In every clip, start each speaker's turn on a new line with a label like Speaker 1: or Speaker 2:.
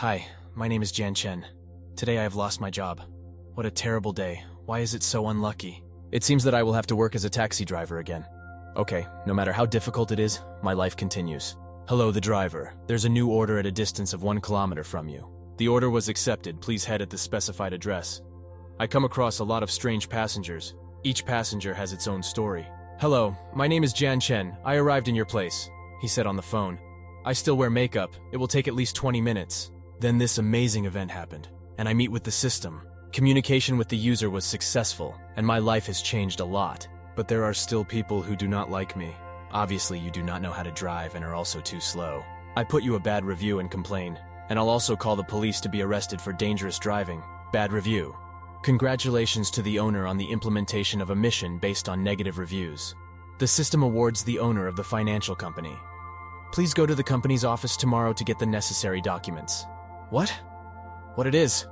Speaker 1: Hi, my name is Jan Chen. Today I have lost my job. What a terrible day. Why is it so unlucky? It seems that I will have to work as a taxi driver again. Okay, no matter how difficult it is, my life continues. Hello, the driver. There's a new order at a distance of 1 kilometer from you. The order was accepted. Please head at the specified address. I come across a lot of strange passengers. Each passenger has its own story. Hello, my name is Jan Chen. I arrived in your place, he said on the phone. I still wear makeup. It will take at least 20 minutes. Then this amazing event happened, and I meet with the system. Communication with the user was successful, and my life has changed a lot. But there are still people who do not like me. Obviously, you do not know how to drive and are also too slow. I put you a bad review and complain, and I'll also call the police to be arrested for dangerous driving. Bad review. Congratulations to the owner on the implementation of a mission based on negative reviews. The system awards the owner of the financial company. Please go to the company's office tomorrow to get the necessary documents. What? What it is?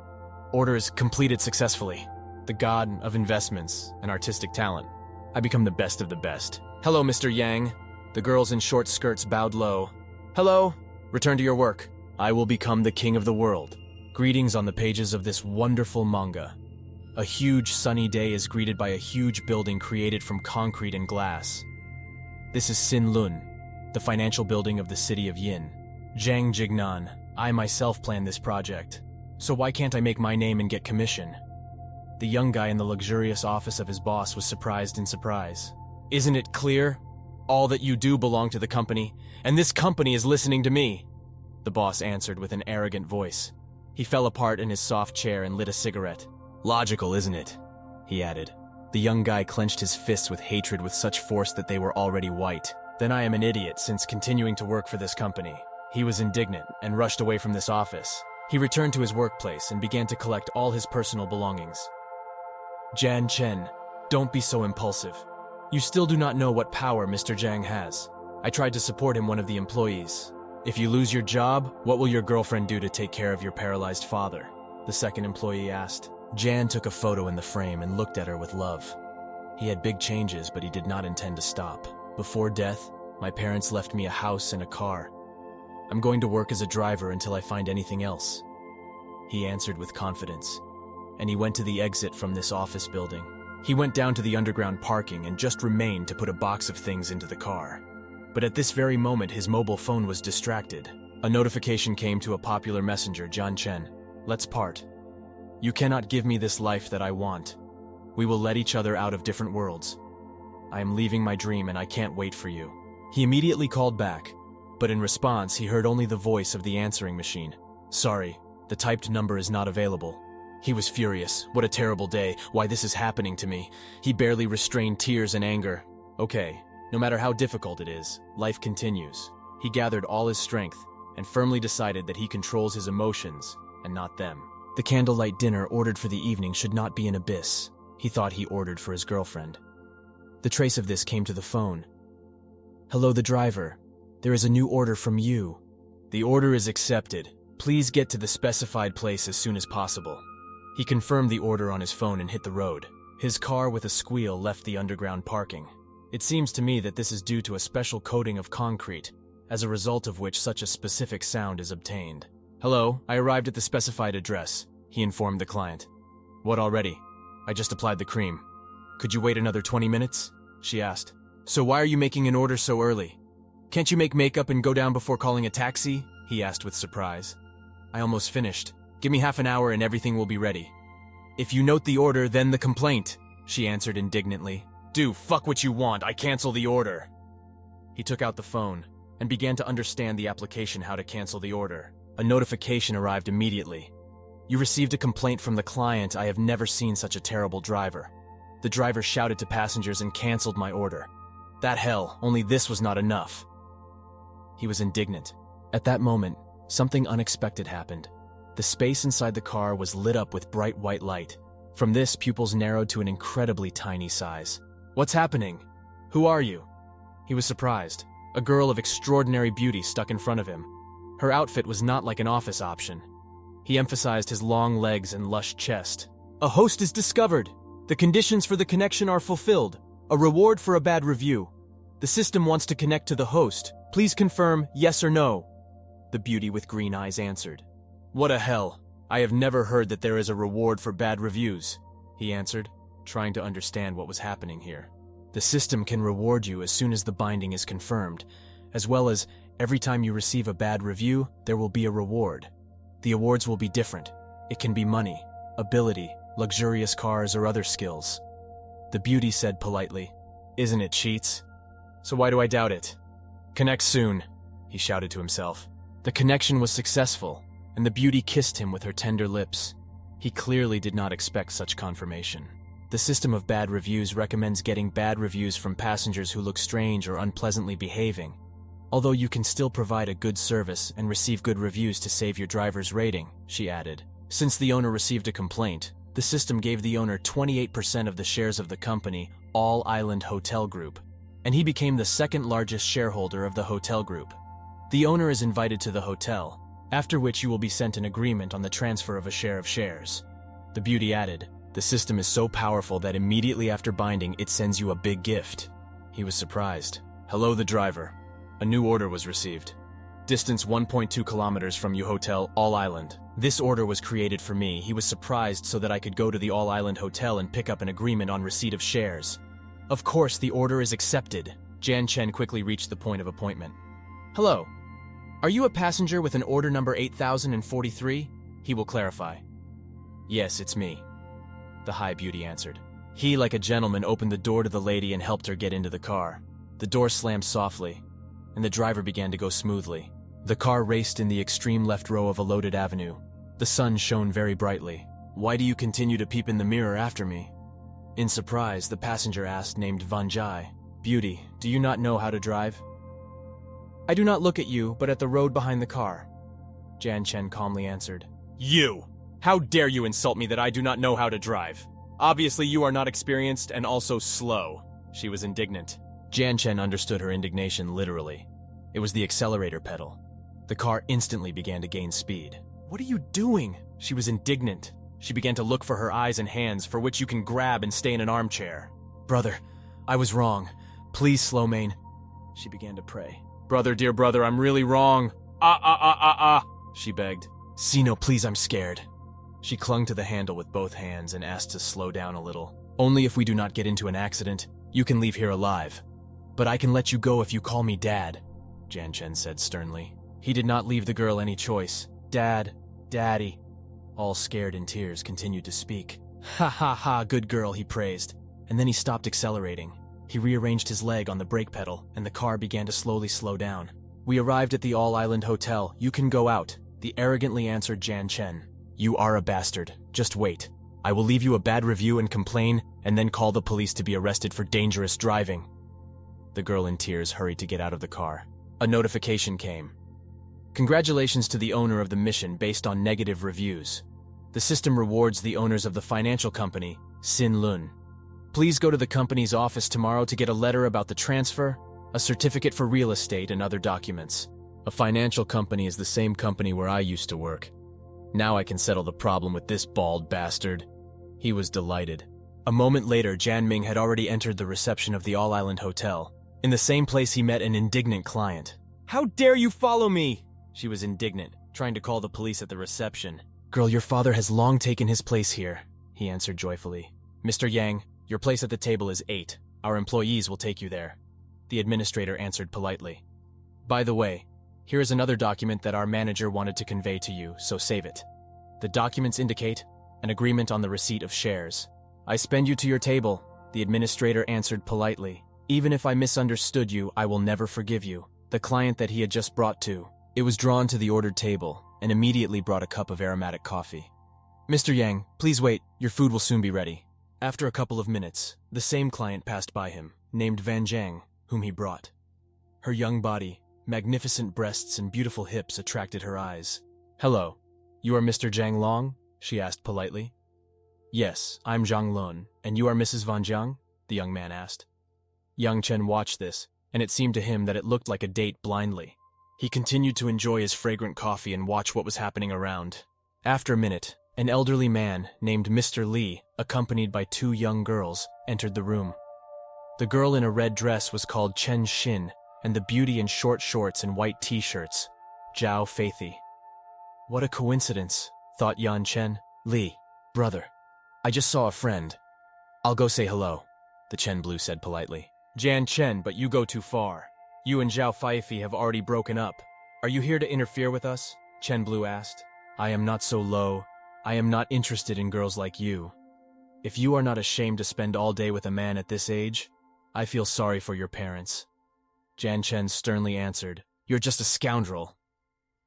Speaker 1: Order is completed successfully. The god of investments and artistic talent. I become the best of the best. Hello, Mr. Yang. The girls in short skirts bowed low. Hello. Return to your work. I will become the king of the world. Greetings on the pages of this wonderful manga. A huge sunny day is greeted by a huge building created from concrete and glass. This is Sin Lun, the financial building of the city of Yin. Zhang Jignan. I myself planned this project. So why can't I make my name and get commission? The young guy in the luxurious office of his boss was surprised in surprise. Isn't it clear? All that you do belong to the company, and this company is listening to me. The boss answered with an arrogant voice. He fell apart in his soft chair and lit a cigarette. Logical, isn't it? He added. The young guy clenched his fists with hatred with such force that they were already white. Then I am an idiot since continuing to work for this company. He was indignant and rushed away from this office. He returned to his workplace and began to collect all his personal belongings. Jan Chen, don't be so impulsive. You still do not know what power Mr. Zhang has. I tried to support him, one of the employees. If you lose your job, what will your girlfriend do to take care of your paralyzed father? The second employee asked. Jan took a photo in the frame and looked at her with love. He had big changes, but he did not intend to stop. Before death, my parents left me a house and a car. I'm going to work as a driver until I find anything else. He answered with confidence, and he went to the exit from this office building. He went down to the underground parking and just remained to put a box of things into the car. But at this very moment, his mobile phone was distracted. A notification came to a popular messenger, Jan Chen. Let's part. You cannot give me this life that I want. We will let each other out of different worlds. I am leaving my dream and I can't wait for you. He immediately called back, but in response, he heard only the voice of the answering machine. Sorry, the typed number is not available. He was furious. What a terrible day. Why this is happening to me. He barely restrained tears and anger. Okay, no matter how difficult it is, life continues. He gathered all his strength and firmly decided that he controls his emotions and not them. The candlelight dinner ordered for the evening should not be an abyss. He thought he ordered for his girlfriend. The trace of this came to the phone. Hello, the driver. There is a new order from you. The order is accepted. Please get to the specified place as soon as possible. He confirmed the order on his phone and hit the road. His car with a squeal left the underground parking. It seems to me that this is due to a special coating of concrete, as a result of which such a specific sound is obtained. Hello, I arrived at the specified address, he informed the client. What already? I just applied the cream. Could you wait another 20 minutes? She asked. So why are you making an order so early? Can't you make makeup and go down before calling a taxi? He asked with surprise. I almost finished. Give me half an hour and everything will be ready. If you note the order, then the complaint, she answered indignantly. Do fuck what you want, I cancel the order. He took out the phone and began to understand the application how to cancel the order. A notification arrived immediately. You received a complaint from the client. I have never seen such a terrible driver. The driver shouted to passengers and canceled my order. That hell, only this was not enough. He was indignant. At that moment, something unexpected happened. The space inside the car was lit up with bright white light. From this, pupils narrowed to an incredibly tiny size. What's happening? Who are you? He was surprised. A girl of extraordinary beauty stuck in front of him. Her outfit was not like an office option. He emphasized his long legs and lush chest. A host is discovered. The conditions for the connection are fulfilled. A reward for a bad review. The system wants to connect to the host. Please confirm yes or no. The beauty with green eyes answered. What a hell. I have never heard that there is a reward for bad reviews, he answered, trying to understand what was happening here. The system can reward you as soon as the binding is confirmed, as well as every time you receive a bad review, there will be a reward. The awards will be different. It can be money, ability, luxurious cars, or other skills. The beauty said politely, "Isn't it cheats? So why do I doubt it? Connect soon," he shouted to himself. The connection was successful, and the beauty kissed him with her tender lips. He clearly did not expect such confirmation. The system of bad reviews recommends getting bad reviews from passengers who look strange or unpleasantly behaving, although you can still provide a good service and receive good reviews to save your driver's rating, she added. Since the owner received a complaint, the system gave the owner 28% of the shares of the company, All Island Hotel Group, and he became the second largest shareholder of the hotel group. The owner is invited to the hotel, after which you will be sent an agreement on the transfer of a share of shares. The beauty added, "The system is so powerful that immediately after binding, it sends you a big gift." He was surprised. "Hello, the driver. A new order was received. Distance 1.2 kilometers from you hotel, All Island. This order was created for me." He was surprised so that I could go to the All Island Hotel and pick up an agreement on receipt of shares. Of course, the order is accepted. Jan Chen quickly reached the point of appointment. "Hello. Are you a passenger with an order number 8043? He will clarify. "Yes, it's me," the high beauty answered. He, like a gentleman, opened the door to the lady and helped her get into the car. The door slammed softly, and the driver began to go smoothly. The car raced in the extreme left row of a loaded avenue. The sun shone very brightly. "Why do you continue to peep in the mirror after me?" In surprise, the passenger asked, named Vanjai. "Beauty, do you not know how to drive?" "I do not look at you, but at the road behind the car," Jan Chen calmly answered. "You! How dare you insult me that I do not know how to drive? Obviously you are not experienced and also slow." She was indignant. Jan Chen understood her indignation literally. It was the accelerator pedal. The car instantly began to gain speed. "What are you doing?" She was indignant. She began to look for her eyes and hands, for which you can grab and stay in an armchair. "Brother, I was wrong. Please, Slowmane," she began to pray. "Brother, dear brother, I'm really wrong. She begged. "Sino, please, I'm scared." She clung to the handle with both hands and asked to slow down a little. "Only if we do not get into an accident, you can leave here alive. But I can let you go if you call me Dad," Jan Chen said sternly. He did not leave the girl any choice. "Dad, Daddy." All scared in tears, continued to speak. "Ha ha ha, good girl," he praised. And then he stopped accelerating. He rearranged his leg on the brake pedal, and the car began to slowly slow down. "We arrived at the All Island Hotel. You can go out," the arrogantly answered Jan Chen. "You are a bastard. Just wait. I will leave you a bad review and complain, and then call the police to be arrested for dangerous driving." The girl in tears hurried to get out of the car. A notification came. "Congratulations to the owner of the mission based on negative reviews. The system rewards the owners of the financial company, Sin Lun. Please go to the company's office tomorrow to get a letter about the transfer, a certificate for real estate, and other documents." A financial company is the same company where I used to work. Now I can settle the problem with this bald bastard. He was delighted. A moment later, Jan Ming had already entered the reception of the All Island Hotel. In the same place, he met an indignant client. "How dare you follow me?" She was indignant, trying to call the police at the reception. "Girl, your father has long taken his place here," he answered joyfully. "Mr. Yang, your place at the table is 8. Our employees will take you there," the administrator answered politely. "By the way, here is another document that our manager wanted to convey to you, so save it. The documents indicate an agreement on the receipt of shares." "I spend you to your table," the administrator answered politely. "Even if I misunderstood you, I will never forgive you." The client that he had just brought to. It was drawn to the ordered table, and immediately brought a cup of aromatic coffee. "Mr. Yang, please wait, your food will soon be ready." After a couple of minutes, the same client passed by him, named Van Zhang, whom he brought. Her young body, magnificent breasts and beautiful hips attracted her eyes. "Hello, you are Mr. Zhang Long?" she asked politely. "Yes, I'm Zhang Lun, and you are Mrs. Van Zhang?" the young man asked. Yang Chen watched this, and it seemed to him that it looked like a date blindly. He continued to enjoy his fragrant coffee and watch what was happening around. After a minute, an elderly man named Mr. Li, accompanied by 2 young girls, entered the room. The girl in a red dress was called Chen Xin, and the beauty in short shorts and white t-shirts, Zhao Feithi. What a coincidence, thought Yan Chen. Lee, brother, I just saw a friend. I'll go say hello, the Chen Blue said politely. Jan Chen, but you go too far. You and Zhao Feifi have already broken up. Are you here to interfere with us? Chen Blue asked. I am not so low. I am not interested in girls like you. If you are not ashamed to spend all day with a man at this age, I feel sorry for your parents. Jan Chen sternly answered, You're just a scoundrel.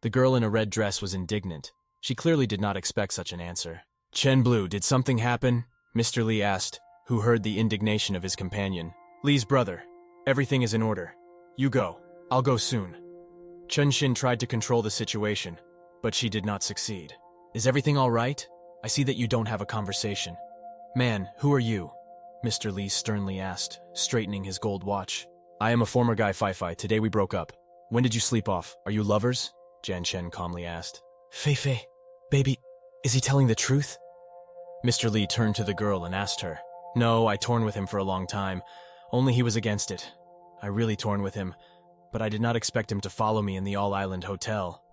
Speaker 1: The girl in a red dress was indignant. She clearly did not expect such an answer. Chen Blue, did something happen? Mr. Lee asked, who heard the indignation of his companion. Lee's brother, everything is in order. You go. I'll go soon. Chun Xin tried to control the situation, but she did not succeed. Is everything all right? I see that you don't have a conversation. Man, who are you? Mr. Lee sternly asked, straightening his gold watch. I am a former guy Fei. Today we broke up. When did you sleep off? Are you lovers? Jan Chen calmly asked. Fei, baby, is he telling the truth? Mr. Lee turned to the girl and asked her. No, I torn with him for a long time. Only he was against it. I really torn with him, but I did not expect him to follow me in the all-island hotel.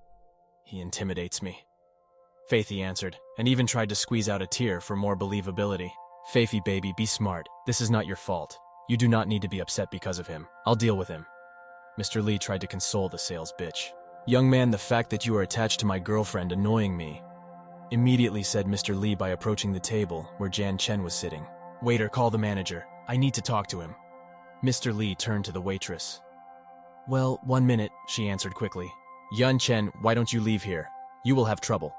Speaker 1: He intimidates me. Faithy answered, and even tried to squeeze out a tear for more believability. Faithy, baby, be smart. This is not your fault. You do not need to be upset because of him. I'll deal with him. Mr. Lee tried to console the sales bitch. Young man, the fact that you are attached to my girlfriend annoying me. Immediately said Mr. Lee by approaching the table where Jan Chen was sitting. Waiter, call the manager. I need to talk to him. Mr. Lee turned to the waitress. Well, 1 minute, she answered quickly. Yan Chen, why don't you leave here? You will have trouble.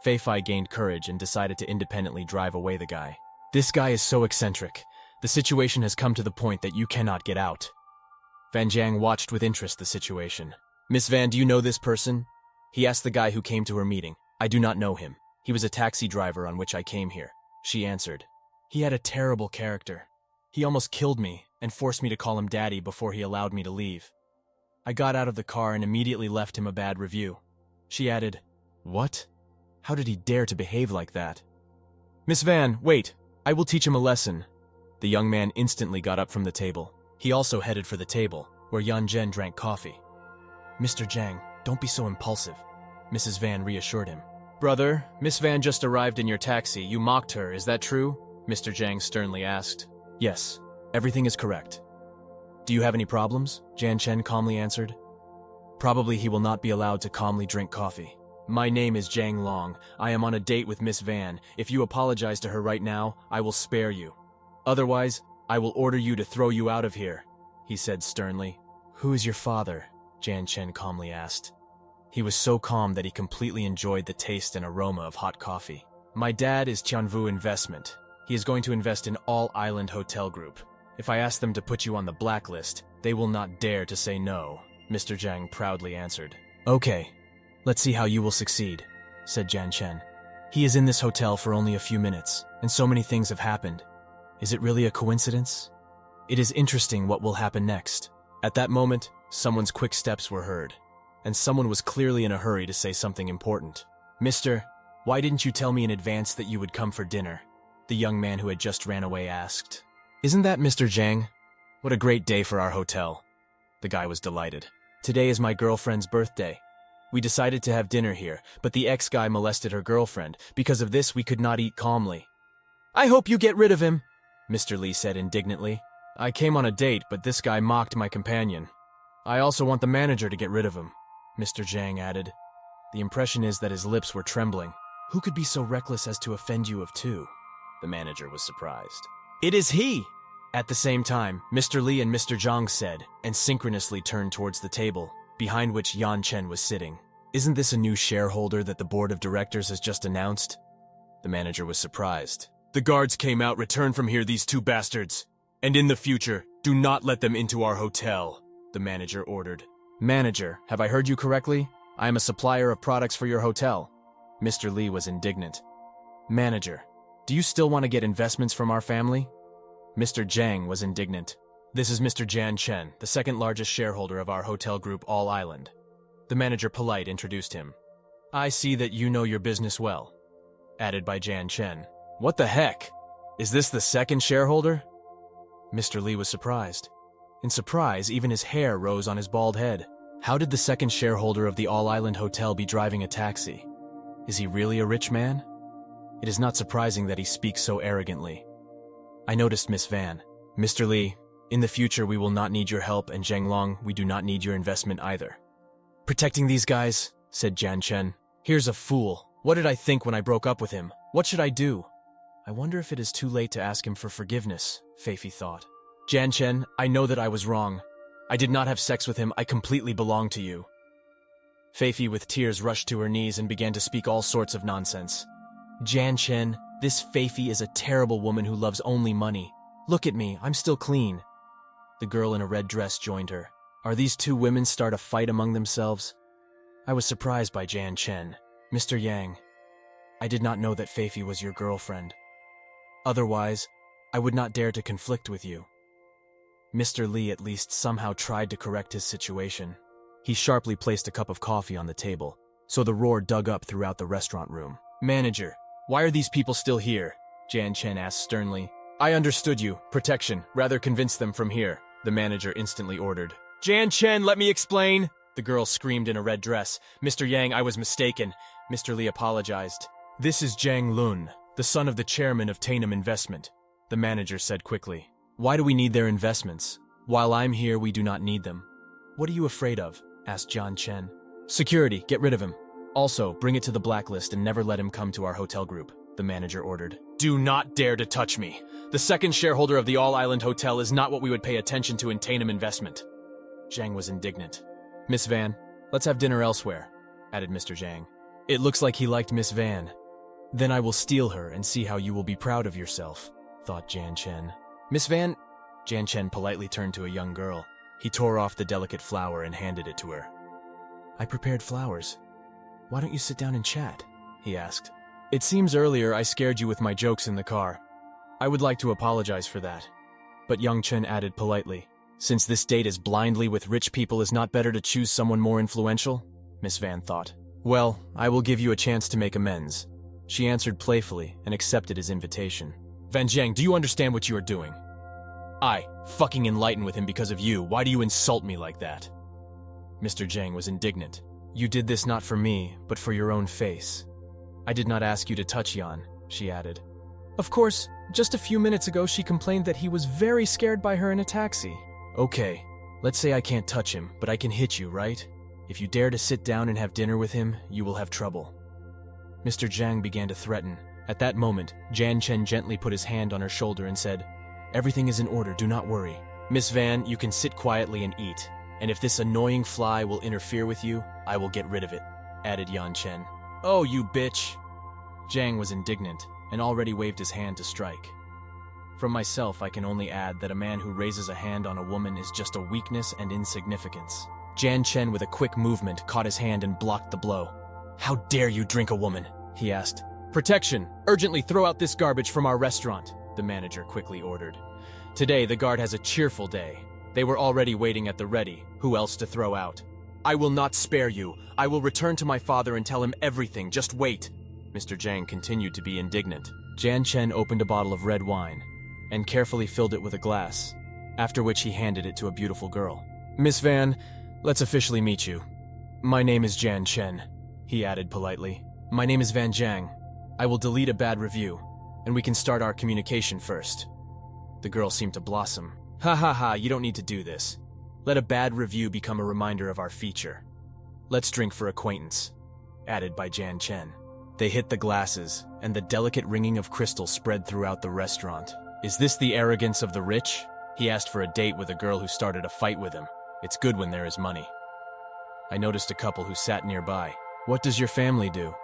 Speaker 1: Fei Fei gained courage and decided to independently drive away the guy. This guy is so eccentric. The situation has come to the point that you cannot get out. Van Jiang watched with interest the situation. Miss Van, do you know this person? He asked the guy who came to her meeting. I do not know him. He was a taxi driver on which I came here. She answered. He had a terrible character. He almost killed me and forced me to call him daddy before he allowed me to leave. I got out of the car and immediately left him a bad review. She added, What? How did he dare to behave like that? Miss Van, wait. I will teach him a lesson. The young man instantly got up from the table. He also headed for the table, where Yan Zhen drank coffee. Mr. Zhang, don't be so impulsive. Mrs. Van reassured him. Brother, Miss Van just arrived in your taxi. You mocked her, is that true? Mr. Zhang sternly asked. Yes, everything is correct. Do you have any problems? Jan Chen calmly answered. Probably he will not be allowed to calmly drink coffee. My name is Zhang Long. I am on a date with Miss Van. If you apologize to her right now, I will spare you. Otherwise, I will order you to throw you out of here, he said sternly. Who is your father? Jan Chen calmly asked. He was so calm that he completely enjoyed the taste and aroma of hot coffee. My dad is Tianvu Investment. He is going to invest in All Island Hotel Group. If I ask them to put you on the blacklist, they will not dare to say no, Mr. Zhang proudly answered. Okay, let's see how you will succeed, said Jan Chen. He is in this hotel for only a few minutes, and so many things have happened. Is it really a coincidence? It is interesting what will happen next. At that moment, someone's quick steps were heard, and someone was clearly in a hurry to say something important. Mister, why didn't you tell me in advance that you would come for dinner? The young man who had just ran away asked. Isn't that Mr. Zhang? What a great day for our hotel. The guy was delighted. Today is my girlfriend's birthday. We decided to have dinner here, but the ex-guy molested her girlfriend. Because of this, we could not eat calmly. I hope you get rid of him, Mr. Lee said indignantly. I came on a date, but this guy mocked my companion. I also want the manager to get rid of him, Mr. Zhang added. The impression is that his lips were trembling. Who could be so reckless as to offend you of two? The manager was surprised. It is he! At the same time, Mr. Lee and Mr. Zhang said, and synchronously turned towards the table, behind which Yan Chen was sitting. Isn't this a new shareholder that the board of directors has just announced? The manager was surprised. The guards came out, return from here, these two bastards. And in the future, do not let them into our hotel, the manager ordered. Manager, have I heard you correctly? I am a supplier of products for your hotel. Mr. Lee was indignant. Manager, do you still want to get investments from our family? Mr. Zhang was indignant. This is Mr. Jan Chen, the second largest shareholder of our hotel group All Island. The manager polite introduced him. I see that you know your business well, added by Jan Chen. What the heck? Is this the second shareholder? Mr. Lee was surprised. In surprise, even his hair rose on his bald head. How did the second shareholder of the All-Island Hotel be driving a taxi? Is he really a rich man? It is not surprising that he speaks so arrogantly. I noticed Miss Van. Mr. Lee, in the future we will not need your help, and Zhang Long, we do not need your investment either. Protecting these guys, said Jan Chen. Here's a fool. What did I think when I broke up with him? What should I do? I wonder if it is too late to ask him for forgiveness, Feifi thought. Jan Chen, I know that I was wrong. I did not have sex with him, I completely belong to you. Feifi with tears rushed to her knees and began to speak all sorts of nonsense. Jan Chen, this Feifi is a terrible woman who loves only money. Look at me, I'm still clean. The girl in a red dress joined her. Are these two women start a fight among themselves? I was surprised by Jan Chen. Mr. Yang, I did not know that Feifi was your girlfriend. Otherwise, I would not dare to conflict with you. Mr. Lee at least somehow tried to correct his situation. He sharply placed a cup of coffee on the table, so the roar dug up throughout the restaurant room. Manager, why are these people still here? Jan Chen asked sternly. I understood you. Protection. Rather convince them from here, the manager instantly ordered. Jan Chen, let me explain! The girl screamed in a red dress. Mr. Yang, I was mistaken. Mr. Lee apologized. This is Zhang Lun, the son of the chairman of Tainum Investment, the manager said quickly. Why do we need their investments? While I'm here, we do not need them. What are you afraid of? Asked Jan Chen. Security, get rid of him. Also, bring it to the blacklist and never let him come to our hotel group, the manager ordered. Do not dare to touch me. The second shareholder of the All-Island Hotel is not what we would pay attention to in Tainum Investment. Zhang was indignant. Miss Van, let's have dinner elsewhere, added Mr. Zhang. It looks like he liked Miss Van. Then I will steal her and see how you will be proud of yourself, thought Jan Chen. Miss Van, Jan Chen politely turned to a young girl. He tore off the delicate flower and handed it to her. I prepared flowers. Why don't you sit down and chat? He asked. It seems earlier I scared you with my jokes in the car. I would like to apologize for that. But Young Chen added politely, since this date is blindly with rich people, is not better to choose someone more influential? Miss Van thought. Well, I will give you a chance to make amends. She answered playfully and accepted his invitation. Van Zhang, do you understand what you are doing? I fucking enlightened with him because of you. Why do you insult me like that? Mr. Zhang was indignant. You did this not for me, but for your own face. I did not ask you to touch Yan, she added. Of course, just a few minutes ago she complained that he was very scared by her in a taxi. Okay, let's say I can't touch him, but I can hit you, right? If you dare to sit down and have dinner with him, you will have trouble. Mr. Zhang began to threaten. At that moment, Jan Chen gently put his hand on her shoulder and said, Everything is in order, do not worry. Miss Van, you can sit quietly and eat. And if this annoying fly will interfere with you, I will get rid of it, added Yan Chen. Oh, you bitch! Zhang was indignant and already waved his hand to strike. From myself, I can only add that a man who raises a hand on a woman is just a weakness and insignificance. Jan Chen, with a quick movement, caught his hand and blocked the blow. How dare you drink a woman? He asked. Protection! Urgently throw out this garbage from our restaurant, the manager quickly ordered. Today, the guard has a cheerful day. They were already waiting at the ready. Who else to throw out? I will not spare you. I will return to my father and tell him everything. Just wait. Mr. Zhang continued to be indignant. Jan Chen opened a bottle of red wine and carefully filled it with a glass, after which he handed it to a beautiful girl. Miss Van, let's officially meet you. My name is Jan Chen, he added politely. My name is Van Zhang. I will delete a bad review, and we can start our communication first. The girl seemed to blossom. Ha ha ha, you don't need to do this. Let a bad review become a reminder of our feature. Let's drink for acquaintance, added by Jan Chen. They hit the glasses, and the delicate ringing of crystal spread throughout the restaurant. Is this the arrogance of the rich? He asked for a date with a girl who started a fight with him. It's good when there is money. I noticed a couple who sat nearby. What does your family do?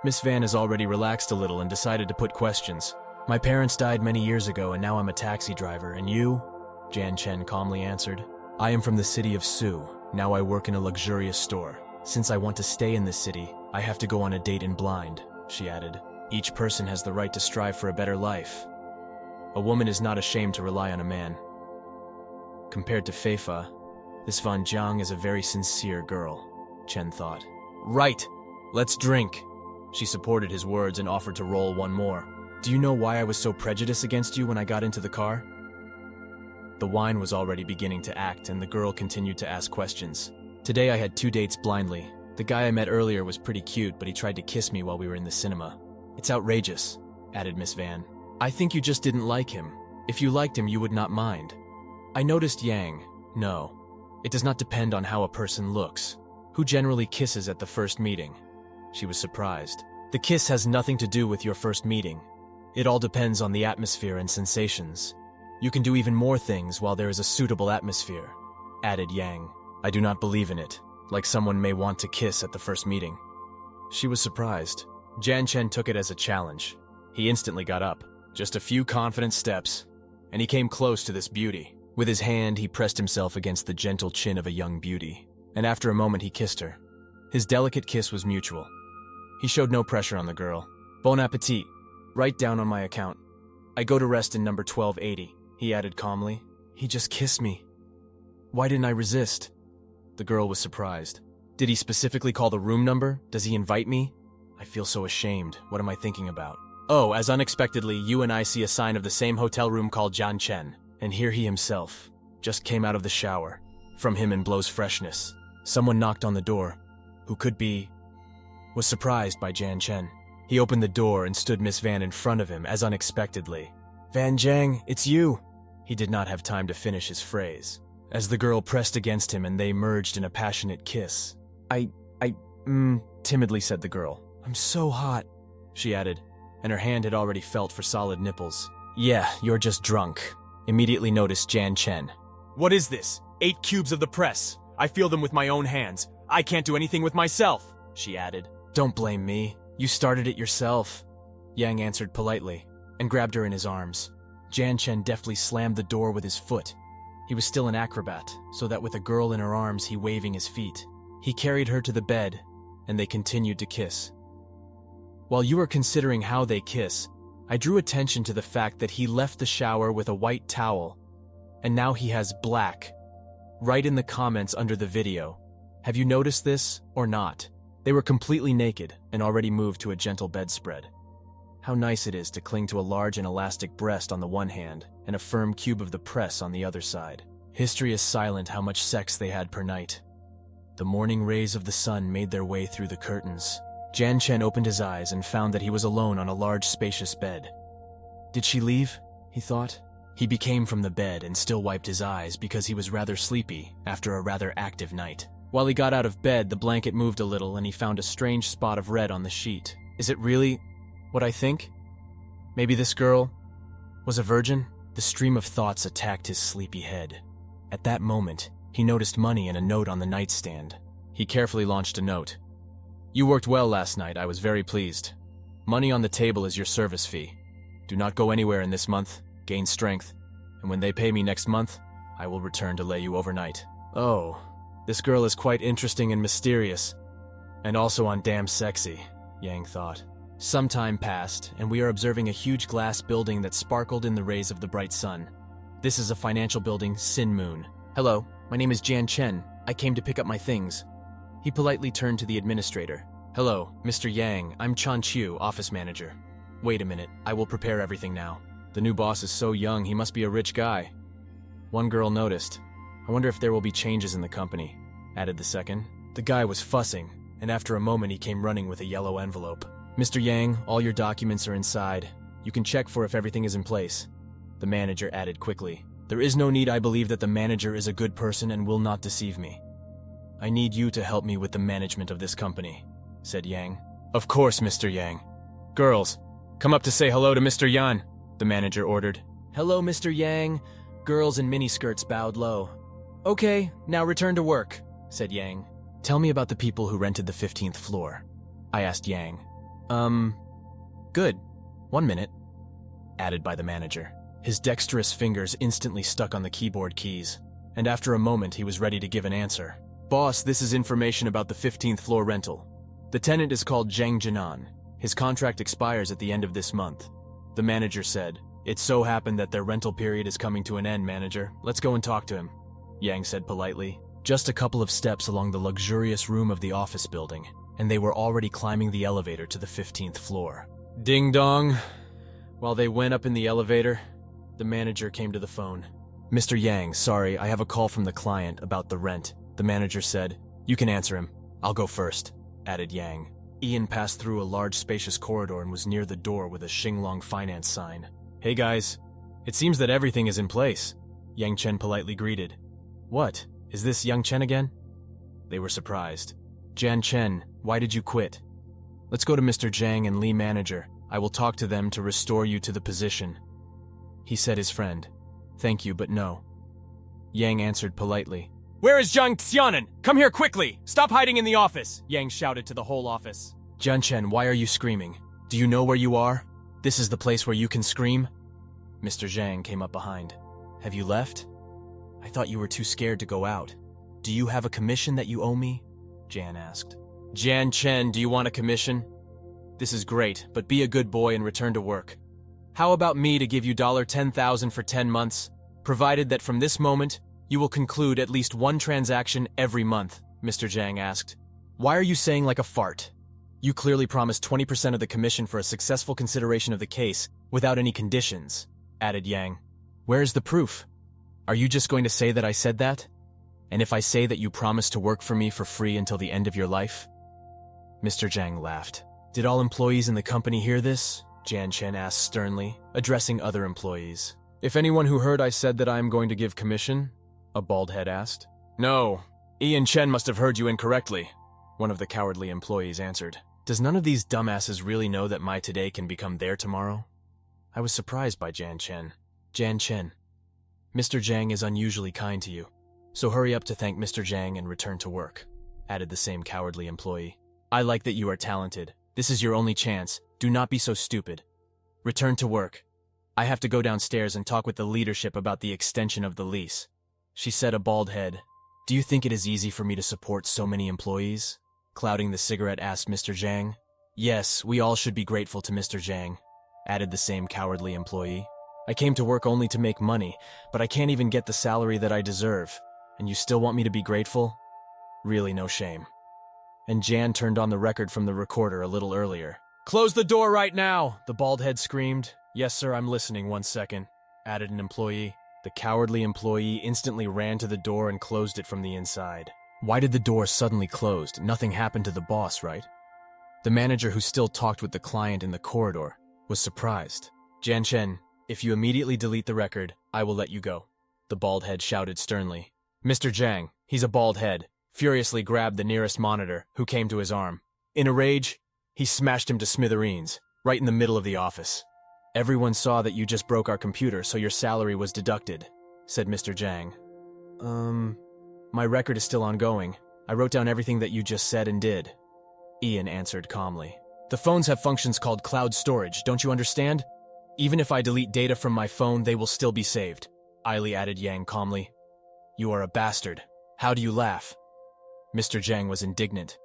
Speaker 1: Miss Van has already relaxed a little and decided to put questions. My parents died many years ago and now I'm a taxi driver, and you? Jan Chen calmly answered. I am from the city of Su. Now I work in a luxurious store. Since I want to stay in this city, I have to go on a date in blind, she added. Each person has the right to strive for a better life. A woman is not ashamed to rely on a man. Compared to Feifa, this Van Jiang is a very sincere girl, Chen thought. Right, let's drink. She supported his words and offered to roll one more. Do you know why I was so prejudiced against you when I got into the car? The wine was already beginning to act and the girl continued to ask questions. Today I had 2 dates blindly. The guy I met earlier was pretty cute, but he tried to kiss me while we were in the cinema. It's outrageous, added Miss Van. I think you just didn't like him. If you liked him, you would not mind. I noticed Yang. No. It does not depend on how a person looks. Who generally kisses at the first meeting? She was surprised. The kiss has nothing to do with your first meeting. It all depends on the atmosphere and sensations. You can do even more things while there is a suitable atmosphere, added Yang. I do not believe in it, like someone may want to kiss at the first meeting. She was surprised. Jan Chen took it as a challenge. He instantly got up. Just a few confident steps, and he came close to this beauty. With his hand, he pressed himself against the gentle chin of a young beauty, and after a moment he kissed her. His delicate kiss was mutual. He showed no pressure on the girl. Bon appetit. Write down on my account. I go to rest in number 1280, he added calmly. He just kissed me. Why didn't I resist? The girl was surprised. Did he specifically call the room number? Does he invite me? I feel so ashamed. What am I thinking about? Oh, as unexpectedly, you and I see a sign of the same hotel room called Jan Chen. And here he himself just came out of the shower. From him blows freshness. Someone knocked on the door. Who could be? Was surprised by Jan Chen. He opened the door and stood Miss Van in front of him as unexpectedly. Van Jiang, it's you. He did not have time to finish his phrase, as the girl pressed against him and they merged in a passionate kiss. Timidly said the girl. I'm so hot, she added, and her hand had already felt for solid nipples. Yeah, you're just drunk, immediately noticed Jan Chen. What is this? 8 cubes of the press. I feel them with my own hands. I can't do anything with myself, she added. Don't blame me. You started it yourself, Yang answered politely, and grabbed her in his arms. Jan Chen deftly slammed the door with his foot. He was still an acrobat, so that with a girl in her arms he waving his feet. He carried her to the bed, and they continued to kiss. While you were considering how they kiss, I drew attention to the fact that he left the shower with a white towel, and now he has black. Write in the comments under the video. Have you noticed this or not? They were completely naked and already moved to a gentle bedspread. How nice it is to cling to a large and elastic breast on the one hand and a firm cube of the press on the other side. History is silent how much sex they had per night. The morning rays of the sun made their way through the curtains. Jan Chen opened his eyes and found that he was alone on a large, spacious bed. Did she leave? He thought. He became from the bed and still wiped his eyes because he was rather sleepy after a rather active night. While he got out of bed, the blanket moved a little and he found a strange spot of red on the sheet. Is it really what I think? Maybe this girl was a virgin? The stream of thoughts attacked his sleepy head. At that moment, he noticed money and a note on the nightstand. He carefully launched a note. You worked well last night, I was very pleased. Money on the table is your service fee. Do not go anywhere in this month, gain strength, and when they pay me next month, I will return to lay you overnight. Oh, this girl is quite interesting and mysterious, and also on damn sexy, Yang thought. Some time passed, and we are observing a huge glass building that sparkled in the rays of the bright sun. This is a financial building, Sin Moon. Hello, my name is Jan Chen. I came to pick up my things. He politely turned to the administrator. Hello, Mr. Yang, I'm Chan Chiu, office manager. Wait a minute, I will prepare everything now. The new boss is so young, he must be a rich guy. One girl noticed. I wonder if there will be changes in the company, added the second. The guy was fussing, and after a moment he came running with a yellow envelope. Mr. Yang, all your documents are inside. You can check for if everything is in place. The manager added quickly. There is no need. I believe that the manager is a good person and will not deceive me. I need you to help me with the management of this company, said Yang. Of course, Mr. Yang. Girls, come up to say hello to Mr. Yan, the manager ordered. Hello, Mr. Yang. Girls in miniskirts bowed low. Okay, now return to work, said Yang. Tell me about the people who rented the 15th floor, I asked Yang. Good. 1 minute, added by the manager. His dexterous fingers instantly stuck on the keyboard keys, and after a moment he was ready to give an answer. Boss, this is information about the 15th floor rental. The tenant is called Zhang Jinan. His contract expires at the end of this month. The manager said, It so happened that their rental period is coming to an end, manager. Let's go and talk to him, Yang said politely. Just a couple of steps along the luxurious room of the office building, and they were already climbing the elevator to the 15th floor. Ding dong. While they went up in the elevator, the manager came to the phone. Mr. Yang, sorry, I have a call from the client about the rent, the manager said. You can answer him. I'll go first, added Yang. Ian passed through a large spacious corridor and was near the door with a Xinglong Finance sign. Hey guys, it seems that everything is in place, Yang Chen politely greeted. What? Is this Yang Chen again? They were surprised. Jan Chen, why did you quit? Let's go to Mr. Zhang and Li manager. I will talk to them to restore you to the position. He said his friend. Thank you, but no. Yang answered politely. Where is Zhang Xianan? Come here quickly! Stop hiding in the office! Yang shouted to the whole office. Jian Chen, why are you screaming? Do you know where you are? This is the place where you can scream? Mr. Zhang came up behind. Have you left? I thought you were too scared to go out. Do you have a commission that you owe me? Jan asked. Jan Chen, do you want a commission? This is great, but be a good boy and return to work. How about me to give you $10,000 for 10 months, provided that from this moment, you will conclude at least one transaction every month, Mr. Zhang asked. Why are you saying like a fart? You clearly promised 20% of the commission for a successful consideration of the case without any conditions, added Yang. Where is the proof? Are you just going to say that I said that? And if I say that you promised to work for me for free until the end of your life? Mr. Zhang laughed. Did all employees in the company hear this? Jan Chen asked sternly, addressing other employees. If anyone who heard I said that I am going to give commission? A bald head asked. No, Ian Chen must have heard you incorrectly, one of the cowardly employees answered. Does none of these dumbasses really know that my today can become their tomorrow? I was surprised by Jan Chen. Jan Chen, Mr. Zhang is unusually kind to you, so hurry up to thank Mr. Zhang and return to work, added the same cowardly employee. I like that you are talented. This is your only chance. Do not be so stupid. Return to work. I have to go downstairs and talk with the leadership about the extension of the lease. She said, a bald head. Do you think it is easy for me to support so many employees? Clouding the cigarette asked Mr. Zhang. Yes, we all should be grateful to Mr. Zhang, added the same cowardly employee. I came to work only to make money, but I can't even get the salary that I deserve. And you still want me to be grateful? Really no shame. And Jan turned on the record from the recorder a little earlier. Close the door right now, the bald head screamed. Yes, sir, I'm listening 1 second, added an employee. The cowardly employee instantly ran to the door and closed it from the inside. Why did the door suddenly close? Nothing happened to the boss, right? The manager, who still talked with the client in the corridor, was surprised. Jan Chen, if you immediately delete the record, I will let you go, the bald head shouted sternly. Mr. Zhang, he's a bald head, furiously grabbed the nearest monitor, who came to his arm. In a rage, he smashed him to smithereens, right in the middle of the office. Everyone saw that you just broke our computer, so your salary was deducted, said Mr. Zhang. My record is still ongoing. I wrote down everything that you just said and did. Ian answered calmly. The phones have functions called cloud storage, don't you understand? Even if I delete data from my phone, they will still be saved, Ailey added Yang calmly. You are a bastard. How do you laugh? Mr. Zhang was indignant.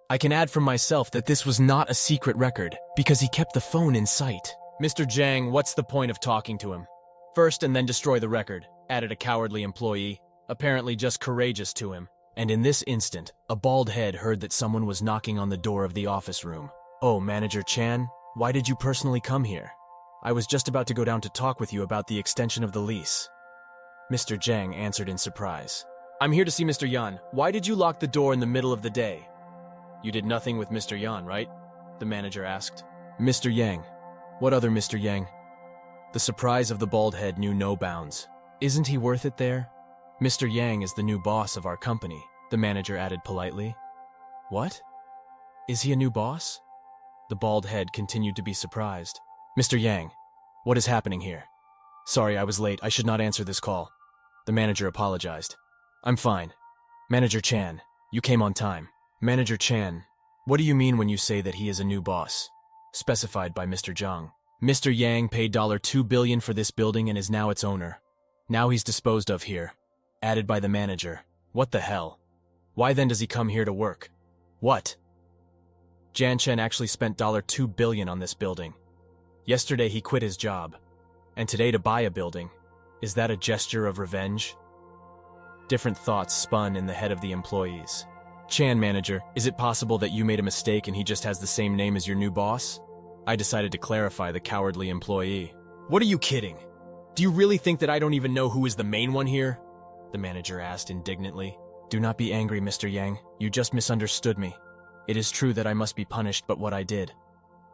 Speaker 1: I can add from myself that this was not a secret record, because he kept the phone in sight. Mr. Zhang, what's the point of talking to him? First and then destroy the record, added a cowardly employee, apparently just courageous to him. And in this instant, a bald head heard that someone was knocking on the door of the office room. Oh, Manager Chan, why did you personally come here? I was just about to go down to talk with you about the extension of the lease. Mr. Zhang answered in surprise. I'm here to see Mr. Yan. Why did you lock the door in the middle of the day? You did nothing with Mr. Yan, right? The manager asked. Mr. Yang. What other Mr. Yang? The surprise of the bald head knew no bounds. Isn't he worth it there? Mr. Yang is the new boss of our company, the manager added politely. What? Is he a new boss? The bald head continued to be surprised. Mr. Yang, what is happening here? Sorry, I was late. I should not answer this call. The manager apologized. I'm fine. Manager Chan, you came on time. Manager Chan, what do you mean when you say that he is a new boss? Specified by Mr. Zhang. Mr. Yang paid $2 billion for this building and is now its owner. Now he's disposed of here. Added by the manager. What the hell? Why then does he come here to work? What? Jan Chen actually spent $2 billion on this building. Yesterday he quit his job. And today to buy a building. Is that a gesture of revenge? Different thoughts spun in the head of the employees. Chan, manager, is it possible that you made a mistake and he just has the same name as your new boss? I decided to clarify the cowardly employee. What are you kidding? Do you really think that I don't even know who is the main one here? The manager asked indignantly. Do not be angry, Mr. Yang. You just misunderstood me. It is true that I must be punished, but what I did.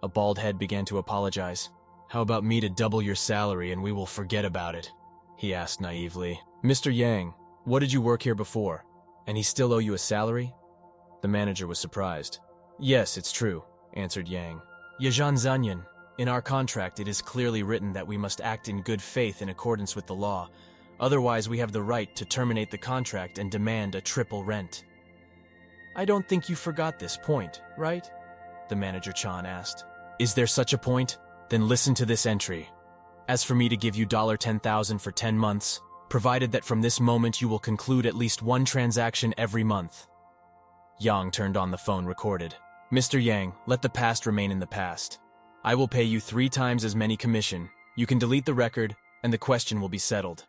Speaker 1: A bald head began to apologize. How about me to double your salary and we will forget about it? He asked naively. Mr. Yang, what did you work here before? And he still owe you a salary? The manager was surprised. Yes, it's true, answered Yang. Yajan Zanyan, in our contract it is clearly written that we must act in good faith in accordance with the law. Otherwise, we have the right to terminate the contract and demand a triple rent. I don't think you forgot this point, right? The manager Chan asked. Is there such a point? Then listen to this entry. As for me to give you $10,000 for 10 months, provided that from this moment you will conclude at least one transaction every month. Yang turned on the phone recorded. Mr. Yang, let the past remain in the past. I will pay you 3 times as many commission. You can delete the record, and the question will be settled.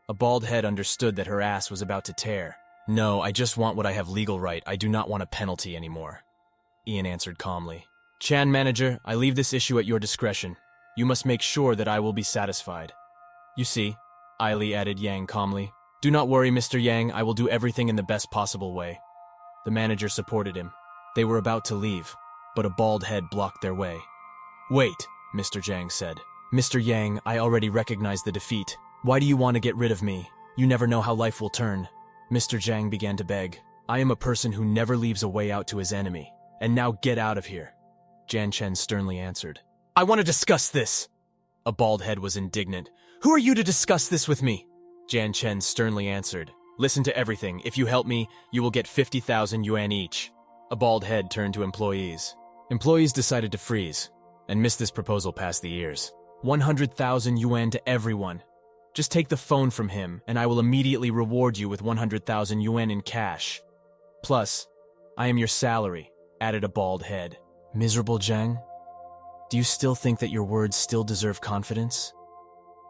Speaker 1: A bald head understood that her ass was about to tear. No, I just want what I have legal right. I do not want a penalty anymore. Ian answered calmly. Chan manager, I leave this issue at your discretion. You must make sure that I will be satisfied. You see, Ailey added Yang calmly. Do not worry, Mr. Yang, I will do everything in the best possible way. The manager supported him. They were about to leave, but a bald head blocked their way. Wait, Mr. Zhang said. Mr. Yang, I already recognize the defeat. Why do you want to get rid of me? You never know how life will turn. Mr. Zhang began to beg. I am a person who never leaves a way out to his enemy. And now get out of here. Jan Chen sternly answered. I want to discuss this. A bald head was indignant. Who are you to discuss this with me? Jan Chen sternly answered. Listen to everything. If you help me, you will get 50,000 yuan each. A bald head turned to employees. Employees decided to freeze and miss this proposal past the ears. 100,000 yuan to everyone. Just take the phone from him and I will immediately reward you with 100,000 yuan in cash. Plus, I am your salary, added a bald head. Miserable Zhang? Do you still think that your words still deserve confidence?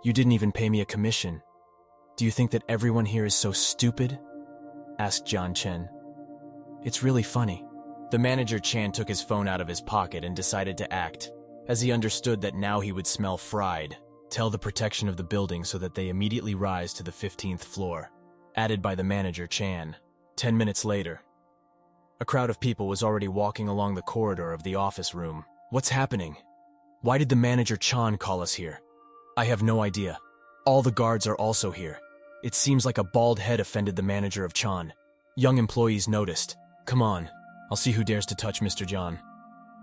Speaker 1: You didn't even pay me a commission. Do you think that everyone here is so stupid? Asked John Chen. It's really funny. The manager Chan took his phone out of his pocket and decided to act, as he understood that now he would smell fried. Tell the protection of the building so that they immediately rise to the 15th floor. Added by the manager Chan. 10 minutes later. A crowd of people was already walking along the corridor of the office room. What's happening? Why did the manager Chan call us here? I have no idea. All the guards are also here. It seems like a bald head offended the manager of Chan. Young employees noticed. Come on, I'll see who dares to touch Mr. John.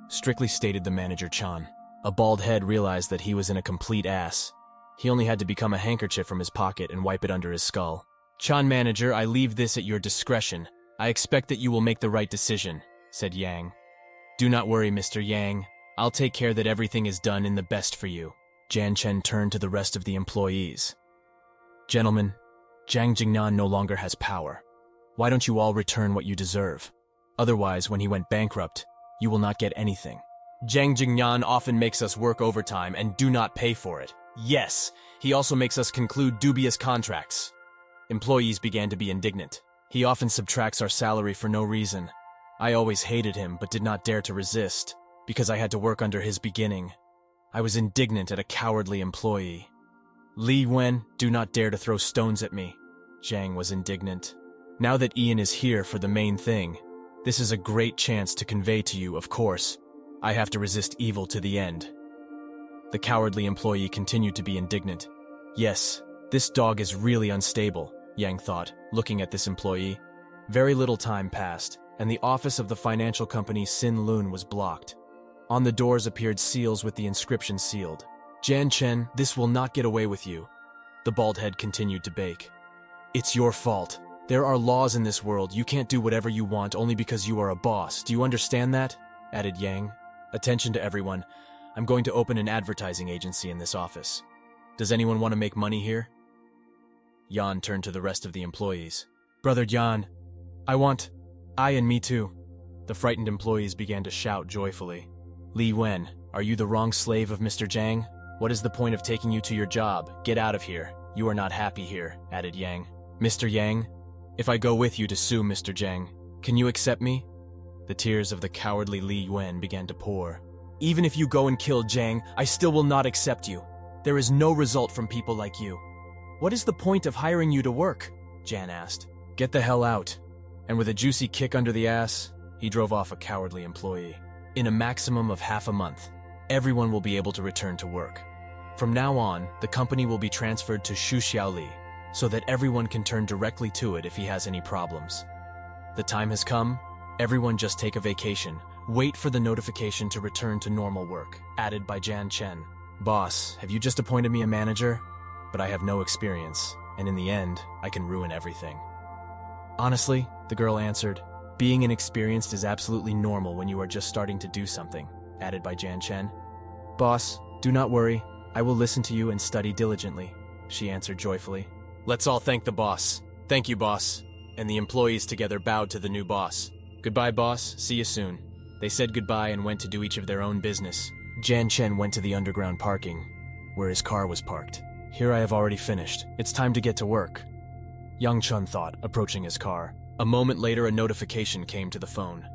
Speaker 1: Strictly stated the manager Chan. A bald head realized that he was in a complete ass. He only had to become a handkerchief from his pocket and wipe it under his skull. Chan manager, I leave this at your discretion. I expect that you will make the right decision, said Yang. Do not worry, Mr. Yang. I'll take care that everything is done in the best for you. Jan Chen turned to the rest of the employees. Gentlemen, Zhang Jingnan no longer has power. Why don't you all return what you deserve? Otherwise, when he went bankrupt, you will not get anything. Zhang Jingnan often makes us work overtime and do not pay for it. Yes, he also makes us conclude dubious contracts. Employees began to be indignant. He often subtracts our salary for no reason. I always hated him but did not dare to resist, because I had to work under his beginning. I was indignant at a cowardly employee. Li Wen, do not dare to throw stones at me. Zhang was indignant. Now that Ian is here for the main thing, this is a great chance to convey to you, of course, I have to resist evil to the end. The cowardly employee continued to be indignant. Yes, this dog is really unstable, Yang thought, looking at this employee. Very little time passed, and the office of the financial company Sin Lun was blocked. On the doors appeared seals with the inscription sealed. Jan Chen, this will not get away with you. The bald head continued to bake. It's your fault. There are laws in this world. You can't do whatever you want only because you are a boss. Do you understand that? Added Yang. Attention to everyone. I'm going to open an advertising agency in this office. Does anyone want to make money here? Yan turned to the rest of the employees. Brother Yan, I and me too. The frightened employees began to shout joyfully. Li Wen, are you the wrong slave of Mr. Zhang? What is the point of taking you to your job? Get out of here. You are not happy here, added Yang. Mr. Yang, if I go with you to sue Mr. Zhang, can you accept me? The tears of the cowardly Li Wen began to pour. Even if you go and kill Zhang, I still will not accept you. There is no result from people like you. What is the point of hiring you to work? Jan asked. Get the hell out. And with a juicy kick under the ass, he drove off a cowardly employee. In a maximum of half a month, everyone will be able to return to work. From now on, the company will be transferred to Shu Xiaoli, so that everyone can turn directly to it if he has any problems. The time has come. Everyone just take a vacation. Wait for the notification to return to normal work. Added by Jan Chen. Boss, have you just appointed me a manager? But I have no experience, and in the end, I can ruin everything. Honestly, the girl answered, being inexperienced is absolutely normal when you are just starting to do something. Added by Jan Chen. Boss, do not worry. I will listen to you and study diligently, she answered joyfully. Let's all thank the boss. Thank you, boss. And the employees together bowed to the new boss. Goodbye, boss. See you soon. They said goodbye and went to do each of their own business. Jan Chen went to the underground parking, where his car was parked. Here I have already finished. It's time to get to work, Yang Chun thought, approaching his car. A moment later, a notification came to the phone.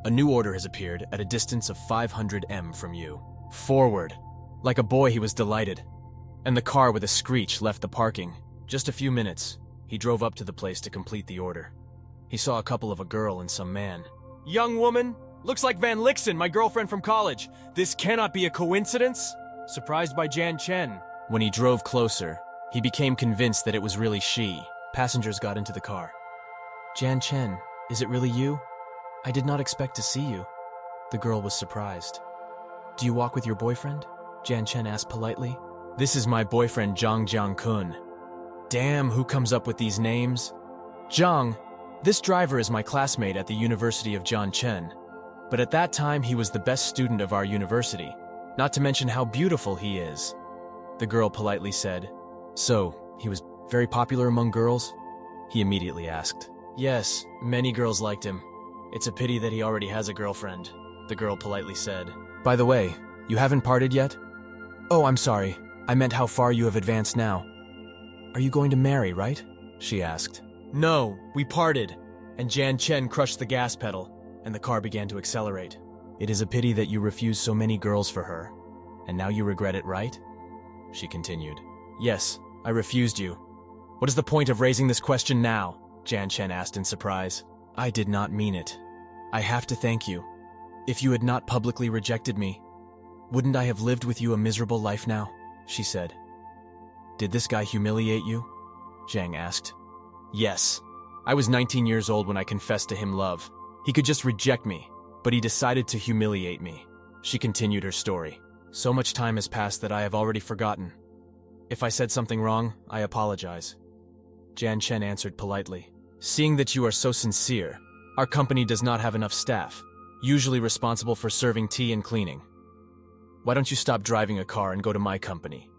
Speaker 1: A new order has appeared at a distance of 500 m from you. Forward. Like a boy, he was delighted. And the car with a screech left the parking. Just a few minutes, he drove up to the place to complete the order. He saw a couple of a girl and some man. Young woman? Looks like Van Lixen, my girlfriend from college. This cannot be a coincidence? Surprised by Jan Chen. When he drove closer, he became convinced that it was really she. Passengers got into the car. Jan Chen, is it really you? I did not expect to see you. The girl was surprised. Do you walk with your boyfriend? Jan Chen asked politely. This is my boyfriend Zhang Jiangkun. Damn, who comes up with these names? Zhang, this driver is my classmate at the University of Jianchen. But at that time, he was the best student of our university, not to mention how beautiful he is. The girl politely said, So, he was very popular among girls? He immediately asked. Yes, many girls liked him. It's a pity that he already has a girlfriend, the girl politely said. By the way, you haven't parted yet? Oh, I'm sorry. I meant how far you have advanced now. Are you going to marry, right? She asked. No, we parted. And Jan Chen crushed the gas pedal, and the car began to accelerate. It is a pity that you refused so many girls for her. And now you regret it, right? She continued. Yes, I refused you. What is the point of raising this question now? Jan Chen asked in surprise. I did not mean it. I have to thank you. If you had not publicly rejected me, wouldn't I have lived with you a miserable life now? She said. Did this guy humiliate you? Zhang asked. Yes. I was 19 years old when I confessed to him love. He could just reject me, but he decided to humiliate me. She continued her story. So much time has passed that I have already forgotten. If I said something wrong, I apologize. Jan Chen answered politely. Seeing that you are so sincere, our company does not have enough staff, usually responsible for serving tea and cleaning. Why don't you stop driving a car and go to my company?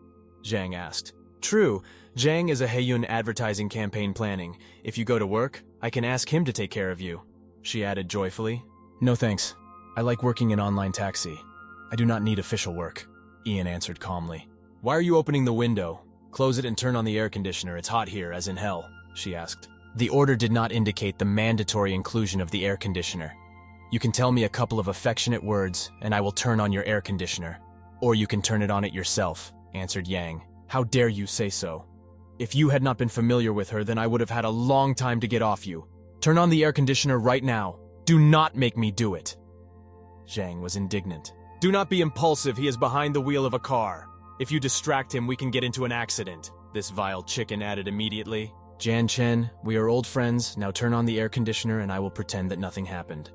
Speaker 1: Zhang asked. True, Zhang is a Heiyun advertising campaign planning. If you go to work, I can ask him to take care of you. She added joyfully. No thanks. I like working in online taxi. I do not need official work, Ian answered calmly. Why are you opening the window? Close it and turn on the air conditioner. It's hot here, as in hell, she asked. The order did not indicate the mandatory inclusion of the air conditioner. You can tell me a couple of affectionate words, and I will turn on your air conditioner. Or you can turn it on it yourself, answered Yang. How dare you say so? If you had not been familiar with her, then I would have had a long time to get off you. Turn on the air conditioner right now. Do not make me do it. Zhang was indignant. Do not be impulsive. He is behind the wheel of a car. If you distract him, we can get into an accident, this vile chicken added immediately. Jan Chen, we are old friends. Now turn on the air conditioner and I will pretend that nothing happened.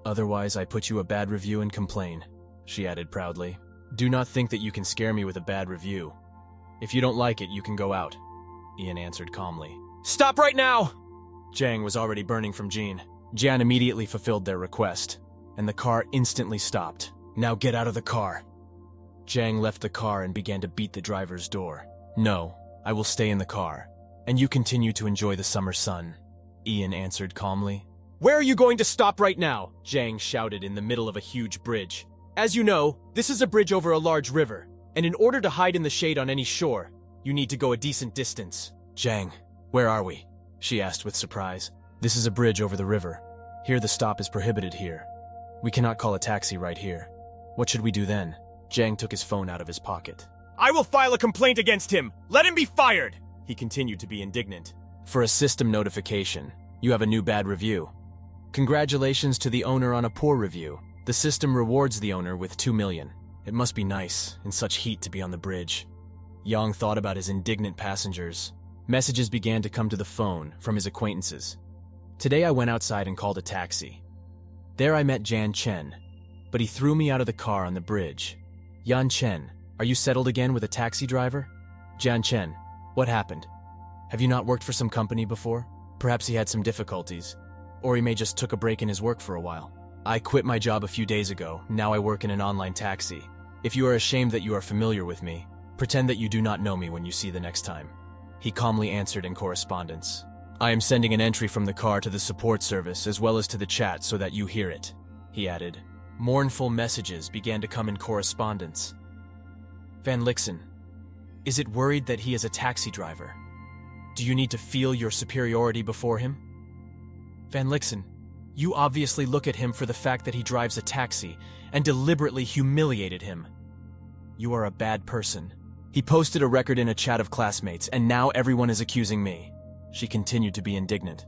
Speaker 1: Otherwise, I put you a bad review and complain, she added proudly. Do not think that you can scare me with a bad review. If you don't like it, you can go out, Ian answered calmly. Stop right now! Zhang was already burning from Jean. Jan immediately fulfilled their request, and the car instantly stopped. Now get out of the car. Zhang left the car and began to beat the driver's door. No, I will stay in the car, and you continue to enjoy the summer sun, Ian answered calmly. Where are you going to stop right now? Zhang shouted in the middle of a huge bridge. As you know, this is a bridge over a large river, and in order to hide in the shade on any shore, you need to go a decent distance. Zhang, where are we? She asked with surprise. This is a bridge over the river. Here the stop is prohibited here. We cannot call a taxi right here. What should we do then? Zhang took his phone out of his pocket. I will file a complaint against him! Let him be fired! He continued to be indignant. For a system notification, You have a new bad review. Congratulations to the owner on a poor review. The system rewards the owner with 2 million. It must be nice, in such heat, to be on the bridge. Yang thought about his indignant passengers. Messages began to come to the phone from his acquaintances. Today I went outside and called a taxi. There I met Jan Chen, but he threw me out of the car on the bridge. Yan Chen, are you settled again with a taxi driver? Jan Chen, what happened? Have you not worked for some company before? Perhaps he had some difficulties. Or he may just took a break in his work for a while. I quit my job a few days ago. Now I work in an online taxi. If you are ashamed that you are familiar with me, pretend that you do not know me when you see the next time. He calmly answered in correspondence. I am sending an entry from the car to the support service as well as to the chat so that you hear it, he added. Mournful messages began to come in correspondence. Van Lixen, is it worried that he is a taxi driver? Do you need to feel your superiority before him? Van Lixen, you obviously look at him for the fact that he drives a taxi and deliberately humiliated him. You are a bad person. He posted a record in a chat of classmates, and now everyone is accusing me. She continued to be indignant.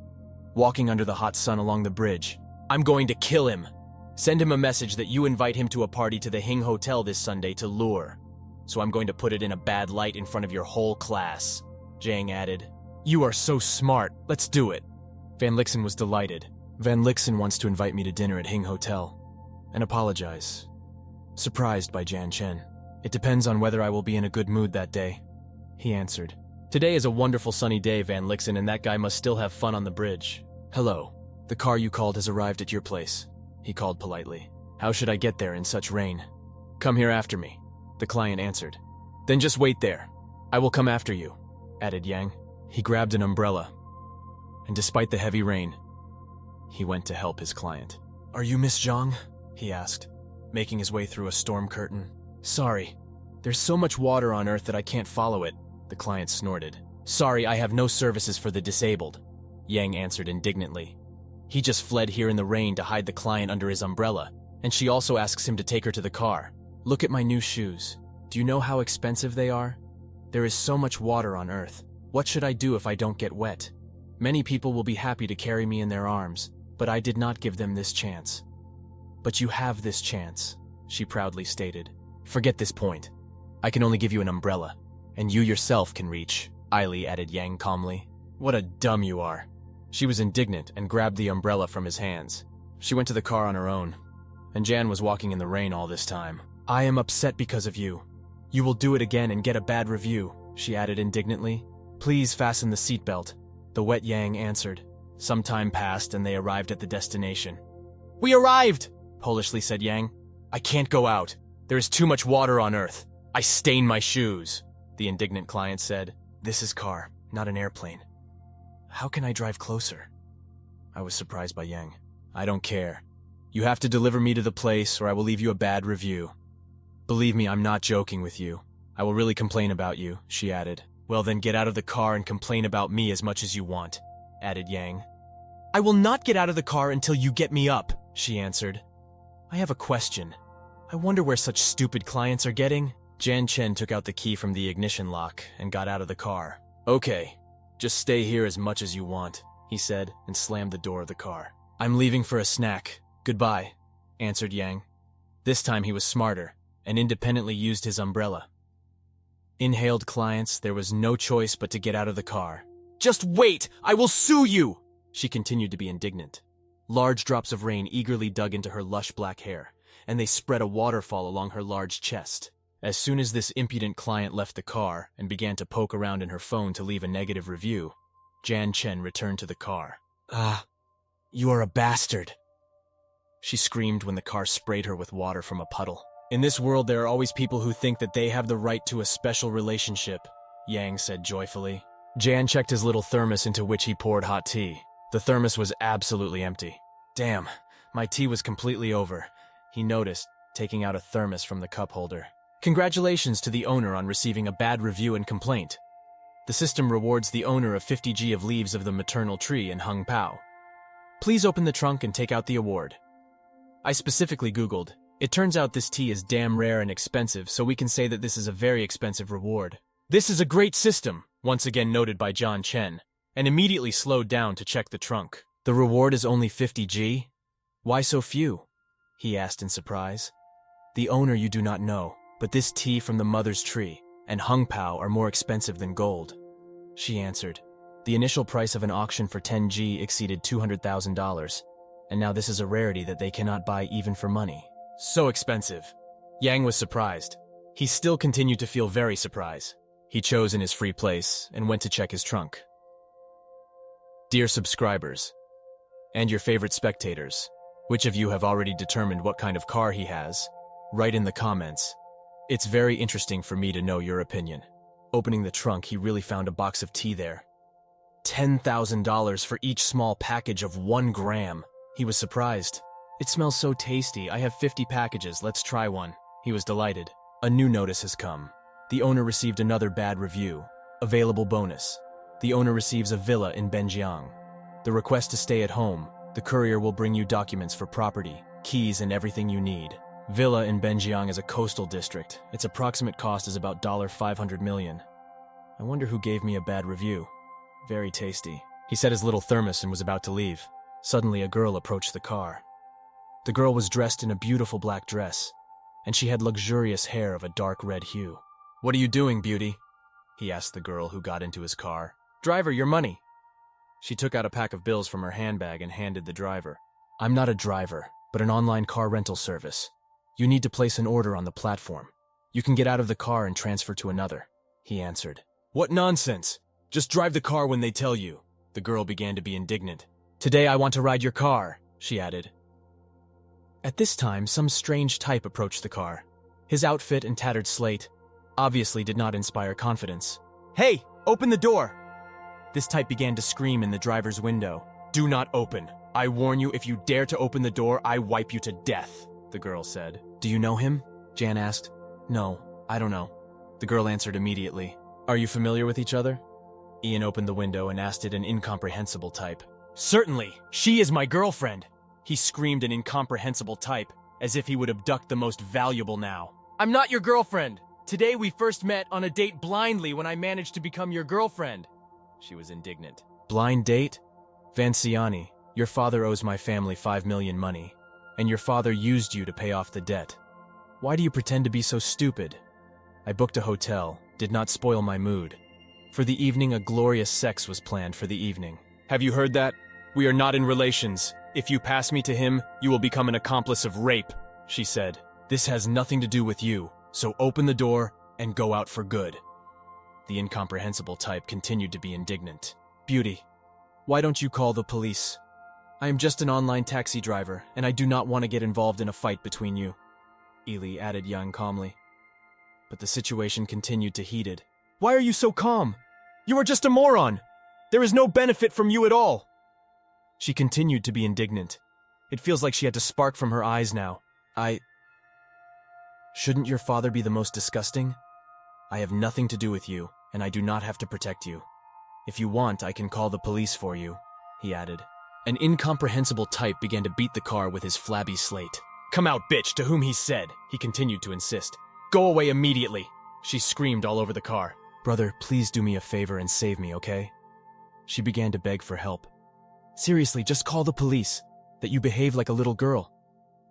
Speaker 1: Walking under the hot sun along the bridge. I'm going to kill him. Send him a message that you invite him to a party to the Hing Hotel this Sunday to lure. So I'm going to put it in a bad light in front of your whole class. Zhang added. You are so smart. Let's do it. Van Lixen was delighted. Van Lixen wants to invite me to dinner at Hing Hotel and apologize. Surprised by Jan Chen. It depends on whether I will be in a good mood that day, he answered. Today is a wonderful sunny day, Van Lixen, and that guy must still have fun on the bridge. Hello. The car you called has arrived at your place, he called politely. How should I get there in such rain? Come here after me, the client answered. Then just wait there. I will come after you, added Yang. He grabbed an umbrella, and despite the heavy rain, he went to help his client. Are you Miss Zhang? He asked, making his way through a storm curtain. Sorry, there's so much water on Earth that I can't follow it, the client snorted. Sorry, I have no services for the disabled, Yang answered indignantly. He just fled here in the rain to hide the client under his umbrella, and she also asks him to take her to the car. Look at my new shoes. Do you know how expensive they are? There is so much water on Earth. What should I do if I don't get wet? Many people will be happy to carry me in their arms, but I did not give them this chance. But you have this chance, she proudly stated. Forget this point. I can only give you an umbrella, and you yourself can reach, Ailey added Yang calmly. What a dumb you are. She was indignant and grabbed the umbrella from his hands. She went to the car on her own, and Jan was walking in the rain all this time. I am upset because of you. You will do it again and get a bad review, she added indignantly. Please fasten the seatbelt, the wet Yang answered. Some time passed and they arrived at the destination. We arrived, Polishly said Yang. I can't go out. There is too much water on Earth. I stain my shoes, the indignant client said. This is car, not an airplane. How can I drive closer? I was surprised by Yang. I don't care. You have to deliver me to the place or I will leave you a bad review. Believe me, I'm not joking with you. I will really complain about you, she added. Well then get out of the car and complain about me as much as you want, added Yang. I will not get out of the car until you get me up, she answered. I have a question. I wonder where such stupid clients are getting. Jan Chen took out the key from the ignition lock and got out of the car. Okay, just stay here as much as you want, he said, and slammed the door of the car. I'm leaving for a snack. Goodbye, answered Yang. This time he was smarter and independently used his umbrella. Inhaled clients, there was no choice but to get out of the car. Just wait! I will sue you! She continued to be indignant. Large drops of rain eagerly dug into her lush black hair, and they spread a waterfall along her large chest. As soon as this impudent client left the car and began to poke around in her phone to leave a negative review, Jan Chen returned to the car. You are a bastard, she screamed when the car sprayed her with water from a puddle. In this world, there are always people who think that they have the right to a special relationship, Yang said joyfully. Jan checked his little thermos into which he poured hot tea. The thermos was absolutely empty. Damn, my tea was completely over, he noticed, taking out a thermos from the cup holder. Congratulations to the owner on receiving a bad review and complaint. The system rewards the owner of 50 of leaves of the maternal tree in Hung Pao. Please open the trunk and take out the award. I specifically Googled. It turns out this tea is damn rare and expensive, so we can say that this is a very expensive reward. This is a great system, once again noted by John Chen. and immediately slowed down to check the trunk. The reward is only 50G? Why so few? He asked in surprise. The owner you do not know, but this tea from the mother's tree and hung pao are more expensive than gold. She answered. The initial price of an auction for 10G exceeded $200,000, and now this is a rarity that they cannot buy even for money. So expensive. Yang was surprised. He still continued to feel very surprised. He chose in his free place and went to check his trunk. Dear subscribers, and your favorite spectators, which of you have already determined what kind of car he has? Write in the comments. It's very interesting for me to know your opinion. Opening the trunk, he really found a box of tea there. $10,000 for each small package of 1 gram. He was surprised. It smells so tasty. I have 50 packages. Let's try one. He was delighted. A new notice has come. The owner received another bad review. Available bonus. The owner receives a villa in Benjiang. The request to stay at home. The courier will bring you documents for property, keys, and everything you need. Villa in Benjiang is a coastal district. Its approximate cost is about $500 million. I wonder who gave me a bad review. Very tasty. He set his little thermos and was about to leave. Suddenly, a girl approached the car. The girl was dressed in a beautiful black dress, and she had luxurious hair of a dark red hue. What are you doing, beauty? He asked the girl who got into his car. Driver, your money. She took out a pack of bills from her handbag and handed the driver. I'm not a driver, but an online car rental service. You need to place an order on the platform. You can get out of the car and transfer to another, he answered. What nonsense! Just drive the car when they tell you. The girl began to be indignant. Today I want to ride your car, she added. At this time, some strange type approached the car. His outfit and tattered slate obviously did not inspire confidence. Hey, open the door! This type began to scream in the driver's window. Do not open. I warn you, if you dare to open the door, I wipe you to death, the girl said. Do you know him? Jan asked. No, I don't know. The girl answered immediately. Are you familiar with each other? Ian opened the window and asked it in incomprehensible type. Certainly, she is my girlfriend. He screamed in incomprehensible type, as if he would abduct the most valuable now. I'm not your girlfriend. Today we first met on a date blindly when I managed to become your girlfriend. She was indignant. Blind date? Vanciani, your father owes my family 5 million money, and your father used you to pay off the debt. Why do you pretend to be so stupid? I booked a hotel, did not spoil my mood. For the evening, a glorious sex was planned for the evening. Have you heard that? We are not in relations. If you pass me to him, you will become an accomplice of rape, she said. This has nothing to do with you, so open the door and go out for good. The incomprehensible type continued to be indignant. Beauty, why don't you call the police? I am just an online taxi driver, and I do not want to get involved in a fight between you, Ely added Yang calmly. But the situation continued to heated. Why are you so calm? You are just a moron! There is no benefit from you at all! She continued to be indignant. It feels like she had to spark from her eyes now. Shouldn't your father be the most disgusting? I have nothing to do with you, and I do not have to protect you. If you want, I can call the police for you, he added. An incomprehensible type began to beat the car with his flabby slate. Come out, bitch, to whom he said, he continued to insist. Go away immediately, she screamed all over the car. Brother, please do me a favor and save me, okay? She began to beg for help. Seriously, just call the police. That you behave like a little girl.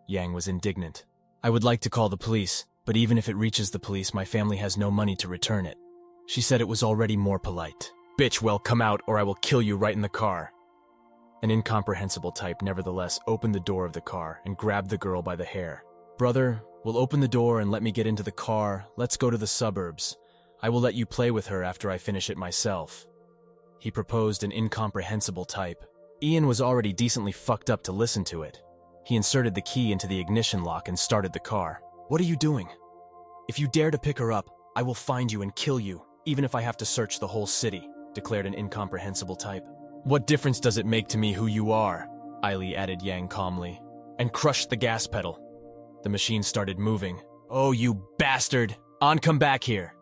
Speaker 1: Yang was indignant. I would like to call the police, but even if it reaches the police, my family has no money to return it. She said it was already more polite. Bitch, well, come out or I will kill you right in the car. An incomprehensible type nevertheless opened the door of the car and grabbed the girl by the hair. Brother, we'll open the door and let me get into the car. Let's go to the suburbs. I will let you play with her after I finish it myself. He proposed an incomprehensible type. Ian was already decently fucked up to listen to it. He inserted the key into the ignition lock and started the car. What are you doing? If you dare to pick her up, I will find you and kill you, even if I have to search the whole city, declared an incomprehensible type. What difference does it make to me who you are? Eily added Yang calmly, and crushed the gas pedal. The machine started moving. Oh, you bastard! Come back here!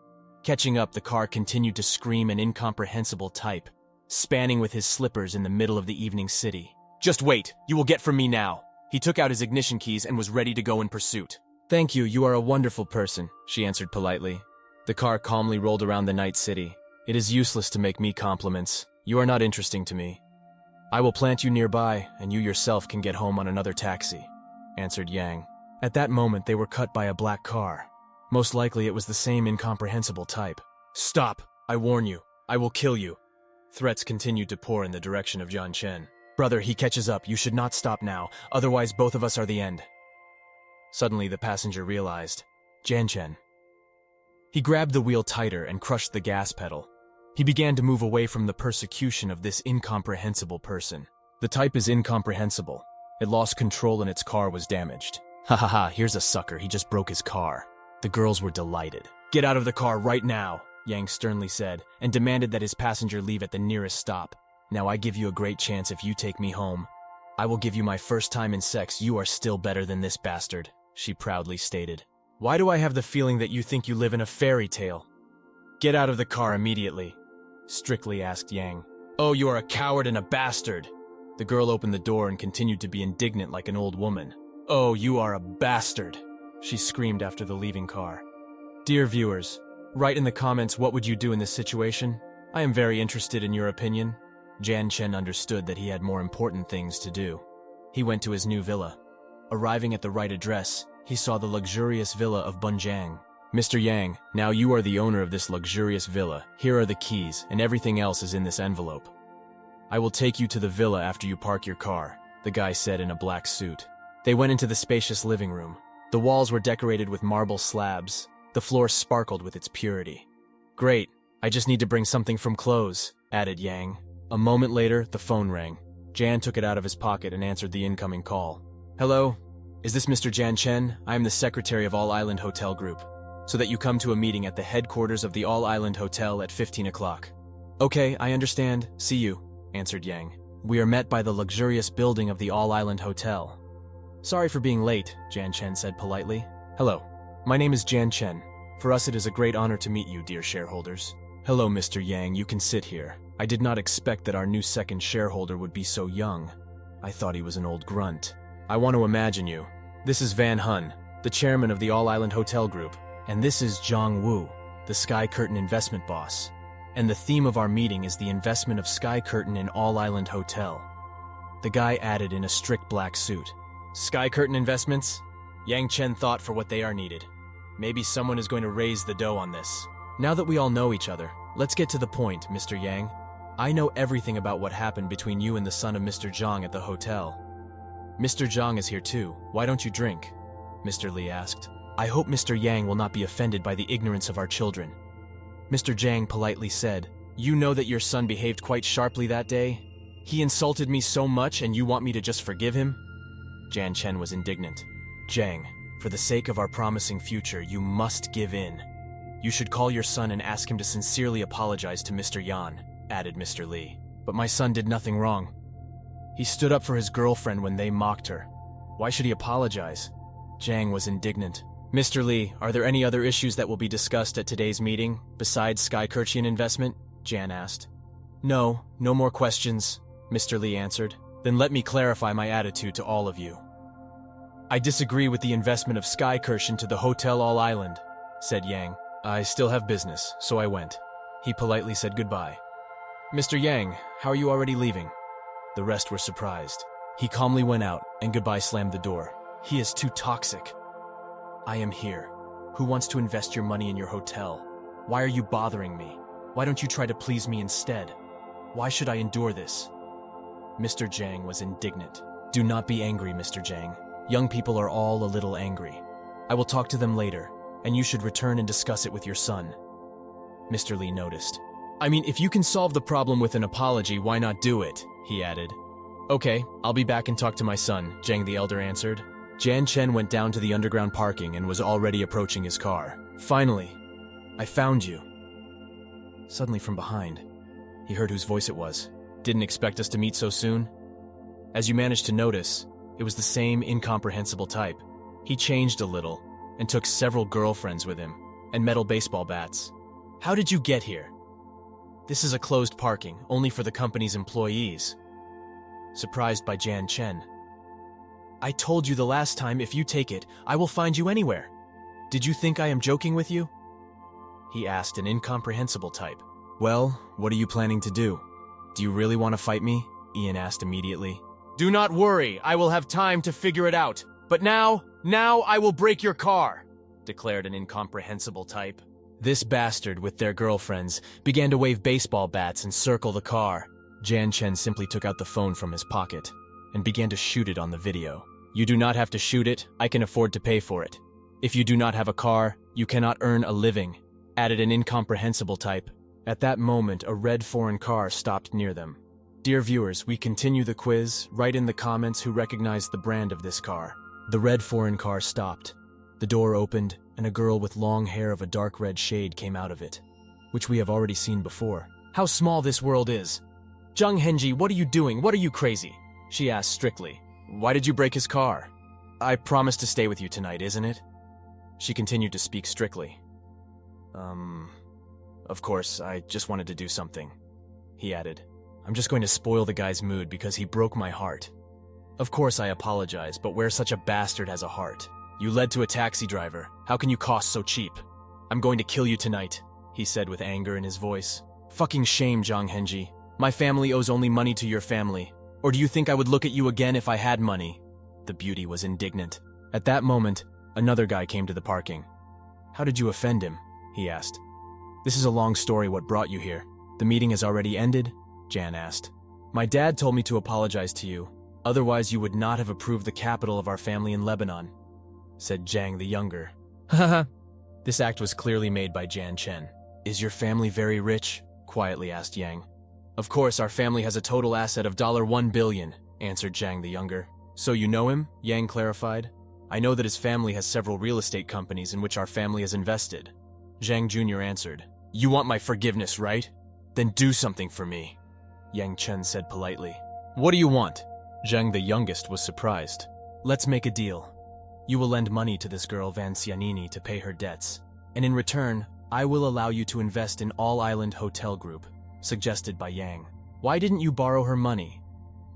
Speaker 1: Catching up, the car continued to scream an incomprehensible type, spanning with his slippers in the middle of the evening city. Just wait, you will get from me now. He took out his ignition keys and was ready to go in pursuit. Thank you, you are a wonderful person, she answered politely. The car calmly rolled around the night city. It is useless to make me compliments. You are not interesting to me. I will plant you nearby, and you yourself can get home on another taxi, answered Yang. At that moment, they were cut by a black car. Most likely it was the same incomprehensible type. Stop! I warn you. I will kill you. Threats continued to pour in the direction of Jian Chen. Brother, he catches up. You should not stop now. Otherwise, both of us are the end. Suddenly, the passenger realized. Jian Chen. He grabbed the wheel tighter and crushed the gas pedal. He began to move away from the persecution of this incomprehensible person. The type is incomprehensible. It lost control and its car was damaged. Ha ha ha, here's a sucker. He just broke his car. The girls were delighted. Get out of the car right now, Yang sternly said, and demanded that his passenger leave at the nearest stop. Now I give you a great chance if you take me home. I will give you my first time in sex. You are still better than this bastard, she proudly stated. Why do I have the feeling that you think you live in a fairy tale? Get out of the car immediately, strictly asked Yang. Oh, you are a coward and a bastard. The girl opened the door and continued to be indignant like an old woman. Oh, you are a bastard, she screamed after the leaving car. Dear viewers, write in the comments what would you do in this situation? I am very interested in your opinion. Jian Chen understood that he had more important things to do. He went to his new villa. Arriving at the right address, he saw the luxurious villa of Bunjiang. Mr. Yang, now you are the owner of this luxurious villa. Here are the keys, and everything else is in this envelope. I will take you to the villa after you park your car, the guy said in a black suit. They went into the spacious living room. The walls were decorated with marble slabs. The floor sparkled with its purity. Great, I just need to bring something from clothes, added Yang. A moment later, the phone rang. Jan took it out of his pocket and answered the incoming call. Hello? Is this Mr. Jian Chen? I am the secretary of All Island Hotel Group. So that you come to a meeting at the headquarters of the All Island Hotel at 15 o'clock. Okay, I understand. See you, answered Yang. We are met by the luxurious building of the All Island Hotel. Sorry for being late, Jian Chen said politely. Hello, my name is Jian Chen. For us it is a great honor to meet you, dear shareholders. Hello, Mr. Yang, you can sit here. I did not expect that our new second shareholder would be so young. I thought he was an old grunt. I want to imagine you. This is Van Hun, the chairman of the All Island Hotel Group. And this is Zhang Wu, the Sky Curtain investment boss. And the theme of our meeting is the investment of Sky Curtain in All Island Hotel. The guy added in a strict black suit. Sky Curtain investments? Yang Chen thought for what they are needed. Maybe someone is going to raise the dough on this. Now that we all know each other, let's get to the point, Mr. Yang. I know everything about what happened between you and the son of Mr. Zhang at the hotel. Mr. Zhang is here too. Why don't you drink? Mr. Li asked. I hope Mr. Yang will not be offended by the ignorance of our children. Mr. Zhang politely said, You know that your son behaved quite sharply that day? He insulted me so much and you want me to just forgive him? Jian Chen was indignant. Zhang, for the sake of our promising future, you must give in. You should call your son and ask him to sincerely apologize to Mr. Yan, added Mr. Li. But my son did nothing wrong. He stood up for his girlfriend when they mocked her. Why should he apologize? Zhang was indignant. Mr. Li, are there any other issues that will be discussed at today's meeting, besides Sky Curtain investment? Jan asked. No more questions, Mr. Li answered. Then let me clarify my attitude to all of you. I disagree with the investment of Sky Curtain to the Hotel All Island, said Yang. I still have business, so I went. He politely said goodbye. Mr. Yang, how are you already leaving? The rest were surprised. He calmly went out, and goodbye slammed the door. He is too toxic. I am here. Who wants to invest your money in your hotel? Why are you bothering me? Why don't you try to please me instead? Why should I endure this? Mr. Zhang was indignant. Do not be angry, Mr. Zhang. Young people are all a little angry. I will talk to them later, and you should return and discuss it with your son. Mr. Li noticed. I mean, if you can solve the problem with an apology, why not do it? He added. Okay, I'll be back and talk to my son, Zhang the elder answered. Jian Chen went down to the underground parking and was already approaching his car. Finally, I found you. Suddenly from behind, he heard whose voice it was. Didn't expect us to meet so soon? As you managed to notice, it was the same incomprehensible type. He changed a little and took several girlfriends with him and metal baseball bats. How did you get here? This is a closed parking, only for the company's employees. Surprised by Jian Chen. I told you the last time, if you take it, I will find you anywhere. Did you think I am joking with you? He asked an incomprehensible type. Well, what are you planning to do? Do you really want to fight me? Ian asked immediately.
Speaker 2: Do not worry, I will have time to figure it out. But now I will break your car, declared an incomprehensible type.
Speaker 1: This bastard, with their girlfriends, began to wave baseball bats and circle the car. Jan Chen simply took out the phone from his pocket and began to shoot it on the video. You do not have to shoot it, I can afford to pay for it. If you do not have a car, you cannot earn a living, added an incomprehensible type. At that moment, a red foreign car stopped near them. Dear viewers, we continue the quiz. Write in the comments who recognize the brand of this car. The red foreign car stopped. The door opened, and a girl with long hair of a dark red shade came out of it, which we have already seen before. How small this world is. Zhang Henji, what are you doing? What are you crazy? She asked strictly. Why did you break his car? I promised to stay with you tonight, isn't it? She continued to speak strictly. Of course, I just wanted to do something, he added. I'm just going to spoil the guy's mood because he broke my heart. Of course I apologize, but where such a bastard has a heart? You led to a taxi driver. How can you cost so cheap? I'm going to kill you tonight, he said with anger in his voice. Fucking shame, Zhang Henji. My family owes only money to your family. Or do you think I would look at you again if I had money? The beauty was indignant. At that moment, another guy came to the parking. How did you offend him? He asked. This is a long story. What brought you here? The meeting has already ended? Jan asked. My dad told me to apologize to you. Otherwise, you would not have approved the capital of our family in Lebanon, said Zhang the younger. Haha. This act was clearly made by Jan Chen. Is your family very rich? Quietly asked Yang. Of course, our family has a total asset of $1 billion, answered Zhang the younger. So you know him? Yang clarified. I know that his family has several real estate companies in which our family has invested. Zhang Jr. answered. You want my forgiveness, right? Then do something for me, Yang Chen said politely. What do you want? Zhang the youngest was surprised. Let's make a deal. You will lend money to this girl Van Xianini to pay her debts, and in return, I will allow you to invest in All Island Hotel Group, suggested by Yang. Why didn't you borrow her money?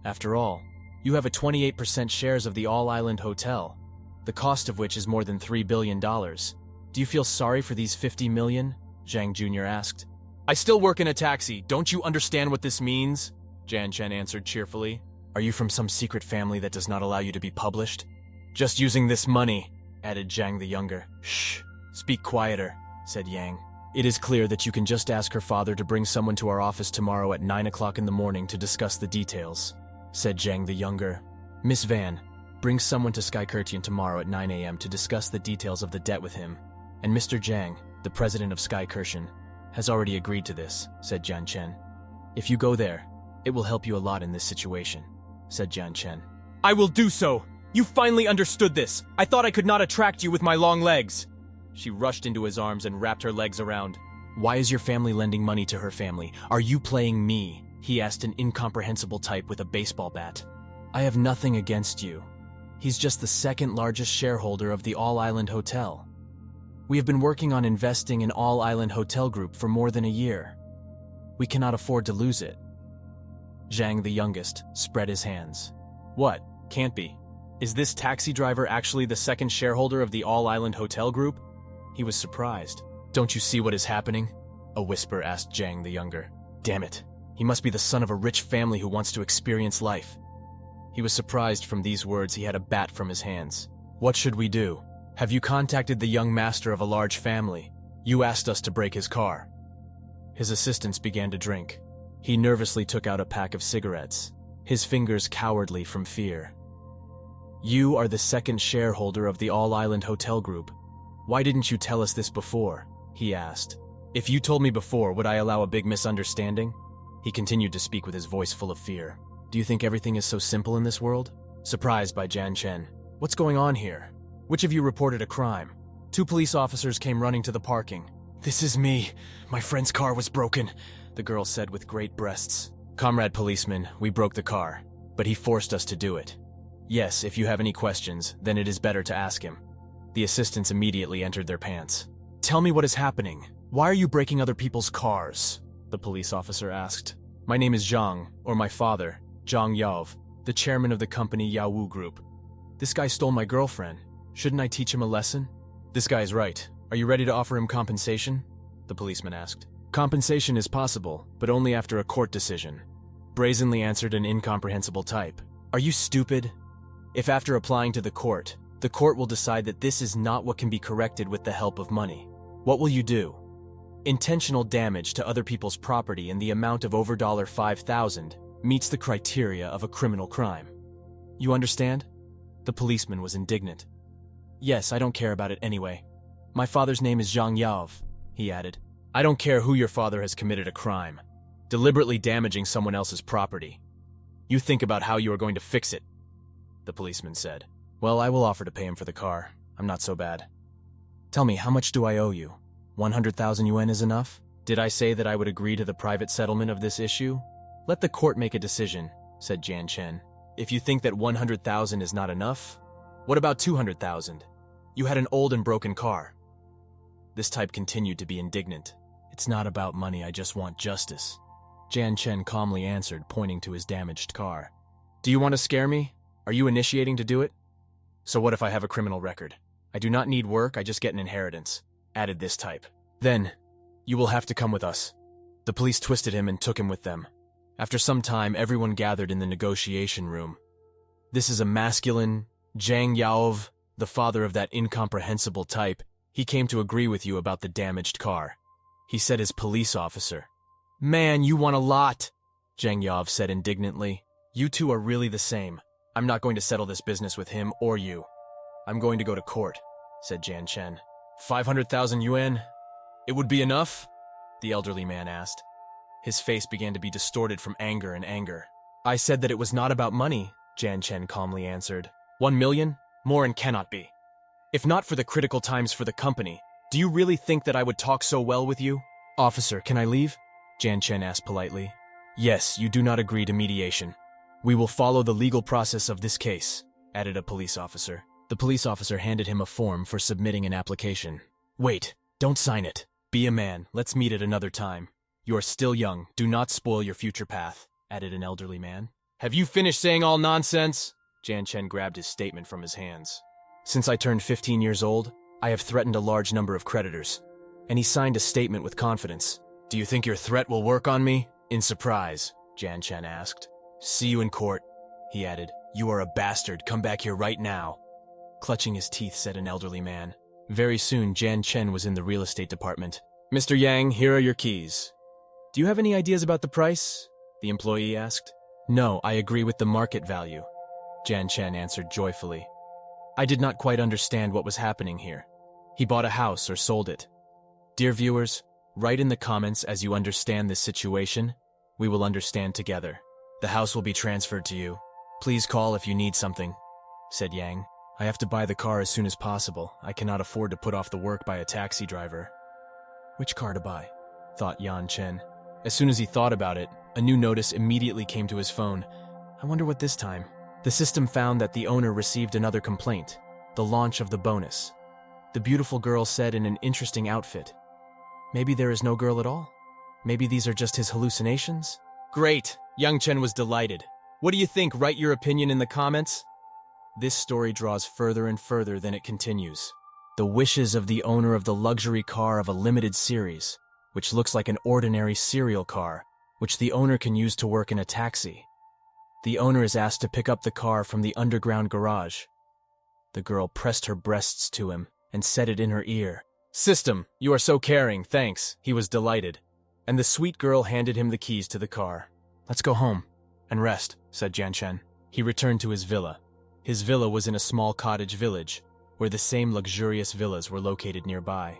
Speaker 1: After all, you have a 28% shares of the All Island Hotel, the cost of which is more than $3 billion. Do you feel sorry for these 50 million? Zhang Jr. asked. I still work in a taxi. Don't you understand what this means? Jan Chen answered cheerfully. Are you from some secret family that does not allow you to be published? Just using this money, added Zhang the younger. Shh, speak quieter, said Yang. It is clear that you can just ask her father to bring someone to our office tomorrow at 9 o'clock in the morning to discuss the details, said Zhang the younger. Miss Van, bring someone to Sky Curtian tomorrow at 9 a.m. to discuss the details of the debt with him. And Mr. Zhang, the president of Sky Curtian, has already agreed to this, said Jan Chen. If you go there, it will help you a lot in this situation, said Jan Chen. I will do so! You finally understood this! I thought I could not attract you with my long legs! She rushed into his arms and wrapped her legs around. Why is your family lending money to her family? Are you playing me? He asked an incomprehensible type with a baseball bat. I have nothing against you. He's just the second largest shareholder of the All Island Hotel. We have been working on investing in All Island Hotel Group for more than a year. We cannot afford to lose it. Zhang the youngest spread his hands. What? Can't be. Is this taxi driver actually the second shareholder of the All Island Hotel Group? He was surprised. Don't you see what is happening? A whisper asked Zhang the younger. Damn it. He must be the son of a rich family who wants to experience life. He was surprised from these words. He had a bat from his hands. What should we do? Have you contacted the young master of a large family? You asked us to break his car. His assistants began to drink. He nervously took out a pack of cigarettes, his fingers cowardly from fear. You are the second shareholder of the All Island Hotel Group. Why didn't you tell us this before? He asked. If you told me before, would I allow a big misunderstanding? He continued to speak with his voice full of fear. Do you think everything is so simple in this world? Surprised by Jan Chen. What's going on here? Which of you reported a crime? 2 police officers came running to the parking. This is me. My friend's car was broken, the girl said with great breasts. Comrade policeman, we broke the car, but he forced us to do it. Yes, if you have any questions, then it is better to ask him. The assistants immediately entered their pants. Tell me what is happening. Why are you breaking other people's cars? The police officer asked. My name is Zhang, or my father, Zhang Yaov, the chairman of the company Yaowu Group. This guy stole my girlfriend. Shouldn't I teach him a lesson? This guy is right. Are you ready to offer him compensation? The policeman asked. Compensation is possible, but only after a court decision. brazenly answered an incomprehensible type. Are you stupid? If after applying to the court will decide that this is not what can be corrected with the help of money, what will you do? Intentional damage to other people's property in the amount of over $5,000 meets the criteria of a criminal crime. You understand? The policeman was indignant. Yes, I don't care about it anyway. My father's name is Zhang Yaov, he added. I don't care who your father has committed a crime. Deliberately damaging someone else's property. You think about how you are going to fix it, the policeman said. Well, I will offer to pay him for the car. I'm not so bad. Tell me, how much do I owe you? 100,000 yuan is enough? Did I say that I would agree to the private settlement of this issue? Let the court make a decision, said Jian Chen. If you think that 100,000 is not enough, what about 200,000? You had an old and broken car. This type continued to be indignant. It's not about money, I just want justice. Jian Chen calmly answered, pointing to his damaged car. Do you want to scare me? Are you initiating to do it? So what if I have a criminal record? I do not need work, I just get an inheritance, added this type. Then, you will have to come with us. The police twisted him and took him with them. After some time, everyone gathered in the negotiation room. This is a masculine, Zhang Yaov, the father of that incomprehensible type. He came to agree with you about the damaged car. He said his police officer. Man, you want a lot, Zhang Yaov said indignantly. You two are really the same. I'm not going to settle this business with him or you. I'm going to go to court, said Jian Chen. 500,000 yuan? It would be enough? The elderly man asked. His face began to be distorted from anger and anger. I said that it was not about money, Jian Chen calmly answered. 1 million? More and cannot be. If not for the critical times for the company, do you really think that I would talk so well with you? Officer, can I leave? Jian Chen asked politely. Yes, you do not agree to mediation. We will follow the legal process of this case, added a police officer. The police officer handed him a form for submitting an application. Wait, don't sign it. Be a man, let's meet at another time. You are still young, do not spoil your future path, added an elderly man. Have you finished saying all nonsense? Jian Chen grabbed his statement from his hands. Since I turned 15 years old, I have threatened a large number of creditors. And he signed a statement with confidence. Do you think your threat will work on me? In surprise, Jian Chen asked. See you in court, he added. You are a bastard, come back here right now. Clutching his teeth, said an elderly man. Very soon, Jian Chen was in the real estate department. Mr. Yang, here are your keys. Do you have any ideas about the price? The employee asked. No, I agree with the market value, Jian Chen answered joyfully. I did not quite understand what was happening here. He bought a house or sold it. Dear viewers, write in the comments as you understand this situation. We will understand together. The house will be transferred to you. Please call if you need something, said Yang. I have to buy the car as soon as possible. I cannot afford to put off the work by a taxi driver. Which car to buy? Thought Yan Chen. As soon as he thought about it, a new notice immediately came to his phone. I wonder what this time. The system found that the owner received another complaint. The launch of the bonus. The beautiful girl said in an interesting outfit. Maybe there is no girl at all? Maybe these are just his hallucinations? Great! Yang Chen was delighted. What do you think? Write your opinion in the comments. This story draws further and further than it continues. The wishes of the owner of the luxury car of a limited series, which looks like an ordinary serial car, which the owner can use to work in a taxi. The owner is asked to pick up the car from the underground garage. The girl pressed her breasts to him and said it in her ear. System, you are so caring, thanks. He was delighted. And the sweet girl handed him the keys to the car. Let's go home and rest, said Jian Chen. He returned to his villa. His villa was in a small cottage village, where the same luxurious villas were located nearby.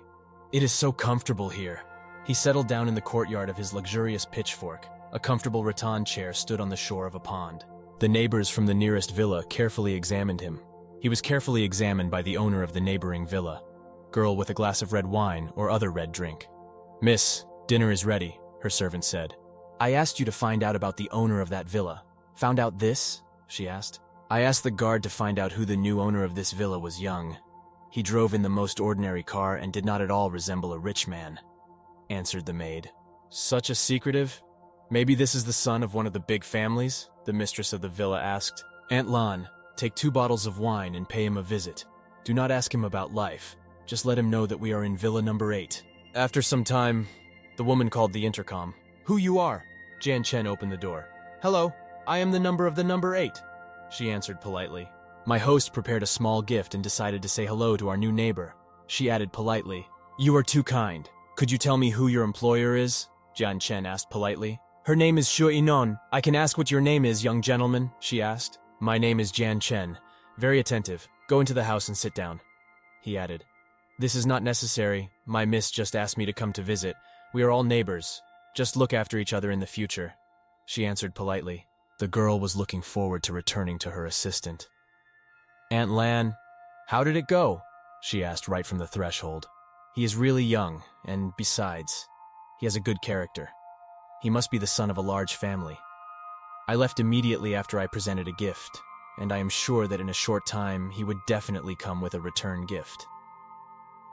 Speaker 1: It is so comfortable here. He settled down in the courtyard of his luxurious pitchfork. A comfortable rattan chair stood on the shore of a pond. The neighbors from the nearest villa carefully examined him. He was carefully examined by the owner of the neighboring villa. Girl with a glass of red wine or other red drink. Miss, dinner is ready, her servant said. I asked you to find out about the owner of that villa. Found out this? She asked. I asked the guard to find out who the new owner of this villa was young. He drove in the most ordinary car and did not at all resemble a rich man, answered the maid. Such a secretive? Maybe this is the son of one of the big families? The mistress of the villa asked. Aunt Lan, take 2 bottles of wine and pay him a visit. Do not ask him about life. Just let him know that we are in villa number 8. After some time, the woman called the intercom. Who you are? Jian Chen opened the door.
Speaker 2: Hello, I am the number 8, she answered politely. My host prepared a small gift and decided to say hello to our new neighbor. She added politely, "You are too kind. Could you tell me who your employer is?" Jian Chen asked politely. "Her name is Shu Inon. I can ask what your name is, young gentleman," she asked. "My name is Jian Chen. Very attentive. Go into the house and sit down," he added. "This is not necessary. My miss just asked me to come to visit. We are all neighbors. Just look after each other in the future," she answered politely. The girl was looking forward to returning to her assistant. "Aunt Lan, how did it go?" she asked right from the threshold. "He is really young, and besides, he has a good character. He must be the son of a large family. I left immediately after I presented a gift, and I am sure that in a short time he would definitely come with a return gift.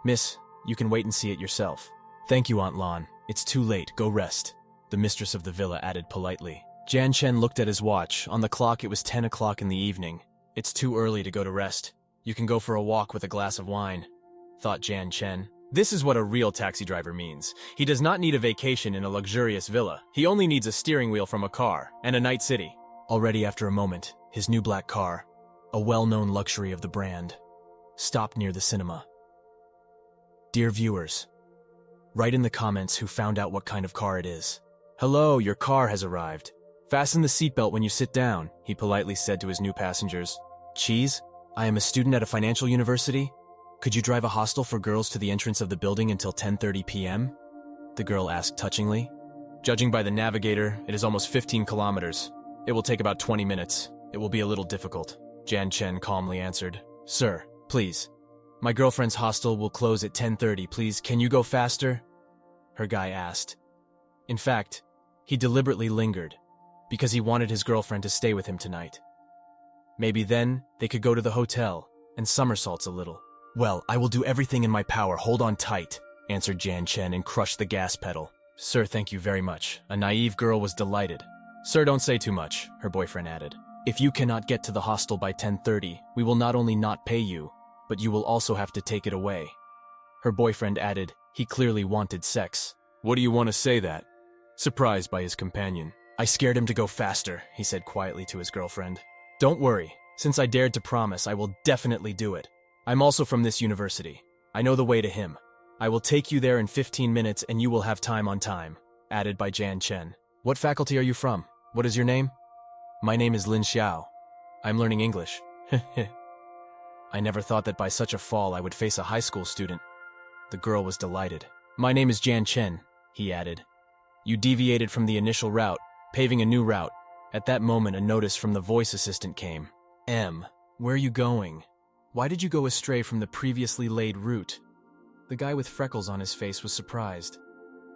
Speaker 2: Miss, you can wait and see it yourself." "Thank you, Aunt Lan. It's too late. Go rest," the mistress of the villa added politely. Jian Chen looked at his watch. On the clock, it was 10 o'clock in the evening. "It's too early to go to rest. You can go for a walk with a glass of wine," thought Jian Chen. This is what a real taxi driver means. He does not need a vacation in a luxurious villa. He only needs a steering wheel from a car and a night city. Already after a moment, his new black car, a well-known luxury of the brand, stopped near the cinema. Dear viewers, write in the comments who found out what kind of car it is. "Hello, your car has arrived. Fasten the seatbelt when you sit down," he politely said to his new passengers. "Cheese, I am a student at a financial university. Could you drive a hostel for girls to the entrance of the building until 10:30 p.m.? The girl asked touchingly. "Judging by the navigator, it is almost 15 kilometers. It will take about 20 minutes. It will be a little difficult," Jian Chen calmly answered. "Sir, please. My girlfriend's hostel will close at 10:30. Please, can you go faster?" her guy asked. In fact, he deliberately lingered, because he wanted his girlfriend to stay with him tonight. Maybe then they could go to the hotel and somersaults a little. "Well, I will do everything in my power. Hold on tight," answered Jian Chen and crushed the gas pedal. "Sir, thank you very much." A naive girl was delighted. "Sir, don't say too much," her boyfriend added. "If you cannot get to the hostel by 10:30, we will not only not pay you, but you will also have to take it away." Her boyfriend added, he clearly wanted sex. "What do you want to say that?" Surprised by his companion. "I scared him to go faster," he said quietly to his girlfriend. "Don't worry. Since I dared to promise, I will definitely do it. I'm also from this university. I know the way to him. I will take you there in 15 minutes and you will have time on time," added by Jian Chen. "What faculty are you from? What is your name?" "My name is Lin Xiao. I'm learning English." I never thought that by such a fall I would face a high school student. The girl was delighted. "My name is Jian Chen," he added. "You deviated from the initial route, paving a new route." At that moment, a notice from the voice assistant came. "M, where are you going? Why did you go astray from the previously laid route?" The guy with freckles on his face was surprised.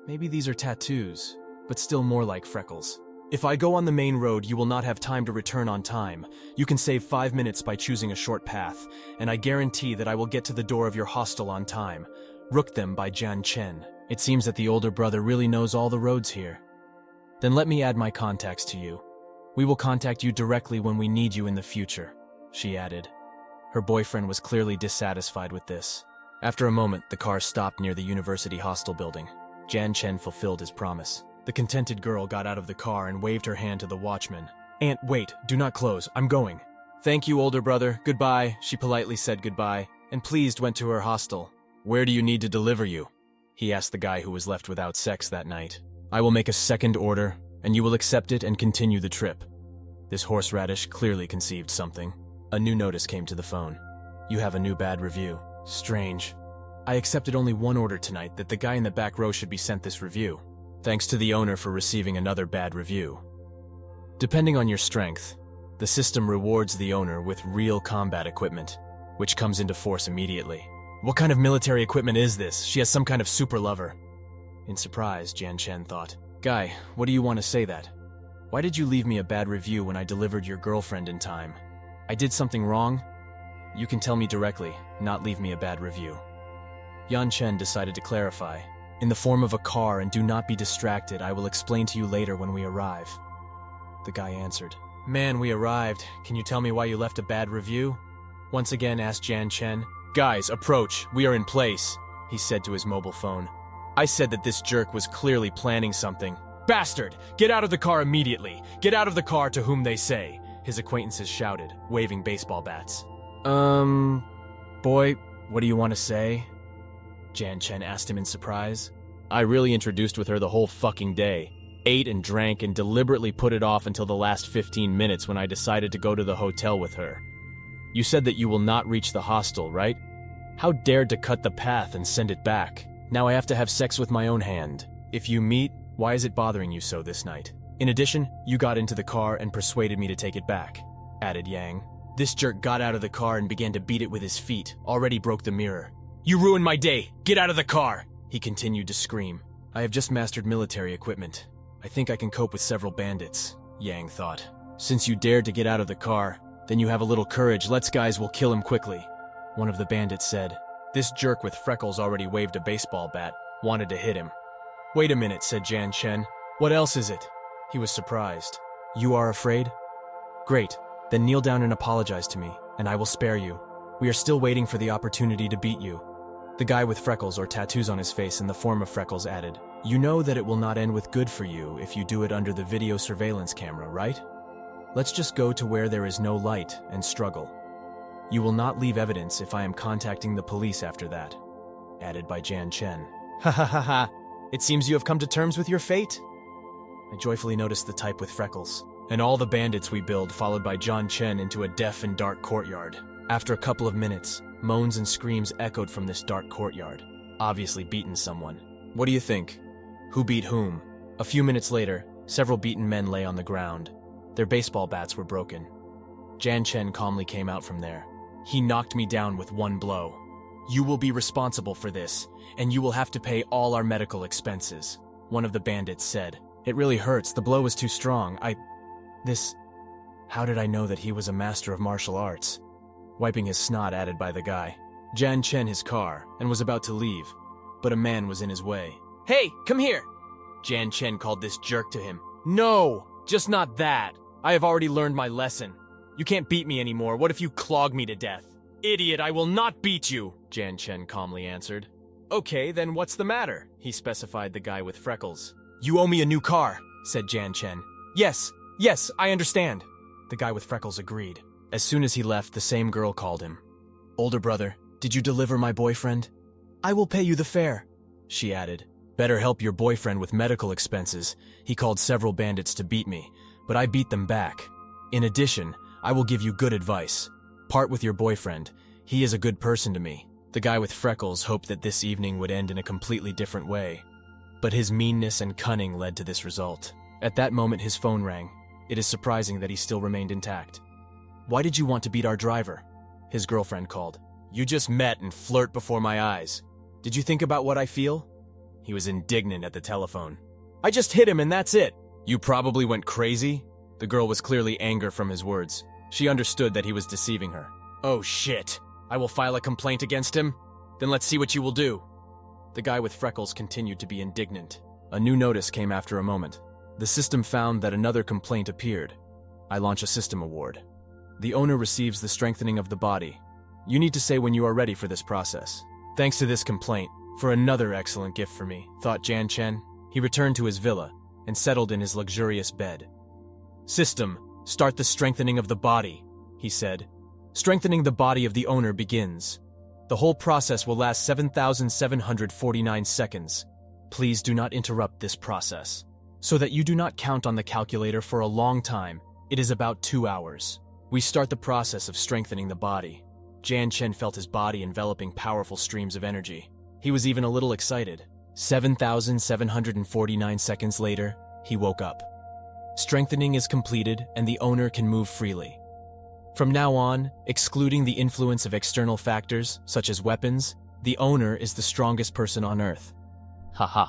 Speaker 2: Maybe these are tattoos, but still more like freckles. "If I go on the main road, you will not have time to return on time. You can save 5 minutes by choosing a short path, and I guarantee that I will get to the door of your hostel on time. Rook them by Jian Chen." It seems that the older brother really knows all the roads here. "Then let me add my contacts to you. We will contact you directly when we need you in the future," she added. Her boyfriend was clearly dissatisfied with this. After a moment, the car stopped near the university hostel building. Jian Chen fulfilled his promise. The contented girl got out of the car and waved her hand to the watchman. "Aunt, wait, do not close, I'm going." "Thank you, older brother, goodbye," she politely said goodbye, and pleased went to her hostel. "Where do you need to deliver you?" he asked the guy who was left without sex that night. "I will make a second order, and you will accept it and continue the trip." This horseradish clearly conceived something. A new notice came to the phone. "You have a new bad review." Strange. I accepted only one order tonight, that the guy in the back row should be sent this review. Thanks to the owner for receiving another bad review. Depending on your strength, the system rewards the owner with real combat equipment, which comes into force immediately. What kind of military equipment is this? She has some kind of super lover. In surprise, Jian Chen thought, "Guy, what do you want to say that? Why did you leave me a bad review when I delivered your girlfriend in time? I did something wrong? You can tell me directly, not leave me a bad review." Yan Chen decided to clarify. "In the form of a car, and do not be distracted. I will explain to you later when we arrive." The guy answered. "Man, we arrived. Can you tell me why you left a bad review?" Once again asked Jian Chen. "Guys, approach. We are in place," he said to his mobile phone. "I said that this jerk was clearly planning something. Bastard! Get out of the car immediately! Get out of the car, to whom they say, his acquaintances shouted, waving baseball bats.
Speaker 1: Boy, what do you want to say? Jan Chen asked him in surprise. I really introduced with her the whole fucking day. Ate and drank and deliberately put it off until the last 15 minutes when I decided to go to the hotel with her. You said that you will not reach the hostel, right? How dared to cut the path and send it back? Now I have to have sex with my own hand. If you meet, why is it bothering you so this night? In addition, you got into the car and persuaded me to take it back, added Yang. This jerk got out of the car and began to beat it with his feet, already broke the mirror. You ruined my day! Get out of the car! He continued to scream. I have just mastered military equipment. I think I can cope with several bandits, Yang thought. Since you dared to get out of the car, then you have a little courage. Let's guys, we'll kill him quickly. One of the bandits said. This jerk with freckles already waved a baseball bat, wanted to hit him. Wait a minute, said Jan Chen. What else is it? He was surprised. You are afraid? Great, then kneel down and apologize to me, and I will spare you. We are still waiting for the opportunity to beat you. The guy with freckles or tattoos on his face in the form of freckles added, You know that it will not end with good for you if you do it under the video surveillance camera, right? Let's just go to where there is no light and struggle. You will not leave evidence if I am contacting the police after that, added by Jan Chen. Ha ha ha ha, it seems you have come to terms with your fate. I joyfully noticed the type with freckles, and all the bandits we build followed by John Chen into a deaf and dark courtyard. After a couple of minutes, moans and screams echoed from this dark courtyard, obviously beaten someone. What do you think? Who beat whom? A few minutes later, several beaten men lay on the ground. Their baseball bats were broken. Jan Chen calmly came out from there. He knocked me down with one blow. You will be responsible for this, and you will have to pay all our medical expenses, one of the bandits said. It really hurts. The blow was too strong. How did I know that he was a master of martial arts? Wiping his snot added by the guy. Jan Chen his car and was about to leave, but a man was in his way. Hey, come here! Jan Chen called this jerk to him. No, just not that. I have already learned my lesson. You can't beat me anymore. What if you clog me to death? Idiot, I will not beat you, Jan Chen calmly answered. Okay, then what's the matter? He specified the guy with freckles. You owe me a new car, said Jan Chen. Yes, I understand. The guy with freckles agreed. As soon as he left, the same girl called him. Older brother, did you deliver my boyfriend? I will pay you the fare, she added. Better help your boyfriend with medical expenses. He called several bandits to beat me, but I beat them back. In addition, I will give you good advice. Part with your boyfriend. He is a good person to me. The guy with freckles hoped that this evening would end in a completely different way. But his meanness and cunning led to this result. At that moment, his phone rang. It is surprising that he still remained intact. Why did you want to beat our driver? His girlfriend called. You just met and flirt before my eyes. Did you think about what I feel? He was indignant at the telephone. I just hit him and that's it. You probably went crazy? The girl was clearly anger from his words. She understood that he was deceiving her. Oh shit. I will file a complaint against him? Then let's see what you will do. The guy with freckles continued to be indignant. A new notice came after a moment. The system found that another complaint appeared. I launch a system award. The owner receives the strengthening of the body. You need to say when you are ready for this process. Thanks to this complaint, for another excellent gift for me, thought Jan Chen. He returned to his villa and settled in his luxurious bed. System, start the strengthening of the body, he said. Strengthening the body of the owner begins. The whole process will last 7,749 seconds. Please do not interrupt this process. So that you do not count on the calculator for a long time, it is about 2 hours. We start the process of strengthening the body. Jan Chen felt his body enveloping powerful streams of energy. He was even a little excited. 7,749 seconds later, he woke up. Strengthening is completed and the owner can move freely. From now on, excluding the influence of external factors, such as weapons, the owner is the strongest person on Earth. Haha.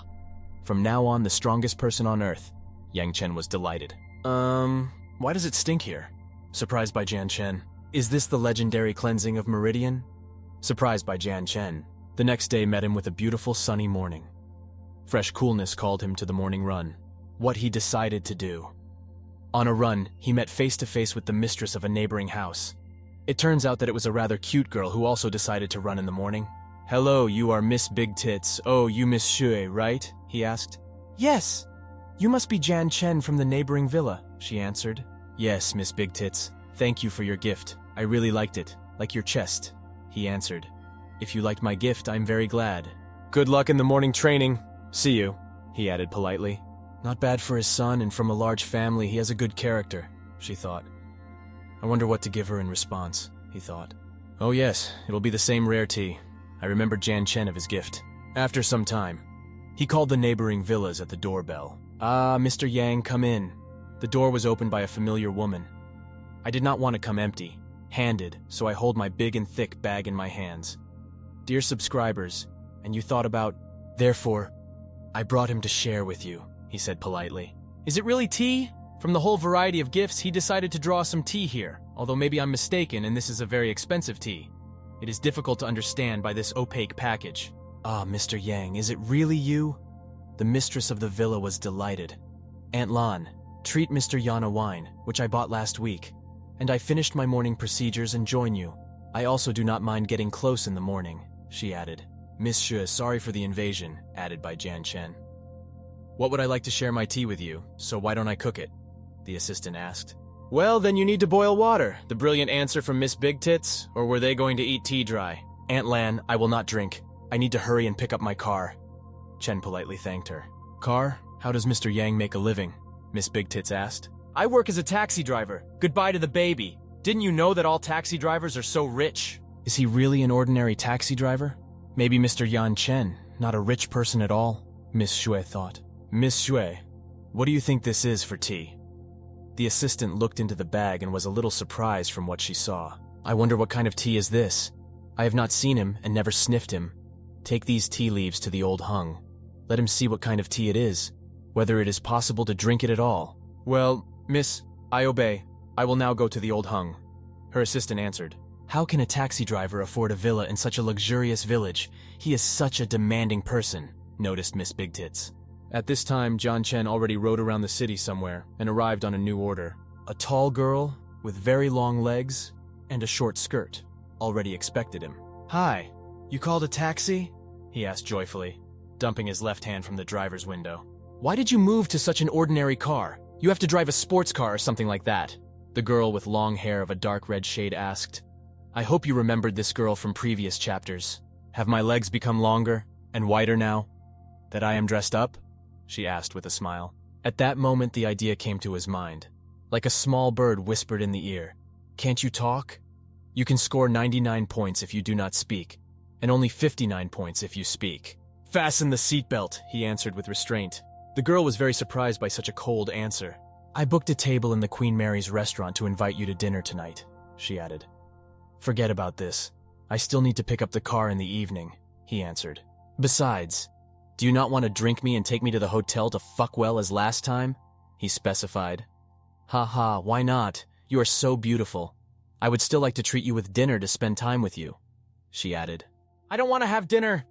Speaker 1: From now on, the strongest person on Earth. Yang Chen was delighted. Why does it stink here? Surprised by Jan Chen. Is this the legendary cleansing of Meridian? Surprised by Jan Chen. The next day met him with a beautiful sunny morning. Fresh coolness called him to the morning run. What he decided to do. On a run, he met face to face with the mistress of a neighboring house. It turns out that it was a rather cute girl who also decided to run in the morning. Hello, you are Miss Big Tits. Oh, you Miss Shui, right? He asked. Yes.
Speaker 2: You must be Jan Chen from the neighboring villa, she answered. Yes, Miss Big Tits. Thank you for your gift. I really liked it, like your chest, he answered. If you liked my gift, I'm very glad. Good luck in the morning training. See you, he added politely. Not bad for his son, and from a large family, he has a good character, she thought. I wonder what to give her in response, he thought. Oh yes, it'll be the same rare tea. I remembered Jan Chen of his gift. After some time, he called the neighboring villas at the doorbell. Ah, Mr. Yang, come in. The door was opened by a familiar woman. I did not want to come empty-handed, so I hold my big and thick bag in my hands. Dear subscribers, and you thought about... Therefore, I brought him to share with you, he said politely. Is it really tea? From the whole variety of gifts, he decided to draw some tea here, although maybe I'm mistaken and this is a very expensive tea. It is difficult to understand by this opaque package. Ah, Mr. Yang, is it really you? The mistress of the villa was delighted. Aunt Lan, treat Mr. Yan a wine, which I bought last week, and I finished my morning procedures and join you. I also do not mind getting close in the morning, she added. Monsieur, sorry for the invasion, added by Jan Chen. What would I like to share my tea with you, so why don't I cook it? The assistant asked. Well, then you need to boil water, the brilliant answer from Miss Big Tits, or were they going to eat tea dry? Aunt Lan, I will not drink. I need to hurry and pick up my car. Chen politely thanked her. Car? How does Mr. Yang make a living? Miss Big Tits asked. I work as a taxi driver. Goodbye to the baby. Didn't you know that all taxi drivers are so rich? Is he really an ordinary taxi driver? Maybe Mr. Yan Chen, not a rich person at all? Miss Xue thought. Miss Xue, what do you think this is for tea? The assistant looked into the bag and was a little surprised from what she saw. I wonder what kind of tea is this? I have not seen him and never sniffed him. Take these tea leaves to the old hung. Let him see what kind of tea it is, whether it is possible to drink it at all. Well, miss, I obey. I will now go to the old hung. Her assistant answered. How can a taxi driver afford a villa in such a luxurious village? He is such a demanding person, noticed Miss Big Tits. At this time, Jan Chen already rode around the city somewhere and arrived on a new order. A tall girl with very long legs and a short skirt already expected him. Hi, you called a taxi? He asked joyfully, dumping his left hand from the driver's window. Why did you move to such an ordinary car? You have to drive a sports car or something like that. The girl with long hair of a dark red shade asked. I hope you remembered this girl from previous chapters. Have my legs become longer and wider now that I am dressed up? She asked with a smile. At that moment, the idea came to his mind. Like a small bird whispered in the ear. Can't you talk? You can score 99 points if you do not speak, and only 59 points if you speak. Fasten the seatbelt, he answered with restraint. The girl was very surprised by such a cold answer. I booked a table in the Queen Mary's restaurant to invite you to dinner tonight, she added. Forget about this. I still need to pick up the car in the evening, he answered. Besides, do you not want to drink me and take me to the hotel to fuck well as last time? He specified. Ha ha, why not? You are so beautiful. I would still like to treat you with dinner to spend time with you, she added. I don't want to have dinner.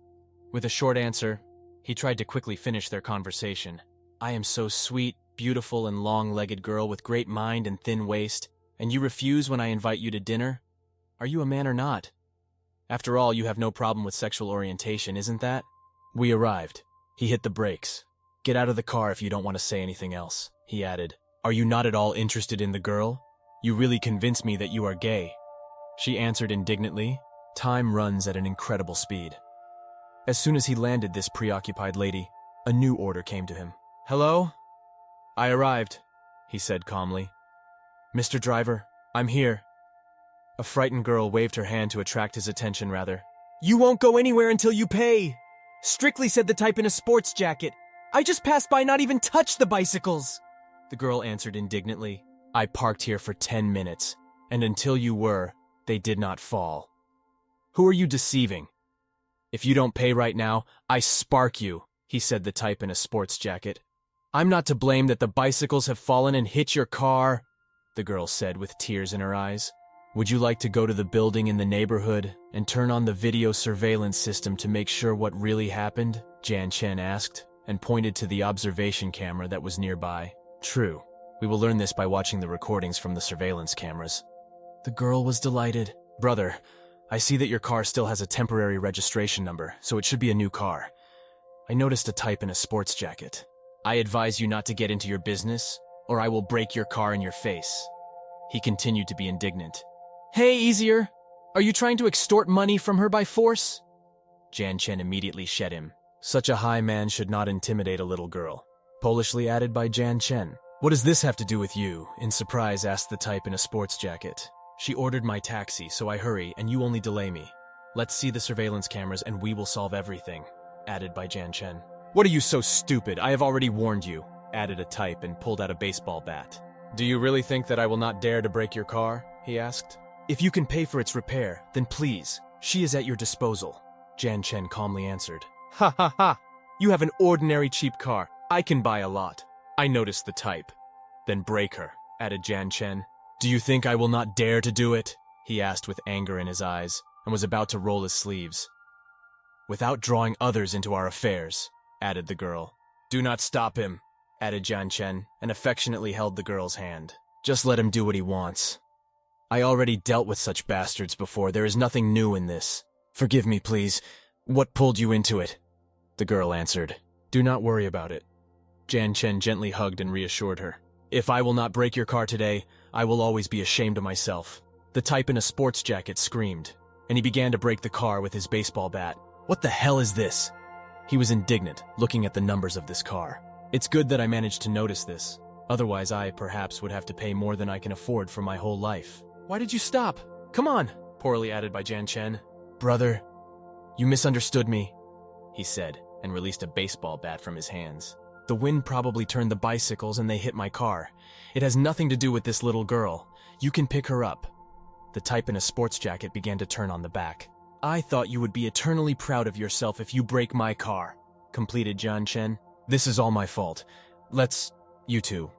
Speaker 2: With a short answer, he tried to quickly finish their conversation. I am so sweet, beautiful, and long-legged girl with great mind and thin waist, and you refuse when I invite you to dinner? Are you a man or not? After all, you have no problem with sexual orientation, isn't that? We arrived. He hit the brakes. Get out of the car if you don't want to say anything else, he added. Are you not at all interested in the girl? You really convince me that you are gay. She answered indignantly. Time runs at an incredible speed. As soon as he landed this preoccupied lady, a new order came to him. Hello? I arrived, he said calmly. Mr. Driver, I'm here. A frightened girl waved her hand to attract his attention rather. You won't go anywhere until you pay. Strictly said the type in a sports jacket. I just passed by, not even touched the bicycles. The girl answered indignantly. I parked here for 10 minutes, and until you were, they did not fall. Who are you deceiving? If you don't pay right now, I spark you, he said the type in a sports jacket. I'm not to blame that the bicycles have fallen and hit your car, the girl said with tears in her eyes. Would you like to go to the building in the neighborhood and turn on the video surveillance system to make sure what really happened? Jan Chen asked, and pointed to the observation camera that was nearby. True. We will learn this by watching the recordings from the surveillance cameras. The girl was delighted. Brother, I see that your car still has a temporary registration number, so it should be a new car. I noticed a type in a sports jacket.
Speaker 1: I advise you not to get into your business, or I will break your car in your face. He continued to be indignant.
Speaker 2: Hey, easier! Are you trying to extort money from her by force?
Speaker 1: Jan Chen immediately shed him. Such a high man should not intimidate a little girl. Polishly added by Jan Chen. What does this have to do with you? In surprise asked the type in a sports jacket. She ordered my taxi, so I hurry, and you only delay me. Let's see the surveillance cameras and we will solve everything, added by Jan Chen. What are you so stupid? I have already warned you, added a type and pulled out a baseball bat. Do you really think that I will not dare to break your car? He asked. If you can pay for its repair, then please, she is at your disposal, Jan Chen calmly answered. Ha ha ha! You have an ordinary cheap car. I can buy a lot. I noticed the type. Then break her, added Jan Chen. Do you think I will not dare to do it? He asked with anger in his eyes, and was about to roll his sleeves. Without drawing others into our affairs, added the girl. Do not stop him, added Jan Chen, and affectionately held the girl's hand. Just let him do what he wants. I already dealt with such bastards before. There is nothing new in this. Forgive me, please. What pulled you into it? The girl answered. Do not worry about it. Jan Chen gently hugged and reassured her. If I will not break your car today, I will always be ashamed of myself. The type in a sports jacket screamed, and he began to break the car with his baseball bat. What the hell is this? He was indignant, looking at the numbers of this car. It's good that I managed to notice this. Otherwise, I perhaps would have to pay more than I can afford for my whole life. Why did you stop? Come on, poorly added by Jan Chen. Brother, you misunderstood me, he said, and released a baseball bat from his hands. The wind probably turned the bicycles and they hit my car. It has nothing to do with this little girl. You can pick her up. The type in a sports jacket began to turn on the back. I thought you would be eternally proud of yourself if you break my car, completed Jan Chen. This is all my fault. You two,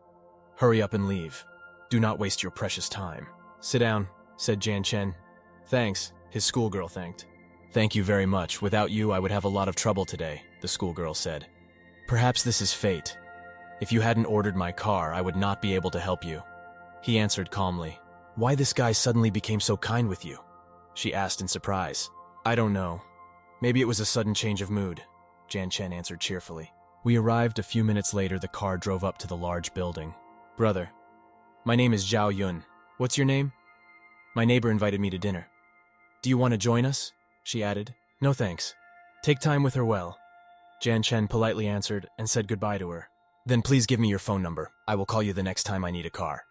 Speaker 1: hurry up and leave. Do not waste your precious time. Sit down, said Jan Chen. Thanks, his schoolgirl thanked. Thank you very much. Without you, I would have a lot of trouble today, the schoolgirl said. Perhaps this is fate. If you hadn't ordered my car, I would not be able to help you. He answered calmly. Why this guy suddenly became so kind with you? She asked in surprise. I don't know. Maybe it was a sudden change of mood, Jan Chen answered cheerfully. We arrived a few minutes later. The car drove up to the large building. Brother, my name is Zhao Yun. What's your name? My neighbor invited me to dinner. Do you want to join us? She added. No thanks. Take time with her well. Jan Chen politely answered and said goodbye to her. Then please give me your phone number. I will call you the next time I need a car,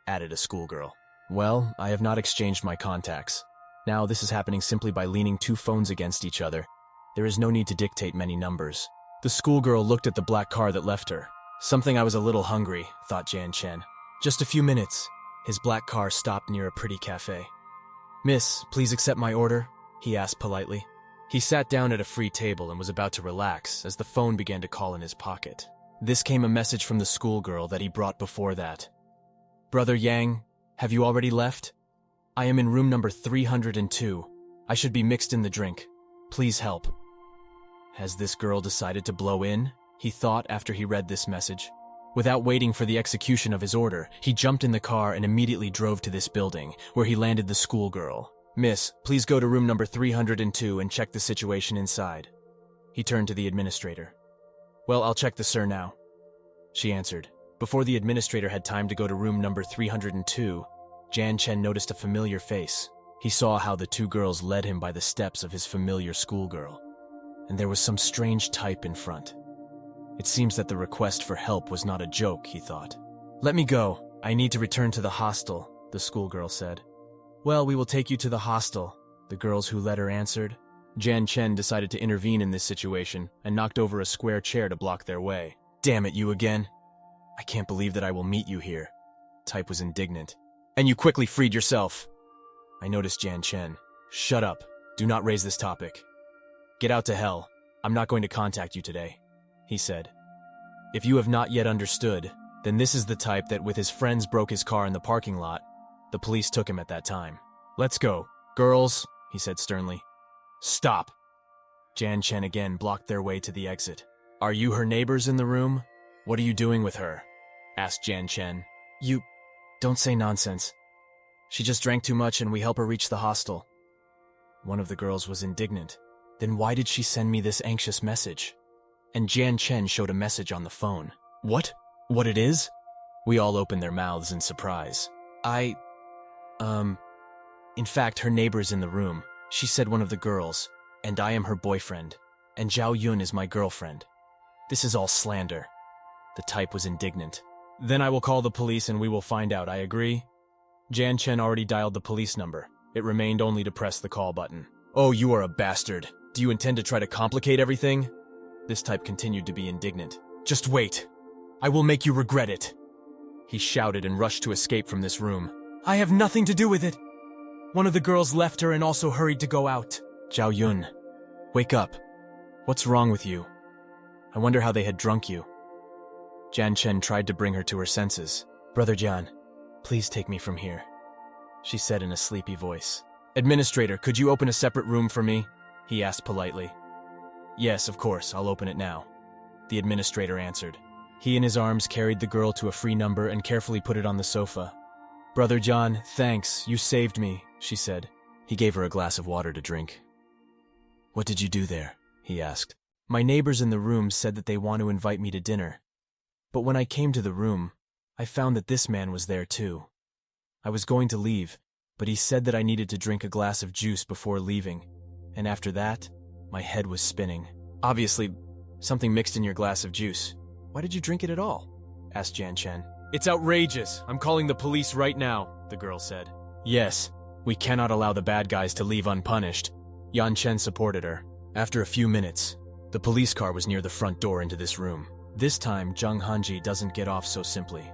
Speaker 1: added a schoolgirl. Well, I have not exchanged my contacts. Now this is happening simply by leaning two phones against each other. There is no need to dictate many numbers. The schoolgirl looked at the black car that left her. Something I was a little hungry, thought Jan Chen. Just a few minutes. His black car stopped near a pretty cafe. Miss, please accept my order, he asked politely. He sat down at a free table and was about to relax as the phone began to call in his pocket. This came a message from the schoolgirl that he brought before that. Brother Yang, have you already left? I am in room number 302. I should be mixed in the drink. Please help. Has this girl decided to blow in? He thought after he read this message. Without waiting for the execution of his order, he jumped in the car and immediately drove to this building, where he landed the schoolgirl. Miss, please go to room number 302 and check the situation inside. He turned to the administrator. Well, I'll check the sir now, she answered. Before the administrator had time to go to room number 302, Jan Chen noticed a familiar face. He saw how the two girls led him by the steps of his familiar schoolgirl. And there was some strange type in front. It seems that the request for help was not a joke, he thought. Let me go. I need to return to the hostel, the schoolgirl said. Well, we will take you to the hostel, the girls who led her answered. Jan Chen decided to intervene in this situation and knocked over a square chair to block their way. Damn it, you again? I can't believe that I will meet you here. Type was indignant. And you quickly freed yourself. I noticed Jan Chen. Shut up. Do not raise this topic. Get out to hell. I'm not going to contact you today, he said. If you have not yet understood, then this is the type that with his friends broke his car in the parking lot. The police took him at that time. Let's go. Girls, he said sternly. Stop. Jan Chen again blocked their way to the exit. Are you her neighbors in the room? What are you doing with her? Asked Jan Chen. You don't say nonsense. She just drank too much and we help her reach the hostel. One of the girls was indignant. Then why did she send me this anxious message? And Jan Chen showed a message on the phone. What? What it is? We all opened their mouths in surprise. In fact, her neighbor's in the room. She said one of the girls, and I am her boyfriend, and Zhao Yun is my girlfriend. This is all slander. The type was indignant. Then I will call the police and we will find out, I agree? Jan Chen already dialed the police number. It remained only to press the call button. Oh, you are a bastard. Do you intend to try to complicate everything? This type continued to be indignant. Just wait. I will make you regret it. He shouted and rushed to escape from this room. I have nothing to do with it. One of the girls left her and also hurried to go out. Zhao Yun, wake up. What's wrong with you? I wonder how they had drunk you. Jan Chen tried to bring her to her senses. Brother Jian, please take me from here, she said in a sleepy voice. Administrator, could you open a separate room for me? He asked politely. Yes, of course, I'll open it now, the administrator answered. He in his arms carried the girl to a free number and carefully put it on the sofa. Brother John, thanks, you saved me, she said. He gave her a glass of water to drink. What did you do there? He asked. My neighbors in the room said that they want to invite me to dinner. But when I came to the room, I found that this man was there too. I was going to leave, but he said that I needed to drink a glass of juice before leaving, and after that, my head was spinning. Obviously, something mixed in your glass of juice. Why did you drink it at all? Asked Jan Chen. It's outrageous. I'm calling the police right now, the girl said. Yes, we cannot allow the bad guys to leave unpunished. Yan Chen supported her. After a few minutes, the police car was near the front door into this room. This time, Zhang Hanji doesn't get off so simply.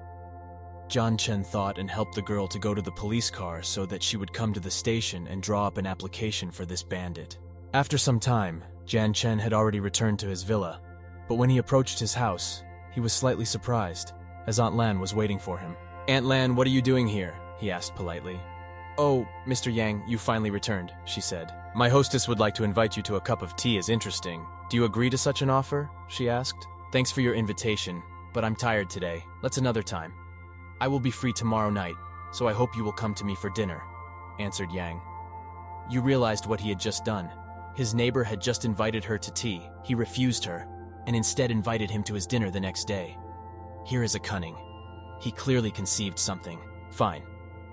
Speaker 1: Jan Chen thought and helped the girl to go to the police car so that she would come to the station and draw up an application for this bandit. After some time, Jan Chen had already returned to his villa, but when he approached his house, he was slightly surprised, as Aunt Lan was waiting for him. Aunt Lan, what are you doing here? He asked politely. Oh, Mr. Yang, you finally returned, she said. My hostess would like to invite you to a cup of tea is interesting. Do you agree to such an offer? She asked. Thanks for your invitation, but I'm tired today. Let's another time. I will be free tomorrow night, so I hope you will come to me for dinner, answered Yang. You realized what he had just done. His neighbor had just invited her to tea. He refused her, and instead invited him to his dinner the next day. Here is a cunning. He clearly conceived something. Fine.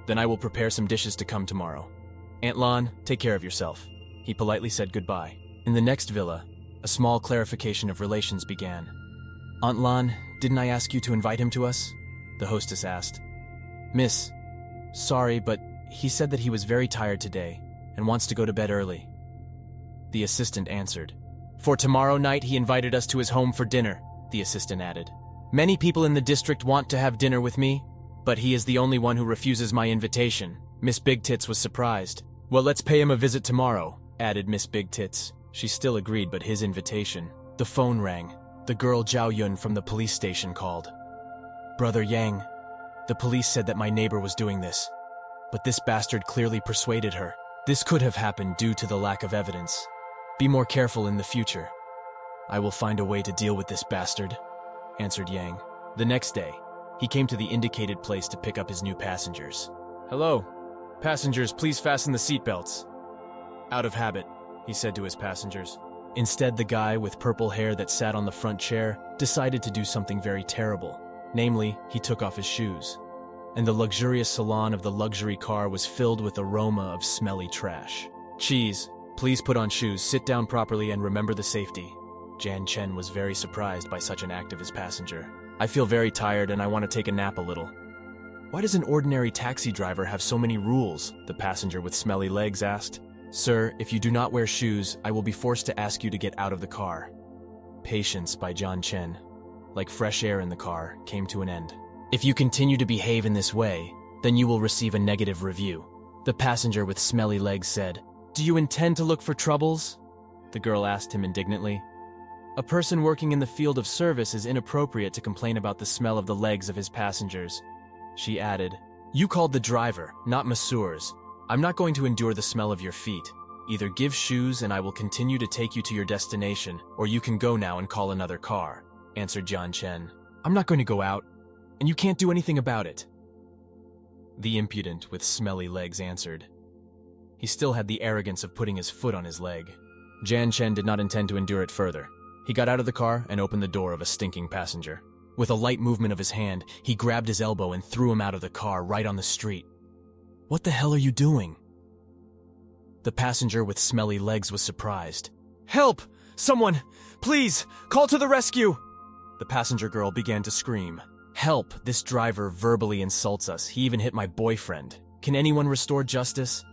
Speaker 1: Then I will prepare some dishes to come tomorrow. Aunt Lan, take care of yourself. He politely said goodbye. In the next villa, a small clarification of relations began. Aunt Lan, didn't I ask you to invite him to us? The hostess asked. Miss, sorry, but he said that he was very tired today and wants to go to bed early. The assistant answered. For tomorrow night he invited us to his home for dinner, the assistant added. Many people in the district want to have dinner with me, but he is the only one who refuses my invitation. Miss Big Tits was surprised. Well, let's pay him a visit tomorrow, added Miss Big Tits. She still agreed, but his invitation. The phone rang. The girl Zhao Yun from the police station called. Brother Yang, the police said that my neighbor was doing this, but this bastard clearly persuaded her. This could have happened due to the lack of evidence. Be more careful in the future. I will find a way to deal with this bastard, answered Yang. The next day, he came to the indicated place to pick up his new passengers. Hello. Passengers, please fasten the seatbelts. Out of habit, he said to his passengers. Instead, the guy with purple hair that sat on the front chair decided to do something very terrible. Namely, he took off his shoes. And the luxurious salon of the luxury car was filled with aroma of smelly trash. Cheese, please put on shoes, sit down properly, and remember the safety. Jan Chen was very surprised by such an act of his passenger. I feel very tired and I want to take a nap a little. Why does an ordinary taxi driver have so many rules? The passenger with smelly legs asked. Sir, if you do not wear shoes, I will be forced to ask you to get out of the car. Patience by Jan Chen, like fresh air in the car, came to an end. If you continue to behave in this way, then you will receive a negative review. The passenger with smelly legs said. Do you intend to look for troubles? The girl asked him indignantly. A person working in the field of service is inappropriate to complain about the smell of the legs of his passengers. She added, You called the driver, not masseurs. I'm not going to endure the smell of your feet. Either give shoes and I will continue to take you to your destination, or you can go now and call another car, answered Jan Chen. I'm not going to go out, and you can't do anything about it. The impudent with smelly legs answered. He still had the arrogance of putting his foot on his leg. Jan Chen did not intend to endure it further. He got out of the car and opened the door of a stinking passenger. With a light movement of his hand, he grabbed his elbow and threw him out of the car right on the street. What the hell are you doing? The passenger with smelly legs was surprised.
Speaker 2: Help! Someone! Please! Call to the rescue! The passenger girl began to scream.
Speaker 1: Help! This driver verbally insults us. He even hit my boyfriend. Can anyone restore justice?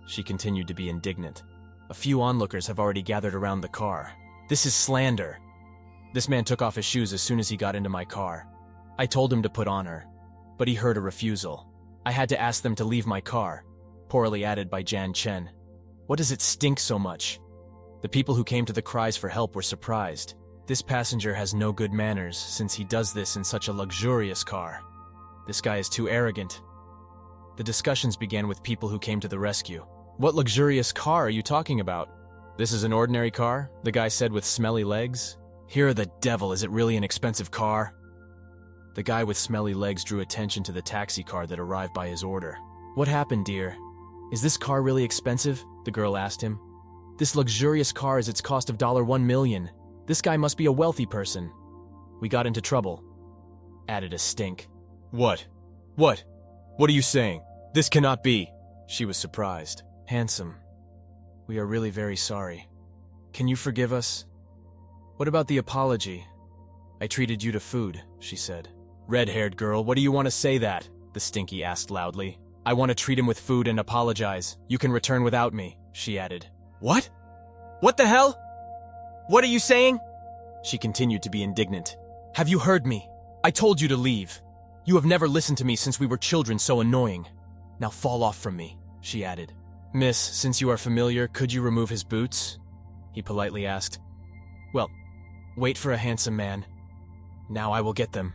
Speaker 1: She continued to be indignant. A few onlookers have already gathered around the car. This is slander. This man took off his shoes as soon as he got into my car. I told him to put on her, but he heard a refusal. I had to ask them to leave my car. Poorly added by Jan Chen. What does it stink so much? The people who came to the cries for help were surprised. This passenger has no good manners since he does this in such a luxurious car. This guy is too arrogant. The discussions began with people who came to the rescue. What luxurious car are you talking about? This is an ordinary car? The guy said with smelly legs. Here the devil, is it really an expensive car? The guy with smelly legs drew attention to the taxi car that arrived by his order. What happened, dear? Is this car really expensive? The girl asked him. This luxurious car is its cost of $1 million. This guy must be a wealthy person. We got into trouble. Added a stink.
Speaker 2: What? What? What are you saying? This cannot be.
Speaker 1: She was surprised. Handsome, we are really very sorry. Can you forgive us? What about the apology? I treated you to food, she said.
Speaker 2: Red-haired girl, what do you want to say that? The stinky asked loudly. I want to treat him with food and apologize. You can return without me, she added.
Speaker 1: What? What the hell? What are you saying? She continued to be indignant.
Speaker 2: Have you heard me? I told you to leave. You have never listened to me since we were children, so annoying. Now fall off from me, she added.
Speaker 1: Miss, since you are familiar, could you remove his boots? He politely asked. Well, wait for a handsome man. Now I will get them,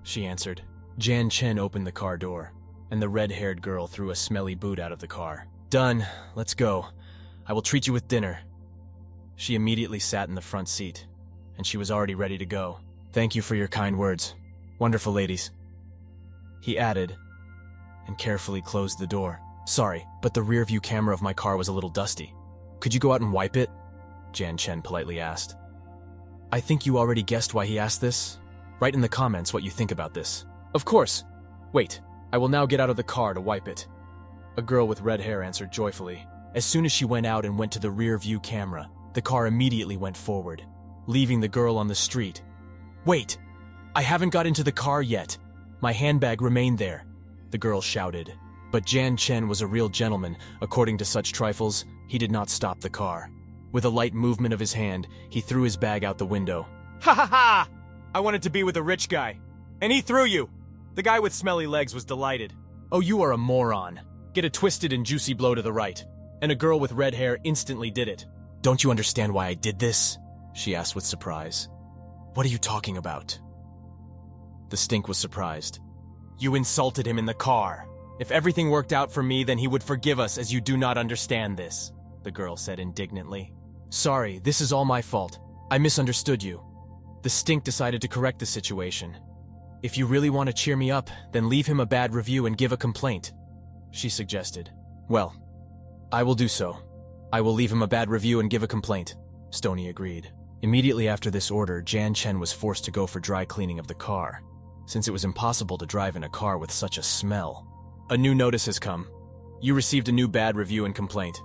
Speaker 1: she answered. Jan Chen opened the car door, and the red-haired girl threw a smelly boot out of the car. Done. Let's go. I will treat you with dinner. She immediately sat in the front seat, and she was already ready to go. Thank you for your kind words. Wonderful ladies. He added, and carefully closed the door. Sorry, but the rear-view camera of my car was a little dusty. Could you go out and wipe it? Jan Chen politely asked. I think you already guessed why he asked this. Write in the comments what you think about this. Of course. Wait, I will now get out of the car to wipe it. A girl with red hair answered joyfully. As soon as she went out and went to the rear-view camera, the car immediately went forward, leaving the girl on the street. Wait! I haven't got into the car yet. My handbag remained there, the girl shouted. But Jan Chen was a real gentleman. According to such trifles, he did not stop the car. With a light movement of his hand, he threw his bag out the window.
Speaker 2: Ha ha ha! I wanted to be with a rich guy. And he threw you! The guy with smelly legs was delighted.
Speaker 1: Oh, you are a moron. Get a twisted and juicy blow to the right. And a girl with red hair instantly did it. Don't you understand why I did this? She asked with surprise. What are you talking about? The stink was surprised.
Speaker 2: You insulted him in the car. If everything worked out for me, then he would forgive us, as you do not understand this, the girl said indignantly.
Speaker 1: Sorry, this is all my fault. I misunderstood you. The stink decided to correct the situation. If you really want to cheer me up, then leave him a bad review and give a complaint, she suggested. Well, I will do so. I will leave him a bad review and give a complaint, Stoney agreed. Immediately after this order, Jan Chen was forced to go for dry cleaning of the car, since it was impossible to drive in a car with such a smell. A new notice has come. You received a new bad review and complaint.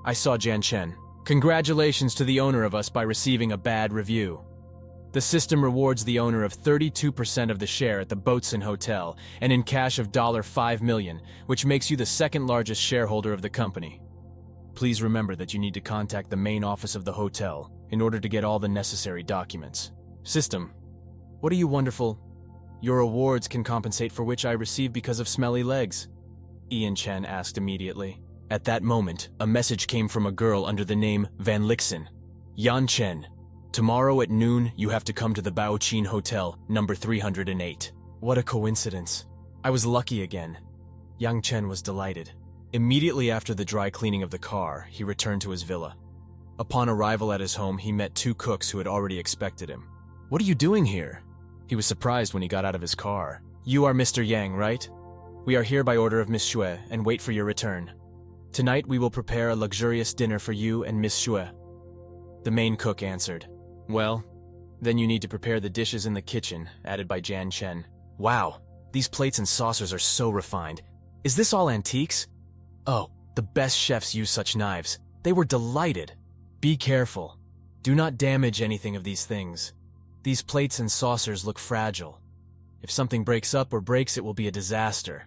Speaker 1: I saw Jan Chen. Congratulations to the owner of us by receiving a bad review. The system rewards the owner of 32% of the share at the Boatson Hotel and in cash of $5 million, which makes you the second largest shareholder of the company. Please remember that you need to contact the main office of the hotel in order to get all the necessary documents. System, what are you wonderful? Your awards can compensate for which I receive because of smelly legs, Ian Chen asked immediately. At that moment, a message came from a girl under the name Van Lixen. Yan Chen, tomorrow at noon you have to come to the Baochin Hotel, number 308. What a coincidence. I was lucky again. Yang Chen was delighted. Immediately after the dry cleaning of the car, he returned to his villa. Upon arrival at his home, he met two cooks who had already expected him. What are you doing here? He was surprised when he got out of his car. You are Mr. Yang, right? We are here by order of Miss Xue and wait for your return. Tonight we will prepare a luxurious dinner for you and Miss Xue. The main cook answered. Well, Then you need to prepare the dishes in the kitchen, added by Jan Chen. Wow, these plates and saucers are so refined. Is this all antiques? Oh, the best chefs use such knives. They were delighted. Be careful. Do not damage anything of these things. These plates and saucers look fragile. If something breaks up or breaks, it will be a disaster.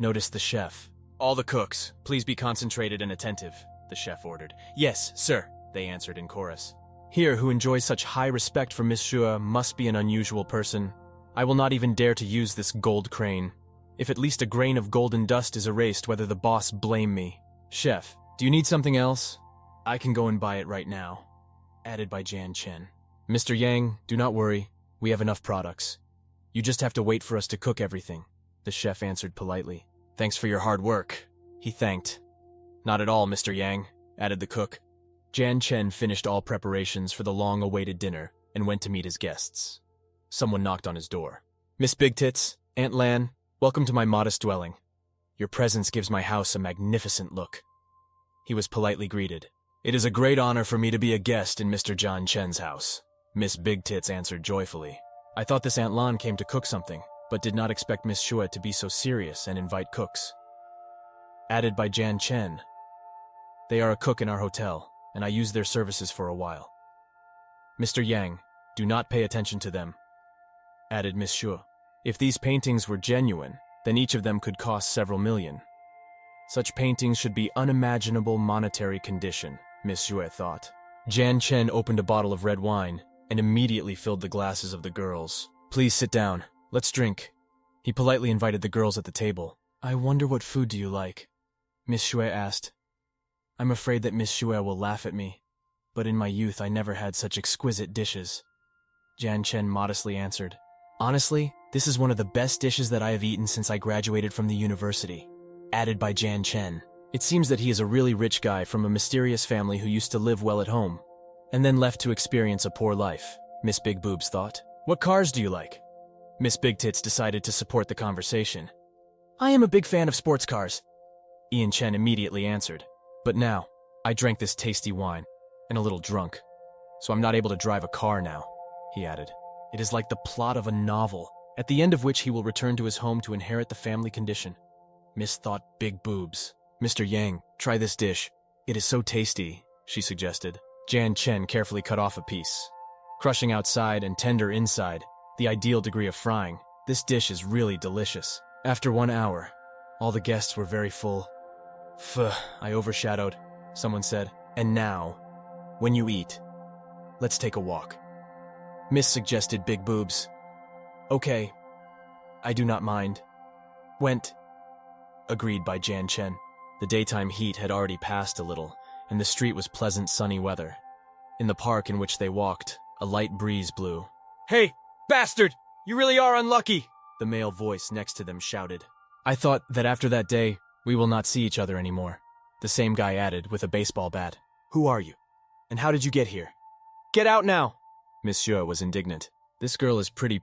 Speaker 1: Notice the chef. All the cooks, please be concentrated and attentive, the chef ordered. Yes, sir, they answered in chorus. Here, who enjoys such high respect for Miss Shua, must be an unusual person. I will not even dare to use this gold crane. If at least a grain of golden dust is erased, whether the boss blame me. Chef, do you need something else? I can go and buy it right now, added by Jan Chen. Mr. Yang, do not worry. We have enough products. You just have to wait for us to cook everything, the chef answered politely. Thanks for your hard work, he thanked. Not at all, Mr. Yang, added the cook. Jan Chen finished all preparations for the long-awaited dinner and went to meet his guests. Someone knocked on his door. Miss Big Tits, Aunt Lan, welcome to my modest dwelling. Your presence gives my house a magnificent look. He was politely greeted. It is a great honor for me to be a guest in Mr. Jan Chen's house, Miss Big Tits answered joyfully. I thought this Aunt Lan came to cook something, but did not expect Miss Shua to be so serious and invite cooks. Added by Jan Chen. They are a cook in our hotel, and I used their services for a while. Mr. Yang, do not pay attention to them, added Miss Shua. If these paintings were genuine, then each of them could cost several million. Such paintings should be unimaginable monetary condition, Miss Shua thought. Jan Chen opened a bottle of red wine and immediately filled the glasses of the girls. Please sit down. Let's drink. He politely invited the girls at the table. I wonder what food do you like? Miss Shue asked. I'm afraid that Miss Shue will laugh at me, but in my youth I never had such exquisite dishes. Jan Chen modestly answered. Honestly, this is one of the best dishes that I have eaten since I graduated from the university. Added by Jan Chen. It seems that he is a really rich guy from a mysterious family who used to live well at home, and then left to experience a poor life, Miss Big Boobs thought. What cars do you like? Miss Big Tits decided to support the conversation. I am a big fan of sports cars, Ian Chen immediately answered. But now, I drank this tasty wine, and a little drunk, so I'm not able to drive a car now, he added. It is like the plot of a novel, at the end of which he will return to his home to inherit the family condition. Miss thought Big Boobs. Mr. Yang, try this dish. It is so tasty, she suggested. Jan Chen carefully cut off a piece. Crushing outside and tender inside, the ideal degree of frying, this dish is really delicious. After 1 hour, all the guests were very full. Phew, I overshadowed, someone said. And now, when you eat, let's take a walk. Miss suggested Big Boobs. Okay, I do not mind. Went. Agreed by Jan Chen. The daytime heat had already passed a little, and the street was pleasant sunny weather. In the park in which they walked, a light breeze blew. Hey, bastard! You really are unlucky! The male voice next to them shouted. I thought that after that day, we will not see each other anymore. The same guy added with a baseball bat. Who are you? And how did you get here? Get out now! Monsieur was indignant. This girl is pretty.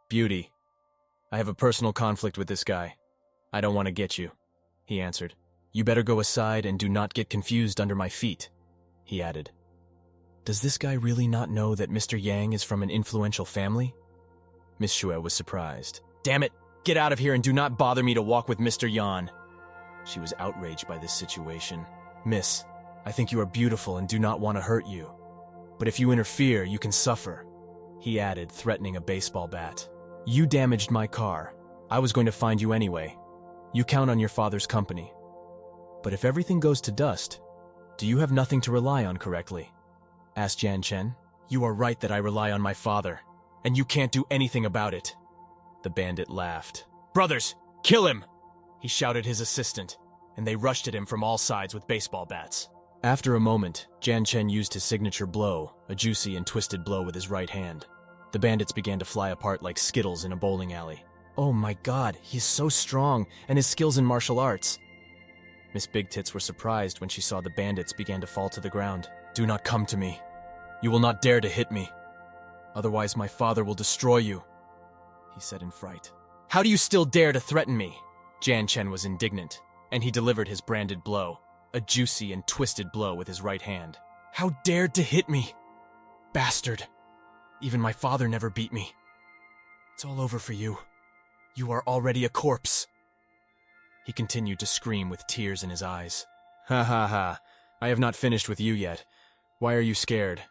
Speaker 1: Beauty. I have a personal conflict with this guy. I don't want to get you, he answered. You better go aside and do not get confused under my feet, he added. Does this guy really not know that Mr. Yang is from an influential family? Miss Shue was surprised. Damn it! Get out of here and do not bother me to walk with Mr. Yan. She was outraged by this situation. Miss, I think you are beautiful and do not want to hurt you. But if you interfere, you can suffer, he added, threatening a baseball bat. You damaged my car. I was going to find you anyway. You count on your father's company. But if everything goes to dust, do you have nothing to rely on correctly? Asked Jan Chen. You are right that I rely on my father, and you can't do anything about it. The bandit laughed. Brothers, kill him! He shouted his assistant, and they rushed at him from all sides with baseball bats. After a moment, Jan Chen used his signature blow, a juicy and twisted blow with his right hand. The bandits began to fly apart like skittles in a bowling alley. Oh my god, he's so strong, and his skills in martial arts. Miss Big Tits were surprised when she saw the bandits began to fall to the ground. Do not come to me. You will not dare to hit me. Otherwise my father will destroy you, he said in fright. How do you still dare to threaten me? Jan Chen was indignant, and he delivered his branded blow, a juicy and twisted blow with his right hand. How dared to hit me? Bastard. Even my father never beat me. It's all over for you. You are already a corpse. He continued to scream with tears in his eyes. Ha ha ha. I have not finished with you yet. Why are you scared?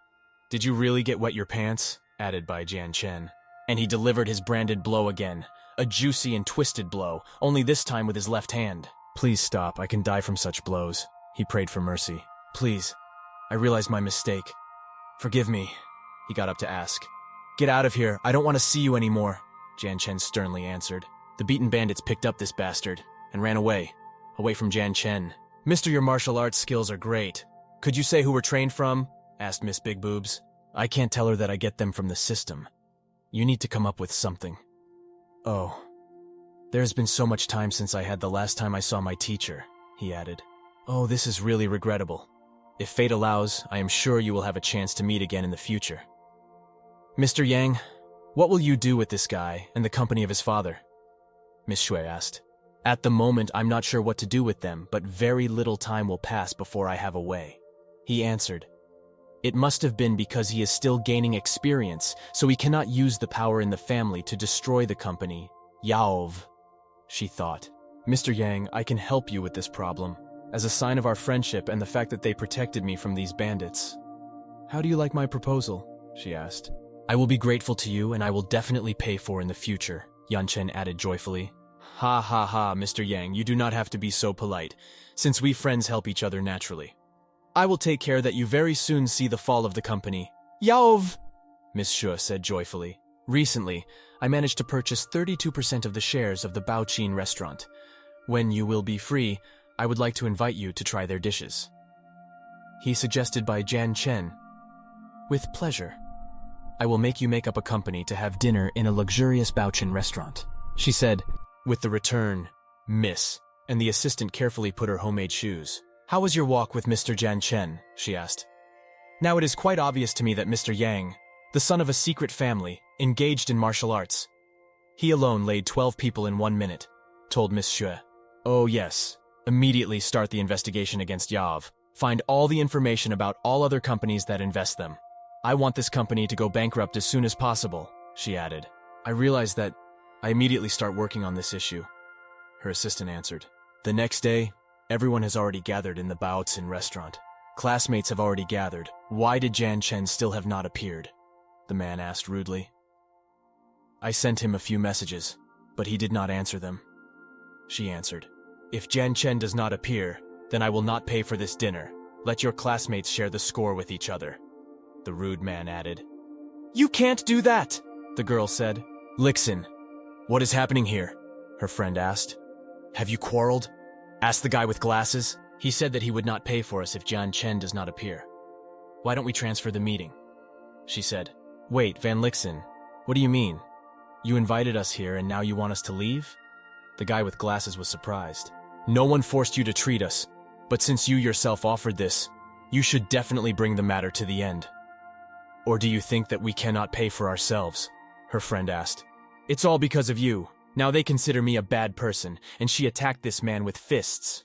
Speaker 1: Did you really get wet your pants? Added by Jian Chen. And he delivered his branded blow again. A juicy and twisted blow, only this time with his left hand. Please stop, I can die from such blows. He prayed for mercy. Please, I realized my mistake. Forgive me. He got up to ask. Get out of here, I don't want to see you anymore, Jian Chen sternly answered. The beaten bandits picked up this bastard and ran away from Jian Chen. Mister, your martial arts skills are great. Could you say who we're trained from? Asked Miss Big Boobs. I can't tell her that I get them from the system. You need to come up with something. Oh, there's been so much time since I had the last time I saw my teacher, he added. Oh, this is really regrettable. If fate allows, I am sure you will have a chance to meet again in the future. Mr. Yang, what will you do with this guy and the company of his father? Miss Shui asked. At the moment, I'm not sure what to do with them, but very little time will pass before I have a way. He answered. It must have been because he is still gaining experience, so he cannot use the power in the family to destroy the company. Yaov, she thought. Mr. Yang, I can help you with this problem, as a sign of our friendship and the fact that they protected me from these bandits. How do you like my proposal? She asked. I will be grateful to you, and I will definitely pay for in the future, Yan Chen added joyfully. Ha ha ha, Mr. Yang, you do not have to be so polite, since we friends help each other naturally. I will take care that you very soon see the fall of the company. Yaov! Miss Shu said joyfully. Recently, I managed to purchase 32% of the shares of the Baoqin restaurant. When you will be free, I would like to invite you to try their dishes. He suggested by Jian Chen. With pleasure. I will make you make up a company to have dinner in a luxurious Baoqin restaurant. She said, with the return, Miss, and the assistant carefully put her homemade shoes. How was your walk with Mr. Jian Chen? She asked. Now it is quite obvious to me that Mr. Yang, the son of a secret family, engaged in martial arts. He alone laid 12 people in 1 minute, told Miss Xue. Oh yes, immediately start the investigation against Yav. Find all the information about all other companies that invest them. I want this company to go bankrupt as soon as possible, she added. I realized that I immediately start working on this issue, her assistant answered. The next day, everyone has already gathered in the Baoqin restaurant. Classmates have already gathered. Why did Jian Chen still have not appeared? The man asked rudely. I sent him a few messages, but he did not answer them. She answered. If Jian Chen does not appear, then I will not pay for this dinner. Let your classmates share the score with each other, the rude man added. You can't do that, the girl said. Lixin, what is happening here? Her friend asked. Have you quarreled? Asked the guy with glasses. He said that he would not pay for us if Jian Chen does not appear. Why don't we transfer the meeting? She said. Wait, Van Lixin, what do you mean? You invited us here and now you want us to leave? The guy with glasses was surprised. No one forced you to treat us, but since you yourself offered this, you should definitely bring the matter to the end. Or do you think that we cannot pay for ourselves? Her friend asked. It's all because of you. Now they consider me a bad person, and she attacked this man with fists.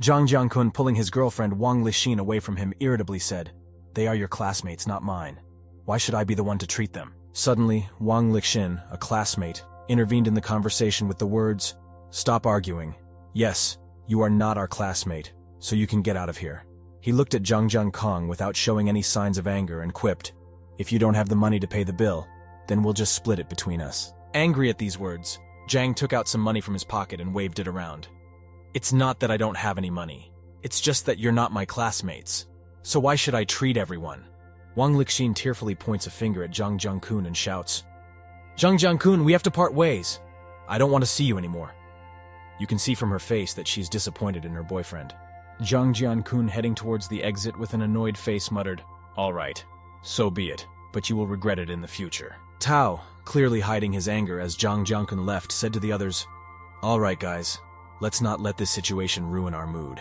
Speaker 1: Zhang Jiangkun, pulling his girlfriend Wang Lixin away from him, irritably said, They are your classmates, not mine. Why should I be the one to treat them? Suddenly, Wang Lixin, a classmate, intervened in the conversation with the words, Stop arguing. Yes, you are not our classmate, so you can get out of here. He looked at Zhang Jiangkong without showing any signs of anger and quipped, If you don't have the money to pay the bill, then we'll just split it between us. Angry at these words, Zhang took out some money from his pocket and waved it around. It's not that I don't have any money. It's just that you're not my classmates. So why should I treat everyone? Wang Lixin tearfully points a finger at Zhang Jiangkun and shouts, Zhang Jiangkun, we have to part ways. I don't want to see you anymore. You can see from her face that she's disappointed in her boyfriend. Zhang Jiankun, heading towards the exit with an annoyed face, muttered, All right, so be it, but you will regret it in the future. Tao, clearly hiding his anger as Zhang Jiankun left, said to the others, All right, guys, let's not let this situation ruin our mood.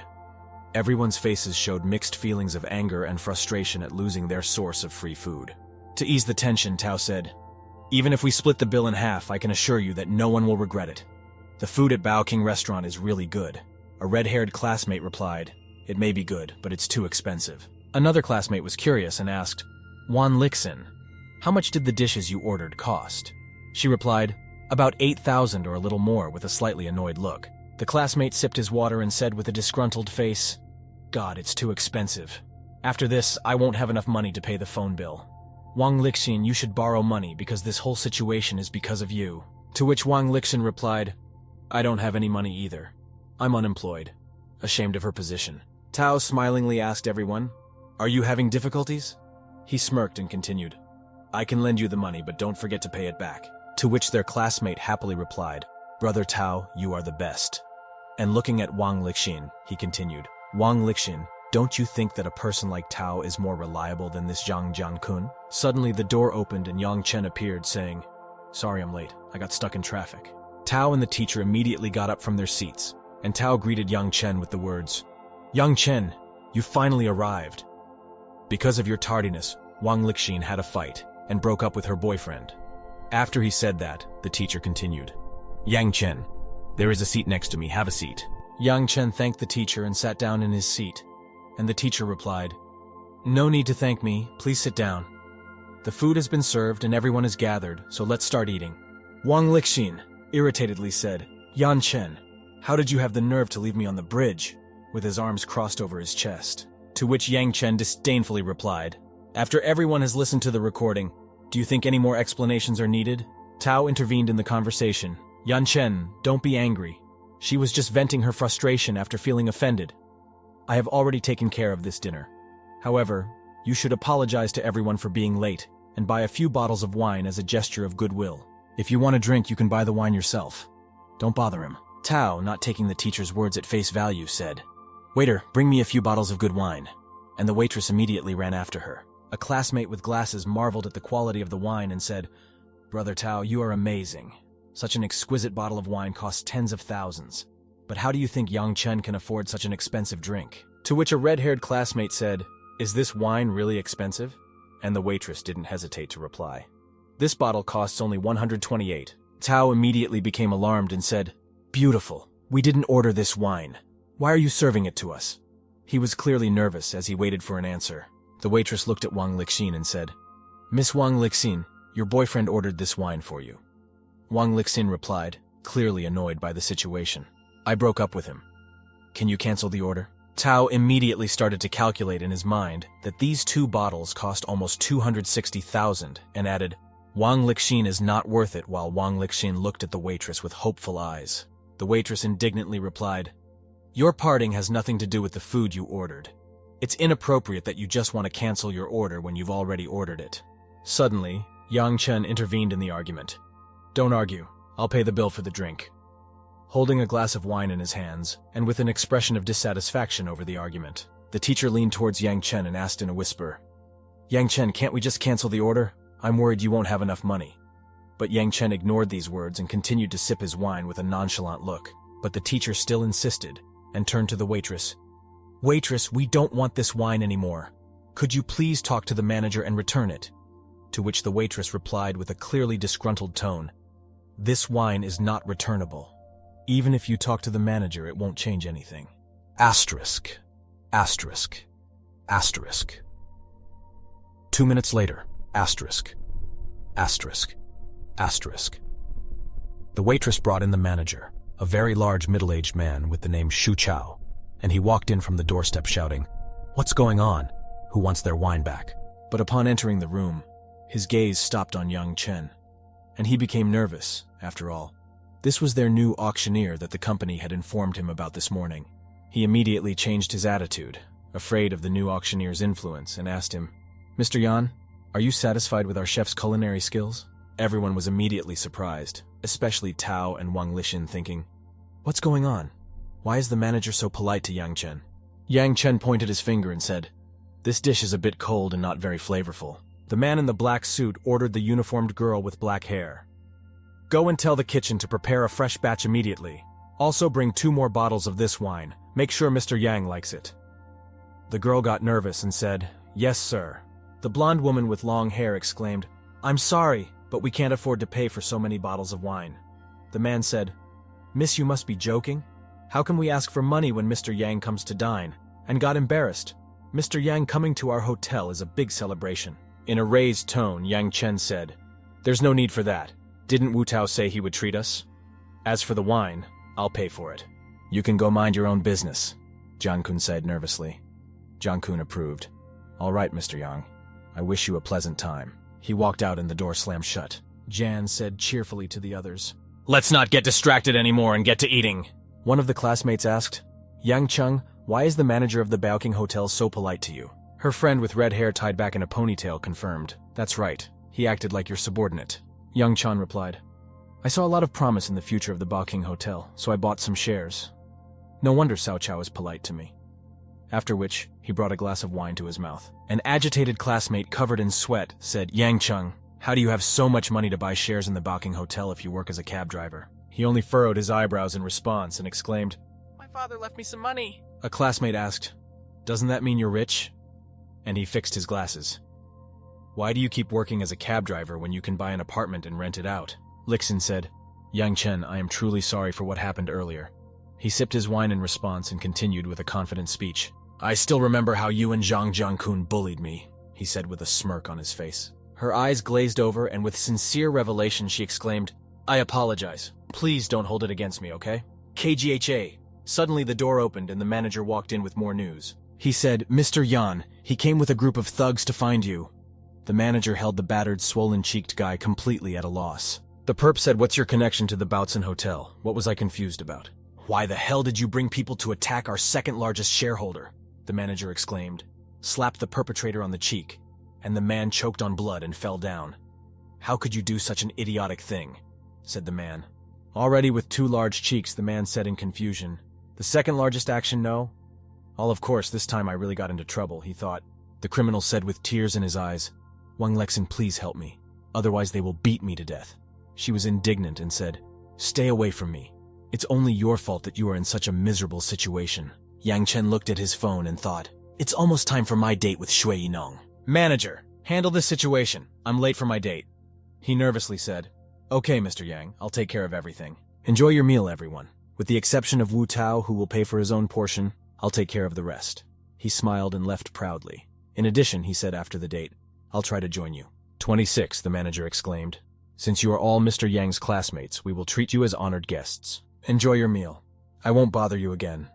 Speaker 1: Everyone's faces showed mixed feelings of anger and frustration at losing their source of free food. To ease the tension, Tao said, Even if we split the bill in half, I can assure you that no one will regret it. The food at Bao King restaurant is really good. A red-haired classmate replied, It may be good, but it's too expensive. Another classmate was curious and asked, Wan Lixin, How much did the dishes you ordered cost? She replied, about 8,000 or a little more, with a slightly annoyed look. The classmate sipped his water and said with a disgruntled face, God, it's too expensive. After this, I won't have enough money to pay the phone bill. Wang Lixin, you should borrow money because this whole situation is because of you. To which Wang Lixin replied, I don't have any money either. I'm unemployed. Ashamed of her position. Tao smilingly asked everyone, Are you having difficulties? He smirked and continued, I can lend you the money, but don't forget to pay it back. To which their classmate happily replied, Brother Tao, you are the best. And looking at Wang Lixin, he continued, Wang Lixin, don't you think that a person like Tao is more reliable than this Zhang Jiangkun? Suddenly the door opened and Yang Chen appeared, saying, Sorry I'm late, I got stuck in traffic. Tao and the teacher immediately got up from their seats, and Tao greeted Yang Chen with the words, Yang Chen, you finally arrived. Because of your tardiness, Wang Lixin had a fight and broke up with her boyfriend. After he said that, the teacher continued, Yang Chen, there is a seat next to me, have a seat. Yang Chen thanked the teacher and sat down in his seat, and the teacher replied, No need to thank me, please sit down. The food has been served and everyone is gathered, so let's start eating. Wang Lixin irritatedly said, Yan Chen, how did you have the nerve to leave me on the bridge? With his arms crossed over his chest. To which Yang Chen disdainfully replied, After everyone has listened to the recording, do you think any more explanations are needed? Tao intervened in the conversation. Yan Chen, don't be angry. She was just venting her frustration after feeling offended. I have already taken care of this dinner. However, you should apologize to everyone for being late and buy a few bottles of wine as a gesture of goodwill. If you want a drink, you can buy the wine yourself. Don't bother him. Tao, not taking the teacher's words at face value, said, Waiter, bring me a few bottles of good wine. And the waitress immediately ran after her. A classmate with glasses marveled at the quality of the wine and said, Brother Tao, you are amazing. Such an exquisite bottle of wine costs tens of thousands. But how do you think Yang Chen can afford such an expensive drink? To which a red-haired classmate said, Is this wine really expensive? And the waitress didn't hesitate to reply, This bottle costs only 128. Tao immediately became alarmed and said, Beautiful. We didn't order this wine. Why are you serving it to us? He was clearly nervous as he waited for an answer. The waitress looked at Wang Lixin and said, Miss Wang Lixin, your boyfriend ordered this wine for you. Wang Lixin replied, clearly annoyed by the situation. I broke up with him. Can you cancel the order? Tao immediately started to calculate in his mind that these 2 bottles cost almost 260,000 and added, Wang Lixin is not worth it, while Wang Lixin looked at the waitress with hopeful eyes. The waitress indignantly replied, Your parting has nothing to do with the food you ordered. It's inappropriate that you just want to cancel your order when you've already ordered it. Suddenly, Yang Chen intervened in the argument. Don't argue. I'll pay the bill for the drink. Holding a glass of wine in his hands, and with an expression of dissatisfaction over the argument, the teacher leaned towards Yang Chen and asked in a whisper, Yang Chen, can't we just cancel the order? I'm worried you won't have enough money. But Yang Chen ignored these words and continued to sip his wine with a nonchalant look. But the teacher still insisted, and turned to the waitress. Waitress, we don't want this wine anymore. Could you please talk to the manager and return it? To which the waitress replied with a clearly disgruntled tone, This wine is not returnable. Even if you talk to the manager, it won't change anything. Asterisk. Asterisk. Asterisk. 2 minutes later. Asterisk. Asterisk. Asterisk. The waitress brought in the manager, a very large middle-aged man with the name Shu Chao, and he walked in from the doorstep shouting, What's going on? Who wants their wine back? But upon entering the room, his gaze stopped on Yang Chen, and he became nervous, after all. This was their new auctioneer that the company had informed him about this morning. He immediately changed his attitude, afraid of the new auctioneer's influence, and asked him, Mr. Yan, are you satisfied with our chef's culinary skills? Everyone was immediately surprised, especially Tao and Wang Lixin, thinking, What's going on? Why is the manager so polite to Yang Chen? Yang Chen pointed his finger and said, This dish is a bit cold and not very flavorful. The man in the black suit ordered the uniformed girl with black hair. Go and tell the kitchen to prepare a fresh batch immediately. Also bring 2 more bottles of this wine. Make sure Mr. Yang likes it. The girl got nervous and said, Yes, sir. The blonde woman with long hair exclaimed, I'm sorry, but we can't afford to pay for so many bottles of wine. The man said, Miss, you must be joking. How can we ask for money when Mr. Yang comes to dine? And got embarrassed. Mr. Yang coming to our hotel is a big celebration. In a raised tone, Yang Chen said, "There's no need for that. Didn't Wu Tao say he would treat us? As for the wine, I'll pay for it." "You can go mind your own business," Jiang Kun said nervously. Jiang Kun approved. "All right, Mr. Yang. I wish you a pleasant time." He walked out and the door slammed shut. Jan said cheerfully to the others, "Let's not get distracted anymore and get to eating." One of the classmates asked, "Yang Chung, why is the manager of the Baoking Hotel so polite to you?" Her friend with red hair tied back in a ponytail confirmed, "That's right. He acted like your subordinate." Yang Chan replied, "I saw a lot of promise in the future of the Baoking Hotel, so I bought some shares. No wonder Cao Cao is polite to me." After which, he brought a glass of wine to his mouth. An agitated classmate covered in sweat said, "Yang Chung, how do you have so much money to buy shares in the Baoking Hotel if you work as a cab driver?" He only furrowed his eyebrows in response and exclaimed, "My father left me some money." A classmate asked, "Doesn't that mean you're rich?" And he fixed his glasses. "Why do you keep working as a cab driver when you can buy an apartment and rent it out?" Lixin said, "Yang Chen, I am truly sorry for what happened earlier." He sipped his wine in response and continued with a confident speech. "I still remember how you and Zhang Jiangkun bullied me," he said with a smirk on his face. Her eyes glazed over and with sincere revelation she exclaimed, "I apologize. Please don't hold it against me, okay?" KGHA. Suddenly the door opened and the manager walked in with more news. He said, "Mr. Yan, he came with a group of thugs to find you." The manager held the battered, swollen-cheeked guy completely at a loss. The perp said, "What's your connection to the Baotsun Hotel? What was I confused about?" "Why the hell did you bring people to attack our second-largest shareholder?" the manager exclaimed, slapped the perpetrator on the cheek, and the man choked on blood and fell down. "How could you do such an idiotic thing?" said the man. Already with two large cheeks, the man said in confusion, "The second-largest action, no? Of course, this time I really got into trouble," he thought. The criminal said with tears in his eyes, "Wang Lexin, please help me. Otherwise they will beat me to death." She was indignant and said, "Stay away from me. It's only your fault that you are in such a miserable situation." Yang Chen looked at his phone and thought, "It's almost time for my date with Shui Yinong." "Manager, handle this situation. I'm late for my date." He nervously said, "Okay, Mr. Yang, I'll take care of everything. Enjoy your meal, everyone. With the exception of Wu Tao, who will pay for his own portion, I'll take care of the rest." He smiled and left proudly. "In addition," he said after the date, "I'll try to join you." 26, the manager exclaimed. "Since you are all Mr. Yang's classmates, we will treat you as honored guests. Enjoy your meal. I won't bother you again."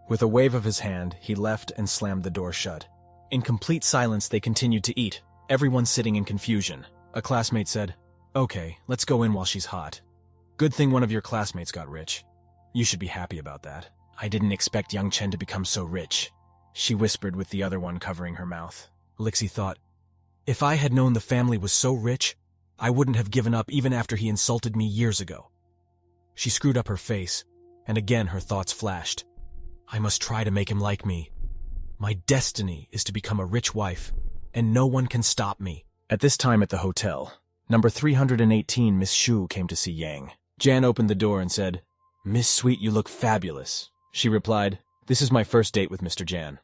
Speaker 1: With a wave of his hand, he left and slammed the door shut. In complete silence, they continued to eat, everyone sitting in confusion. A classmate said, "Okay, let's go in while she's hot. Good thing one of your classmates got rich. You should be happy about that." "I didn't expect Yang Chen to become so rich," she whispered with the other one covering her mouth. Lixi thought, "If I had known the family was so rich, I wouldn't have given up even after he insulted me years ago." She screwed up her face, and again her thoughts flashed. "I must try to make him like me. My destiny is to become a rich wife, and no one can stop me." At this time at the hotel, number 318 Miss Shu came to see Yang. Jan opened the door and said, "Miss Sweet, you look fabulous." She replied, "This is my first date with Mr. Jan.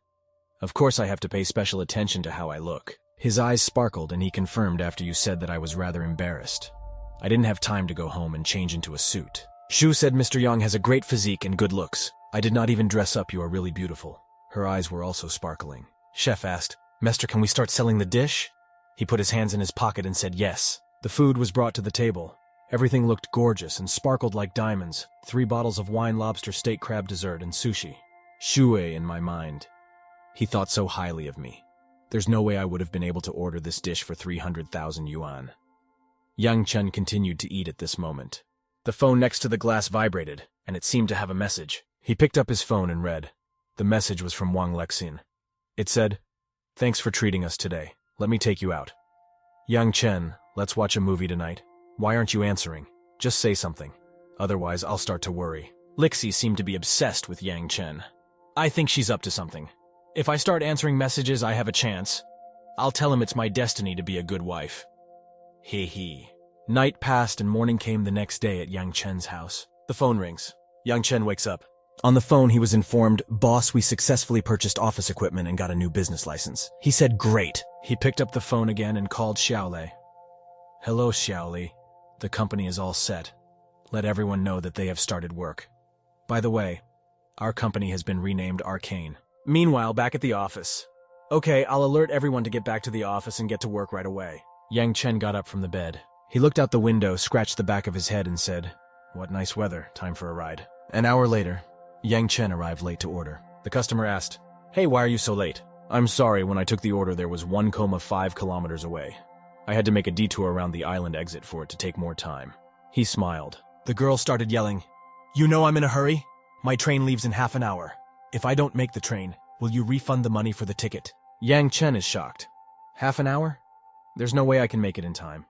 Speaker 1: Of course I have to pay special attention to how I look." His eyes sparkled and he confirmed after you said that I was rather embarrassed. I didn't have time to go home and change into a suit. Shu said, "Mr. Yang has a great physique and good looks. I did not even dress up, you are really beautiful." Her eyes were also sparkling. Chef asked, "Master, can we start selling the dish?" He put his hands in his pocket and said yes. The food was brought to the table. Everything looked gorgeous and sparkled like diamonds. 3 bottles of wine, lobster, steak, crab dessert, and sushi. Shui in my mind. He thought so highly of me. There's no way I would have been able to order this dish for 300,000 yuan. Yang Chen continued to eat at this moment. The phone next to the glass vibrated, and it seemed to have a message. He picked up his phone and read. The message was from Wang Lexin. It said, "Thanks for treating us today. Let me take you out." "Yang Chen, let's watch a movie tonight. Why aren't you answering? Just say something. Otherwise, I'll start to worry." Lixi seemed to be obsessed with Yang Chen. "I think she's up to something. If I start answering messages, I have a chance. I'll tell him it's my destiny to be a good wife." He. Night passed and morning came the next day at Yang Chen's house. The phone rings. Yang Chen wakes up. On the phone, he was informed, "Boss, we successfully purchased office equipment and got a new business license." He said, "Great." He picked up the phone again and called Xiaolei. "Hello, Xiaolei. The company is all set. Let everyone know that they have started work. By the way, our company has been renamed Arcane." Meanwhile, back at the office,
Speaker 2: Okay, I'll alert everyone to get back to the office and get to work right away. Yang Chen got up from the bed. He looked out the window, scratched the back of his head, and said, "What nice weather, time for a ride." An hour later, Yang Chen arrived late to order. The customer asked, "Hey, why are you so late?" "I'm sorry, when I took the order there was 1,5 kilometers away. I had to make a detour around the island exit for it to take more time." He smiled. The girl started yelling, "You know I'm in a hurry? My train leaves in half an hour. If I don't make the train, will you refund the money for the ticket?" Yang Chen is shocked. "Half an hour? There's no way I can make it in time.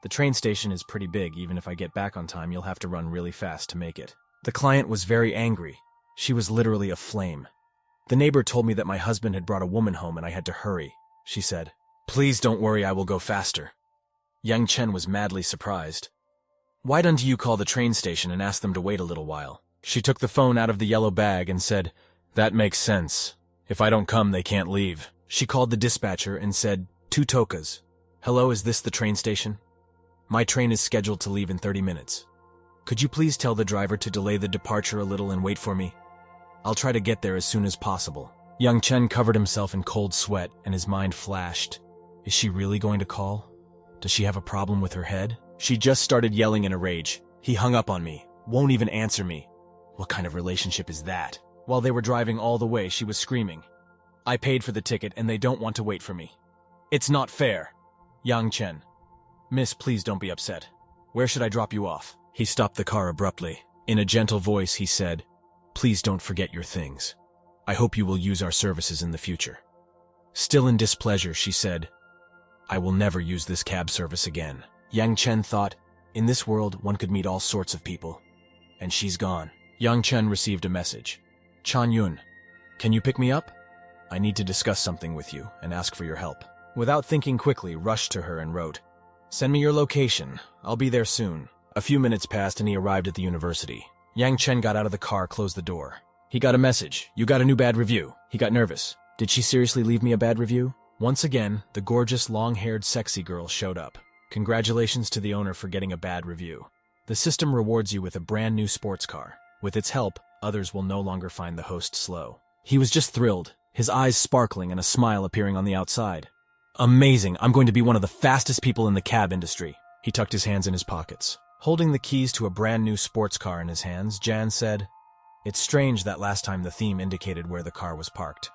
Speaker 2: The train station is pretty big. Even if I get back on time, you'll have to run really fast to make it." The client was very angry. She was literally aflame. "The neighbor told me that my husband had brought a woman home and I had to hurry," she said. "Please don't worry, I will go faster." Yang Chen was madly surprised. "Why don't you call the train station and ask them to wait a little while?" She took the phone out of the yellow bag and said, "That makes sense. If I don't come, they can't leave." She called the dispatcher and said, "2 tokas. Hello, is this the train station? My train is scheduled to leave in 30 minutes. Could you please tell the driver to delay the departure a little and wait for me? I'll try to get there as soon as possible." Yang Chen covered himself in cold sweat and his mind flashed. Is she really going to call? Does she have a problem with her head? She just started yelling in a rage. "He hung up on me. Won't even answer me. What kind of relationship is that?" While they were driving all the way, she was screaming, "I paid for the ticket and they don't want to wait for me. It's not fair." Yang Chen, "Miss, please don't be upset. Where should I drop you off?" He stopped the car abruptly. In a gentle voice, he said, "Please don't forget your things. I hope you will use our services in the future." Still in displeasure, she said, "I will never use this cab service again." Yang Chen thought, in this world, one could meet all sorts of people. And she's gone. Yang Chen received a message. "Chan Yun, can you pick me up? I need to discuss something with you and ask for your help." Without thinking quickly, rushed to her and wrote, "Send me your location. I'll be there soon." A few minutes passed and he arrived at the university. Yang Chen got out of the car, closed the door. He got a message. "You got a new bad review." He got nervous. Did she seriously leave me a bad review? Once again, the gorgeous, long-haired, sexy girl showed up. "Congratulations to the owner for getting a bad review. The system rewards you with a brand new sports car. With its help, others will no longer find the host slow." He was just thrilled, his eyes sparkling and a smile appearing on the outside. "Amazing, I'm going to be one of the fastest people in the cab industry." He tucked his hands in his pockets. Holding the keys to a brand new sports car in his hands, Jan said, "It's strange that last time the theme indicated where the car was parked.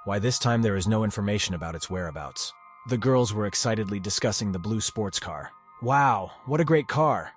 Speaker 2: Why this time there is no information about its whereabouts." The girls were excitedly discussing the blue sports car. "Wow, what a great car.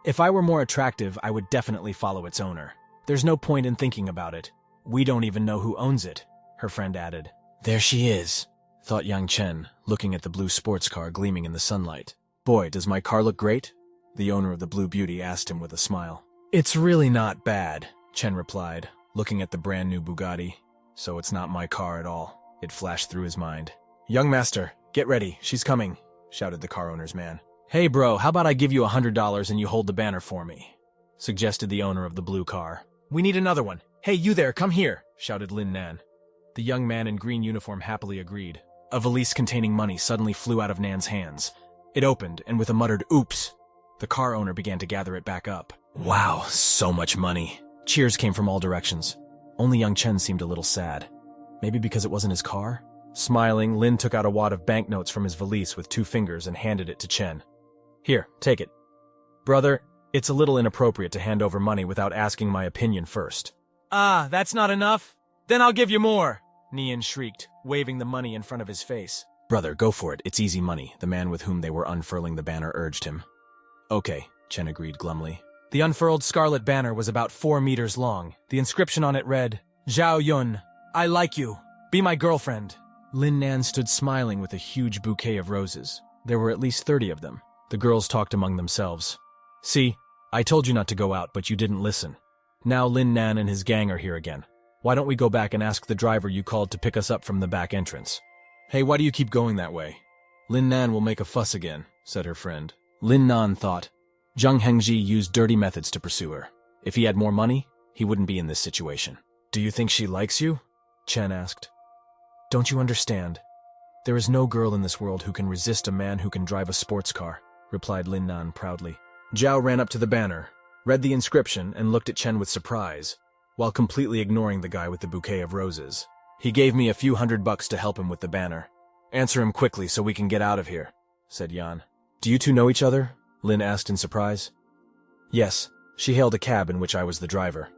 Speaker 2: If I were more attractive, I would definitely follow its owner. There's no point in thinking about it. We don't even know who owns it," her friend added. "There she is," thought Yang Chen, looking at the blue sports car gleaming in the sunlight. "Boy, does my car look great?" the owner of the Blue Beauty asked him with a smile. "It's really not bad," Chen replied, looking at the brand new Bugatti. "So it's not my car at all," it flashed through his mind. "Young master, get ready, she's coming," shouted the car owner's man. "Hey bro, how about I give you $100 and you hold the banner for me?" suggested the owner of the blue car. "We need another one. Hey, you there, come here," shouted Lin Nan. The young man in green uniform happily agreed. A valise containing money suddenly flew out of Nan's hands. It opened, and with a muttered "oops," the car owner began to gather it back up. "Wow, so much money." Cheers came from all directions. Only Yang Chen seemed a little sad. Maybe because it wasn't his car? Smiling, Lin took out a wad of banknotes from his valise with 2 fingers and handed it to Chen. "Here, take it." "Brother, it's a little inappropriate to hand over money without asking my opinion first." "Ah, that's not enough? Then I'll give you more," Nian shrieked, waving the money in front of his face. "Brother, go for it. It's easy money," the man with whom they were unfurling the banner urged him. "Okay," Chen agreed glumly. The unfurled scarlet banner was about 4 meters long. The inscription on it read, "Zhao Yun, I like you. Be my girlfriend." Lin Nan stood smiling with a huge bouquet of roses. There were at least 30 of them. The girls talked among themselves. "See, I told you not to go out, but you didn't listen. Now Lin Nan and his gang are here again. Why don't we go back and ask the driver you called to pick us up from the back entrance?" "Hey, why do you keep going that way? Lin Nan will make a fuss again," said her friend. Lin Nan thought, Zhang Hengji used dirty methods to pursue her. If he had more money, he wouldn't be in this situation. "Do you think she likes you?" Chen asked. "Don't you understand? There is no girl in this world who can resist a man who can drive a sports car," replied Lin Nan proudly. Zhao ran up to the banner, read the inscription, and looked at Chen with surprise, while completely ignoring the guy with the bouquet of roses.
Speaker 1: He gave me a few $100 to help him with the banner. Answer him quickly so we can get out of here, said Yan. Do you two know each other? Lin asked in surprise. Yes, she hailed a cab in which I was the driver.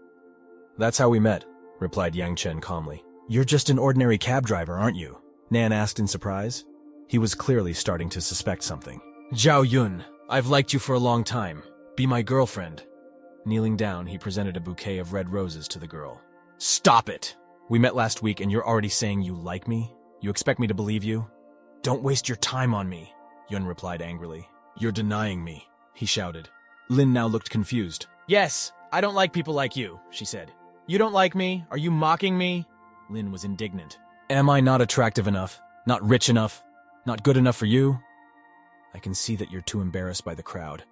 Speaker 1: That's how we met, replied Yang Chen calmly. You're just an ordinary cab driver, aren't you? Nan asked in surprise. He was clearly starting to suspect something. Zhao Yun, I've liked you for a long time. Be my girlfriend. Kneeling down, he presented a bouquet of red roses to the girl. Stop it! We met last week and you're already saying you like me? You expect me to believe you? Don't waste your time on me, Yun replied angrily. You're denying me, he shouted. Lin now looked confused.
Speaker 2: Yes, I don't like people like you, she said. You don't like me? Are you mocking me? Lin was indignant.
Speaker 1: Am I not attractive enough? Not rich enough? Not good enough for you? I can see that you're too embarrassed by the crowd.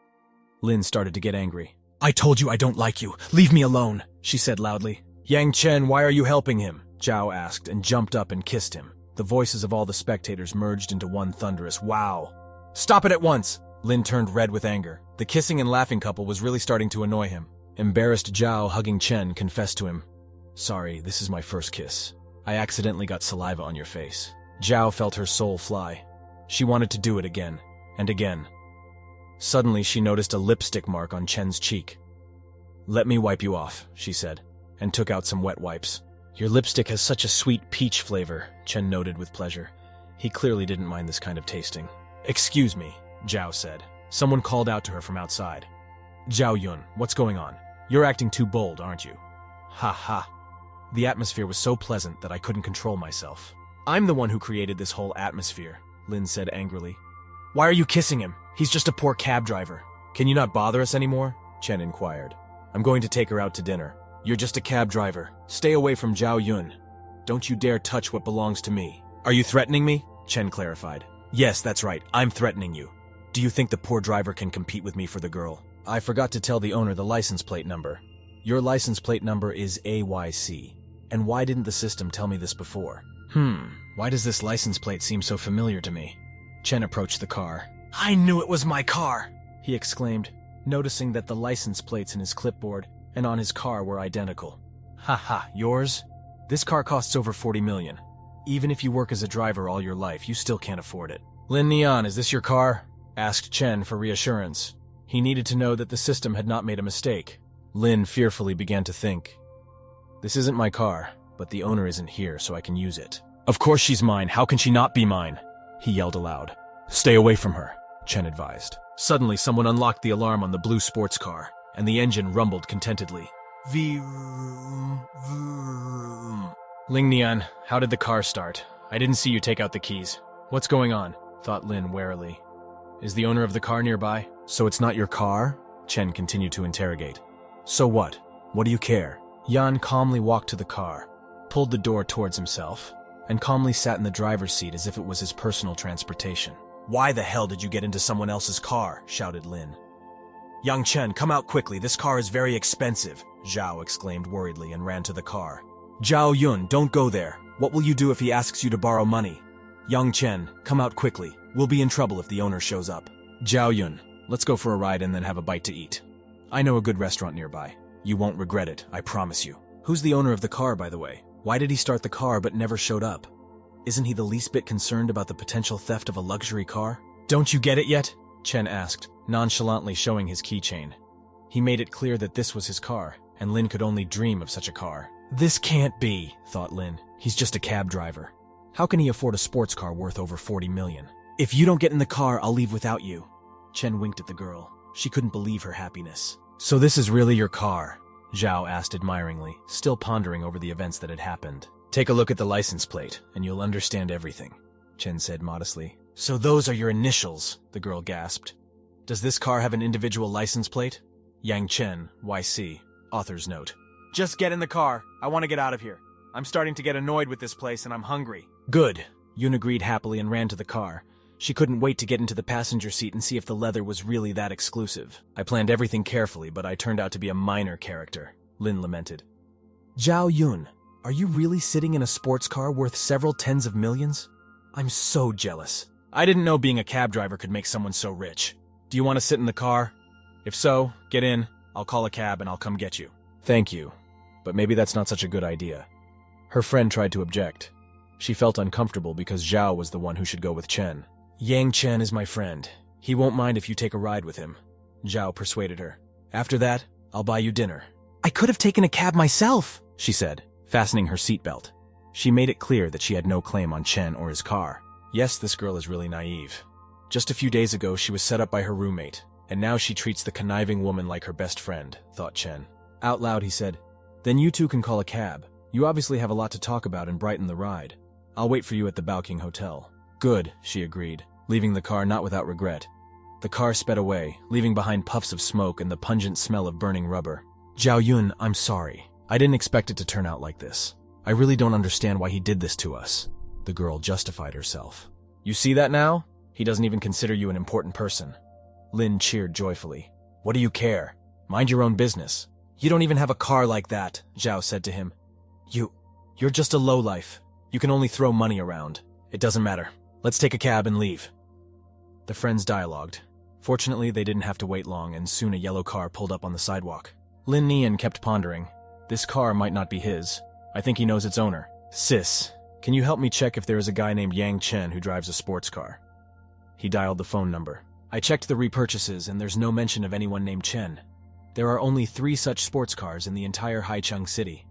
Speaker 1: Lin started to get angry. I told you I don't like you. Leave me alone, she said loudly. Yang Chen, why are you helping him? Zhao asked and jumped up and kissed him. The voices of all the spectators merged into one thunderous wow. Stop it at once! Lin turned red with anger. The kissing and laughing couple was really starting to annoy him. Embarrassed Zhao, hugging Chen, confessed to him. Sorry, this is my first kiss. I accidentally got saliva on your face. Zhao felt her soul fly. She wanted to do it again, and again. Suddenly, she noticed a lipstick mark on Chen's cheek. Let me wipe you off, she said, and took out some wet wipes. Your lipstick has such a sweet peach flavor, Chen noted with pleasure. He clearly didn't mind this kind of tasting. Excuse me, Zhao said. Someone called out to her from outside. Zhao Yun, what's going on? You're acting too bold, aren't you? Ha ha. The atmosphere was so pleasant that I couldn't control myself. I'm the one who created this whole atmosphere, Lin said angrily. Why are you kissing him? He's just a poor cab driver. Can you not bother us anymore? Chen inquired. I'm going to take her out to dinner. You're just a cab driver. Stay away from Zhao Yun. Don't you dare touch what belongs to me. Are you threatening me? Chen clarified. Yes, that's right. I'm threatening you. Do you think the poor driver can compete with me for the girl? I forgot to tell the owner the license plate number. Your license plate number is AYC. And why didn't the system tell me this before? Why does this license plate seem so familiar to me? Chen approached the car. I knew it was my car, he exclaimed, noticing that the license plates in his clipboard and on his car were identical. Haha, yours? This car costs over 40 million. Even if you work as a driver all your life, you still can't afford it. Lin Nian, is this your car? Asked Chen for reassurance. He needed to know that the system had not made a mistake. Lin fearfully began to think. This isn't my car, but the owner isn't here, so I can use it. Of course she's mine. How can she not be mine? He yelled aloud. Stay away from her, Chen advised. Suddenly, someone unlocked the alarm on the blue sports car, and the engine rumbled contentedly. Vroom, vroom. Ling Nian, how did the car start? I didn't see you take out the keys. What's going on? Thought Lin warily. Is the owner of the car nearby? So it's not your car? Chen continued to interrogate. So what? What do you care? Yan calmly walked to the car, pulled the door towards himself, and calmly sat in the driver's seat as if it was his personal transportation. Why the hell did you get into someone else's car? Shouted Lin. Yang Chen, come out quickly. This car is very expensive, Zhao exclaimed worriedly and ran to the car. Zhao Yun, don't go there. What will you do if he asks you to borrow money? Yang Chen, come out quickly. We'll be in trouble if the owner shows up. Zhao Yun, let's go for a ride and then have a bite to eat. I know a good restaurant nearby. You won't regret it, I promise you. Who's the owner of the car, by the way? Why did he start the car but never showed up? Isn't he the least bit concerned about the potential theft of a luxury car? Don't you get it yet? Chen asked, nonchalantly showing his keychain. He made it clear that this was his car, and Lin could only dream of such a car. This can't be, thought Lin. He's just a cab driver. How can he afford a sports car worth over 40 million? If you don't get in the car, I'll leave without you. Chen winked at the girl. She couldn't believe her happiness. So this is really your car? Zhao asked admiringly, still pondering over the events that had happened. Take a look at the license plate, and you'll understand everything, Chen said modestly. So those are your initials, the girl gasped. Does this car have an individual license plate? Yang Chen, YC, author's note. Just get in the car. I want to get out of here. I'm starting to get annoyed with this place and I'm hungry. Good, Yun agreed happily and ran to the car. She couldn't wait to get into the passenger seat and see if the leather was really that exclusive. I planned everything carefully, but I turned out to be a minor character, Lin lamented. Zhao Yun, are you really sitting in a sports car worth several tens of millions? I'm so jealous. I didn't know being a cab driver could make someone so rich. Do you want to sit in the car? If so, get in. I'll call a cab and I'll come get you. Thank you, but maybe that's not such a good idea. Her friend tried to object. She felt uncomfortable because Zhao was the one who should go with Chen. Yang Chen is my friend. He won't mind if you take a ride with him, Zhao persuaded her. After that, I'll buy you dinner. I could have taken a cab myself, she said, fastening her seatbelt. She made it clear that she had no claim on Chen or his car. Yes, this girl is really naive. Just a few days ago, she was set up by her roommate, and now she treats the conniving woman like her best friend, thought Chen. Out loud, he said, Then you two can call a cab. You obviously have a lot to talk about and brighten the ride. I'll wait for you at the Baoking Hotel. Good, she agreed, leaving the car not without regret. The car sped away, leaving behind puffs of smoke and the pungent smell of burning rubber. Zhao Yun, I'm sorry. I didn't expect it to turn out like this. I really don't understand why he did this to us. The girl justified herself. You see that now? He doesn't even consider you an important person. Lin cheered joyfully. What do you care? Mind your own business. You don't even have a car like that, Zhao said to him. You're just a lowlife. You can only throw money around. It doesn't matter. Let's take a cab and leave. The friends dialogued. Fortunately, they didn't have to wait long, and soon a yellow car pulled up on the sidewalk. Lin Nian kept pondering. This car might not be his. I think he knows its owner. Sis, can you help me check if there is a guy named Yang Chen who drives a sports car? He dialed the phone number. I checked the repurchases, and there's no mention of anyone named Chen. There are only 3 such sports cars in the entire Haicheng city.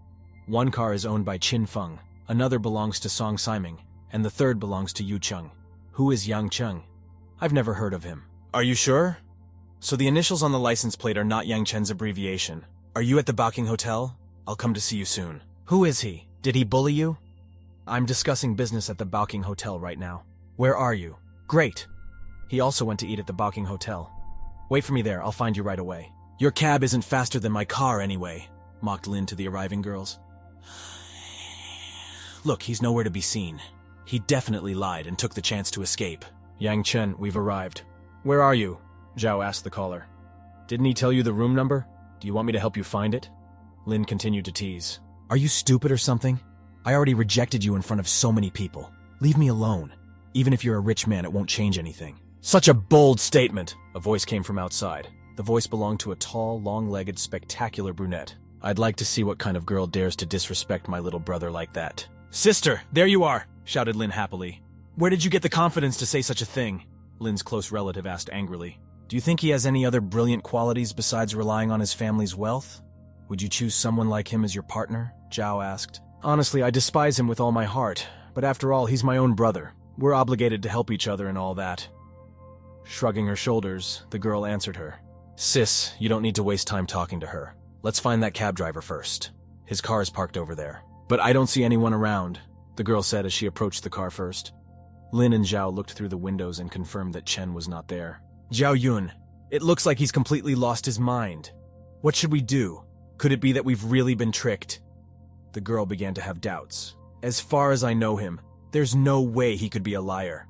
Speaker 1: One car is owned by Qin Feng, another belongs to Song Siming, and the third belongs to Yu Cheng. Who is Yang Cheng? I've never heard of him. Are you sure? So the initials on the license plate are not Yang Chen's abbreviation. Are you at the Baoking Hotel? I'll come to see you soon. Who is he? Did he bully you? I'm discussing business at the Baoking Hotel right now. Where are you? Great. He also went to eat at the Baoking Hotel. Wait for me there, I'll find you right away. Your cab isn't faster than my car anyway, mocked Lin to the arriving girls. Look, he's nowhere to be seen. He definitely lied and took the chance to escape. Yang Chen, we've arrived. Where are you? Zhao asked the caller. Didn't he tell you the room number? Do you want me to help you find it? Lin continued to tease. Are you stupid or something? I already rejected you in front of so many people. Leave me alone. Even if you're a rich man, it won't change anything. Such a bold statement, a voice came from outside. The voice belonged to a tall, long-legged, spectacular brunette. I'd like to see what kind of girl dares to disrespect my little brother like that. Sister, there you are, shouted Lin happily. Where did you get the confidence to say such a thing? Lin's close relative asked angrily. Do you think he has any other brilliant qualities besides relying on his family's wealth? Would you choose someone like him as your partner? Zhao asked. Honestly, I despise him with all my heart, but after all, he's my own brother. We're obligated to help each other and all that. Shrugging her shoulders, the girl answered her. Sis, you don't need to waste time talking to her. Let's find that cab driver first. His car is parked over there. But I don't see anyone around, the girl said as she approached the car first. Lin and Zhao looked through the windows and confirmed that Chen was not there. Zhao Yun, it looks like he's completely lost his mind. What should we do? Could it be that we've really been tricked? The girl began to have doubts. As far as I know him, there's no way he could be a liar.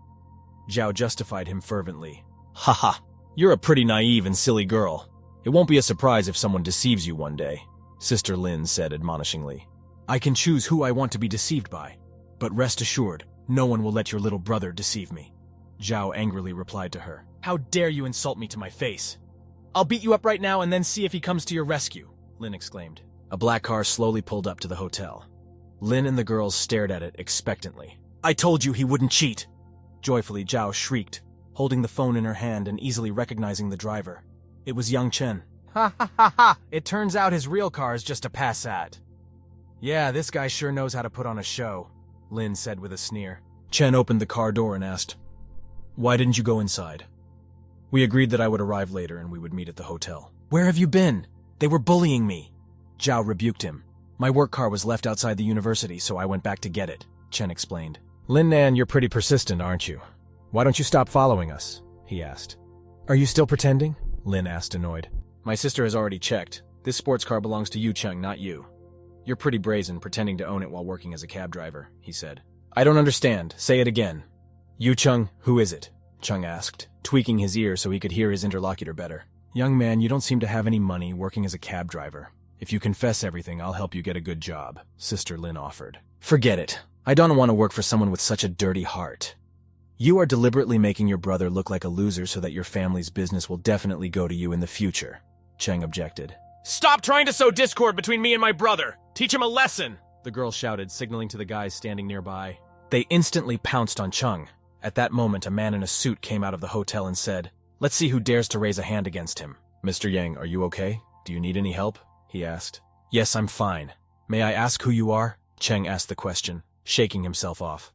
Speaker 1: Zhao justified him fervently. Haha, you're a pretty naive and silly girl. It won't be a surprise if someone deceives you one day, Sister Lin said admonishingly. I can choose who I want to be deceived by, but rest assured, no one will let your little brother deceive me. Zhao angrily replied to her. How dare you insult me to my face? I'll beat you up right now and then see if he comes to your rescue, Lin exclaimed. A black car slowly pulled up to the hotel. Lin and the girls stared at it expectantly. I told you he wouldn't cheat! Joyfully, Zhao shrieked, holding the phone in her hand and easily recognizing the driver. It was Yang Chen. Ha ha ha ha! It turns out his real car is just a Passat. Yeah, this guy sure knows how to put on a show, Lin said with a sneer. Chen opened the car door and asked, Why didn't you go inside? We agreed that I would arrive later and we would meet at the hotel. Where have you been? They were bullying me. Zhao rebuked him. My work car was left outside the university, so I went back to get it, Chen explained. Lin Nan, you're pretty persistent, aren't you? Why don't you stop following us? He asked. Are you still pretending? Lin asked, annoyed. My sister has already checked. This sports car belongs to Yu Cheng, not you. You're pretty brazen, pretending to own it while working as a cab driver, he said. I don't understand. Say it again. Yu Cheng, who is it? Cheng asked, tweaking his ear so he could hear his interlocutor better. Young man, you don't seem to have any money working as a cab driver. If you confess everything, I'll help you get a good job, Sister Lin offered. Forget it. I don't want to work for someone with such a dirty heart. You are deliberately making your brother look like a loser so that your family's business will definitely go to you in the future, Cheng objected. Stop trying to sow discord between me and my brother! Teach him a lesson!
Speaker 2: the girl shouted, signaling to the guys standing nearby. They instantly pounced on Chung. At that moment, a man in a suit came out of the hotel and said, "Let's see who dares to raise a hand against him." "Mr. Yang, are you okay? Do you need any help?" he asked. "Yes, I'm fine. May I ask who you are?" Cheng asked the question, shaking himself off.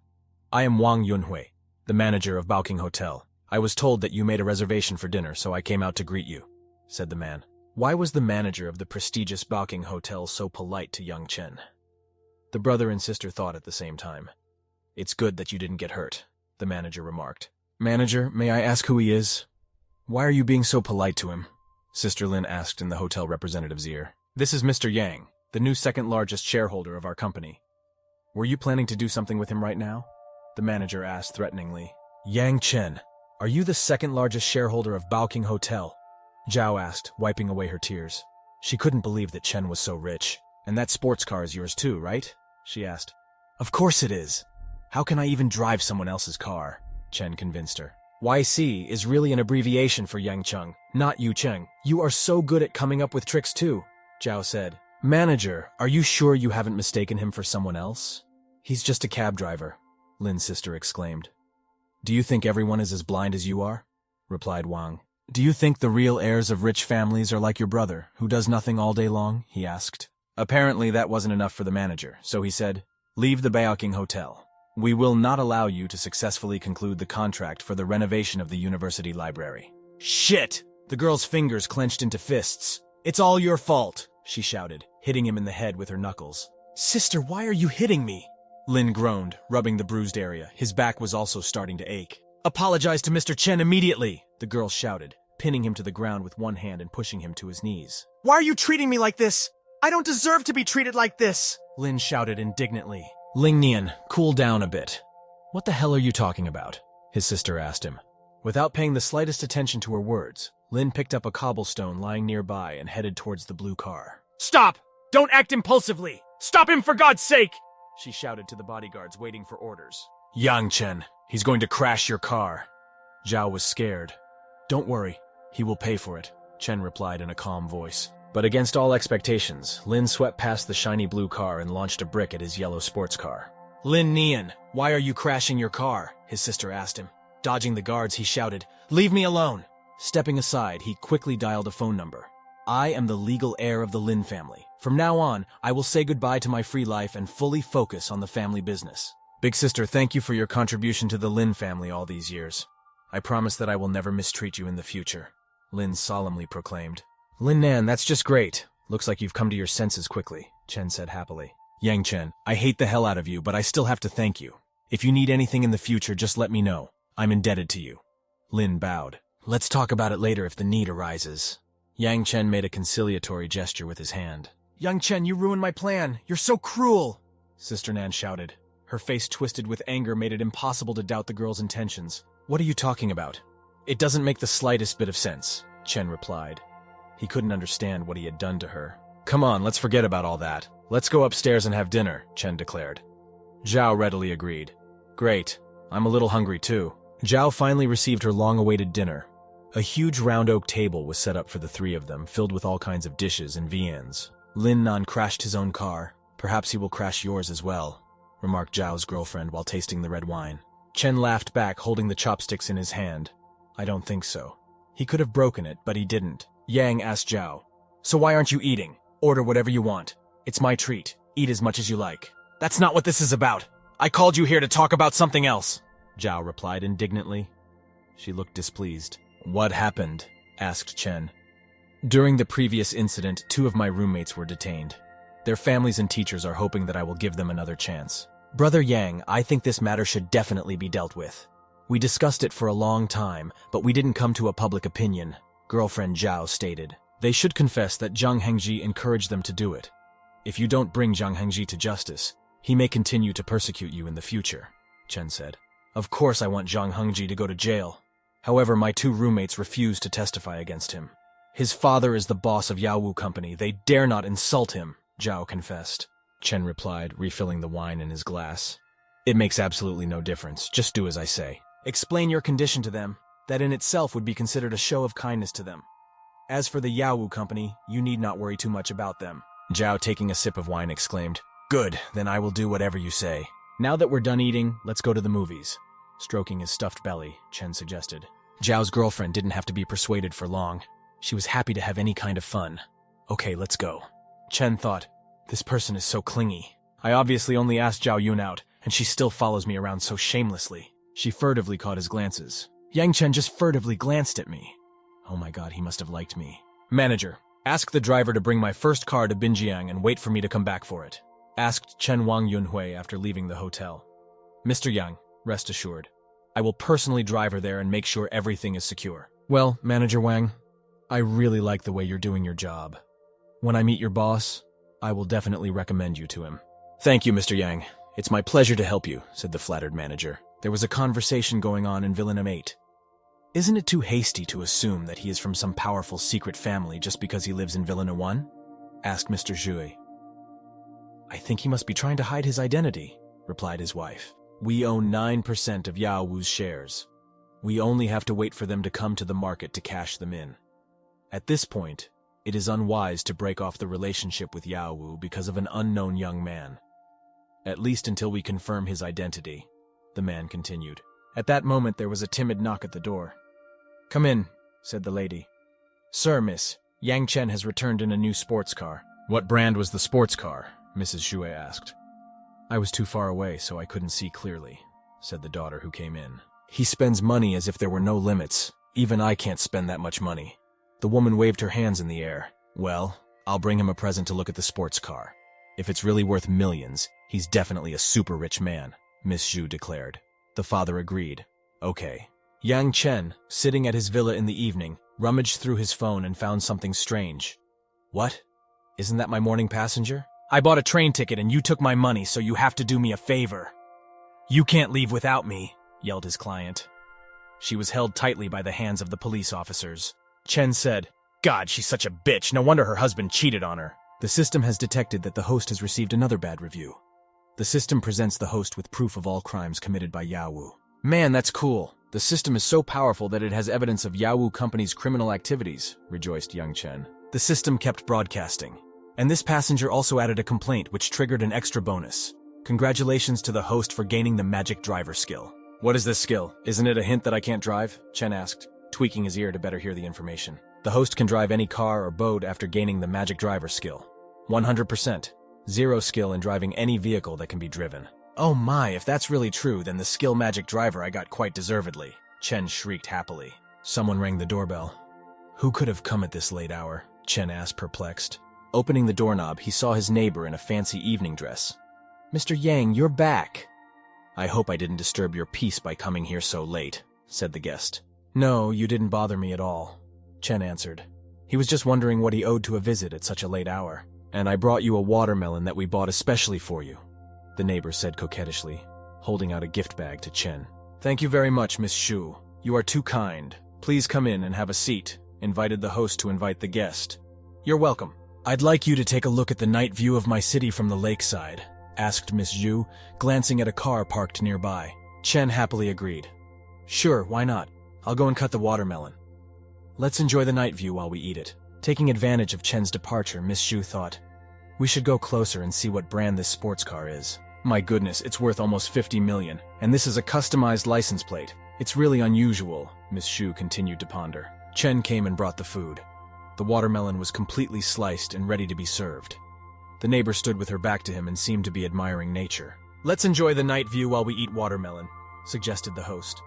Speaker 2: "I am Wang Yunhui, the manager of Baoking Hotel. I was told that you made a reservation for dinner, so I came out to greet you," said the man. Why was the manager of the prestigious Baoking Hotel so polite to young Chen? The brother and sister thought at the same time. "It's good that you didn't get hurt," the manager remarked. "Manager, may I ask who he is?" "Why are you being so polite to him?" Sister Lin asked in the hotel representative's ear. "This is Mr. Yang, the new second-largest shareholder of our company. Were you planning to do something with him right now?" the manager asked threateningly. "Yang Chen, are you the second-largest shareholder of Baoking Hotel?" Zhao asked, wiping away her tears. She couldn't believe that Chen was so rich. "And that sports car is yours too, right?" she asked. "Of course it is. How can I even drive someone else's car?" Chen convinced her. YC is really an abbreviation for Yang Cheng, not Yu Cheng. "You are so good at coming up with tricks too," Zhao said. "Manager, are you sure you haven't mistaken him for someone else?" "He's just a cab driver," Lin's sister exclaimed. "Do you think everyone is as blind as you are?" replied Wang. "Do you think the real heirs of rich families are like your brother, who does nothing all day long?" he asked. Apparently that wasn't enough for the manager, so he said, "Leave the Baoking Hotel. We will not allow you to successfully conclude the contract for the renovation of the university library." "Shit!" The girl's fingers clenched into fists. "It's all your fault," she shouted, hitting him in the head with her knuckles. "Sister, why are you hitting me?" Lin groaned, rubbing the bruised area. His back was also starting to ache. "Apologize to Mr. Chen immediately," the girl shouted, pinning him to the ground with one hand and pushing him to his knees. "Why are you treating me like this? I don't deserve to be treated like this!" Lin shouted indignantly. "Ling Nian, cool down a bit." "What the hell are you talking about?" his sister asked him. Without paying the slightest attention to her words, Lin picked up a cobblestone lying nearby and headed towards the blue car. "Stop! Don't act impulsively! Stop him for God's sake!" she shouted to the bodyguards waiting for orders. "Yang Chen, he's going to crash your car." Zhao was scared. "Don't worry, he will pay for it," Chen replied in a calm voice. But against all expectations, Lin swept past the shiny blue car and launched a brick at his yellow sports car. "Lin Nian, why are you crashing your car?" his sister asked him. Dodging the guards, he shouted, "Leave me alone!" Stepping aside, he quickly dialed a phone number. "I am the legal heir of the Lin family. From now on, I will say goodbye to my free life and fully focus on the family business. Big sister, thank you for your contribution to the Lin family all these years. I promise that I will never mistreat you in the future," Lin solemnly proclaimed. "Lin Nan, that's just great. Looks like you've come to your senses quickly," Chen said happily. "Yang Chen, I hate the hell out of you, but I still have to thank you. If you need anything in the future, just let me know. I'm indebted to you." Lin bowed. "Let's talk about it later if the need arises." Yang Chen made a conciliatory gesture with his hand. "Yang Chen, you ruined my plan. You're so cruel!" Sister Nan shouted. Her face twisted with anger made it impossible to doubt the girl's intentions. "What are you talking about?" "It doesn't make the slightest bit of sense," Chen replied. He couldn't understand what he had done to her. "Come on, let's forget about all that. Let's go upstairs and have dinner," Chen declared. Zhao readily agreed. "Great. I'm a little hungry too." Zhao finally received her long-awaited dinner. A huge round oak table was set up for the three of them, filled with all kinds of dishes and viands. "Lin Nan crashed his own car. Perhaps he will crash yours as well," remarked Zhao's girlfriend while tasting the red wine. Chen laughed back, holding the chopsticks in his hand. "I don't think so. He could have broken it, but he didn't." Yang asked Zhao, "So why aren't you eating? Order whatever you want. It's my treat. Eat as much as you like." "That's not what this is about. I called you here to talk about something else," Zhao replied indignantly. She looked displeased. "What happened?" asked Chen. "During the previous incident, 2 of my roommates were detained. Their families and teachers are hoping that I will give them another chance. Brother Yang, I think this matter should definitely be dealt with. We discussed it for a long time, but we didn't come to a public opinion," girlfriend Zhao stated. "They should confess that Zhang Hengji encouraged them to do it. If you don't bring Zhang Hengji to justice, he may continue to persecute you in the future," Chen said. "Of course I want Zhang Hengji to go to jail. However, my 2 roommates refuse to testify against him. His father is the boss of Yaowu Company. They dare not insult him," Zhao confessed. Chen replied, refilling the wine in his glass. "It makes absolutely no difference. Just do as I say. Explain your condition to them. That in itself would be considered a show of kindness to them. As for the Yaowu Company, you need not worry too much about them." Zhao, taking a sip of wine, exclaimed,
Speaker 1: Good, then I will do whatever you say.
Speaker 2: Now that we're done eating, let's go to the movies. Stroking his stuffed belly, Chen suggested. Zhao's girlfriend didn't have to be persuaded for long. She was happy to have any kind of fun. Okay, let's go. Chen thought, this person is so clingy. I obviously only asked Zhao Yun out, and she still follows me around so shamelessly. She furtively caught his glances. Yang Chen just furtively glanced at me. Oh my god, he must have liked me. Manager, ask the driver to bring my first car to Binjiang and wait for me to come back for it. Asked Chen Wang Yunhui after leaving the hotel. Mr. Yang, rest assured. I will personally drive her there and make sure everything is secure. Well, Manager Wang, I really like the way you're doing your job. When I meet your boss, I will definitely recommend you to him. Thank you, Mr. Yang. It's my pleasure to help you, said the flattered manager. There was a conversation going on in Villanum 8. Isn't it too hasty to assume that he is from some powerful secret family just because he lives in Villanum 1? Asked Mr. Zhui. I think he must be trying to hide his identity, replied his wife. We own 9% of Yao Wu's shares. We only have to wait for them to come to the market to cash them in. At this point, it is unwise to break off the relationship with Yao Wu because of an unknown young man. At least until we confirm his identity, the man continued. At that moment, there was a timid knock at the door. Come in, said the lady. Sir, miss, Yang Chen has returned in a new sports car. What brand was the sports car? Mrs. Xue asked. I was too far away, so I couldn't see clearly, said the daughter who came in. He spends money as if there were no limits. Even I can't spend that much money. The woman waved her hands in the air. Well, I'll bring him a present to look at the sports car. If it's really worth millions, he's definitely a super rich man, Miss Xu declared. The father agreed. Okay. Yang Chen, sitting at his villa in the evening, rummaged through his phone and found something strange. What? Isn't that my morning passenger? I bought a train ticket and you took my money, so you have to do me a favor. You can't leave without me, yelled his client. She was held tightly by the hands of the police officers. Chen said, God, she's such a bitch. No wonder her husband cheated on her. The system has detected that the host has received another bad review. The system presents the host with proof of all crimes committed by Yao Wu. Man, that's cool. The system is so powerful that it has evidence of Yao Wu Company's criminal activities, rejoiced Yang Chen. The system kept broadcasting. And this passenger also added a complaint which triggered an extra bonus. Congratulations to the host for gaining the magic driver skill. What is this skill? Isn't it a hint that I can't drive? Chen asked, tweaking his ear to better hear the information. The host can drive any car or boat after gaining the magic driver skill. 100%. 0 skill in driving any vehicle that can be driven. Oh my, if that's really true, then the skill magic driver I got quite deservedly. Chen shrieked happily. Someone rang the doorbell. Who could have come at this late hour? Chen asked, perplexed. Opening the doorknob, he saw his neighbor in a fancy evening dress. Mr. Yang, you're back. I hope I didn't disturb your peace by coming here so late, said the guest. No, you didn't bother me at all, Chen answered. He was just wondering what he owed to a visit at such a late hour. And I brought you a watermelon that we bought especially for you, the neighbor said coquettishly, holding out a gift bag to Chen. Thank you very much, Miss Xu. You are too kind. Please come in and have a seat, invited the host to invite the guest. You're welcome. I'd like you to take a look at the night view of my city from the lakeside, asked Miss Xu, glancing at a car parked nearby. Chen happily agreed. Sure, why not? I'll go and cut the watermelon. Let's enjoy the night view while we eat it. Taking advantage of Chen's departure, Miss Xu thought, we should go closer and see what brand this sports car is. My goodness, it's worth almost 50 million, and this is a customized license plate. It's really unusual, Miss Xu continued to ponder. Chen came and brought the food. The watermelon was completely sliced and ready to be served. The neighbor stood with her back to him and seemed to be admiring nature. Let's enjoy the night view while we eat watermelon, suggested the host.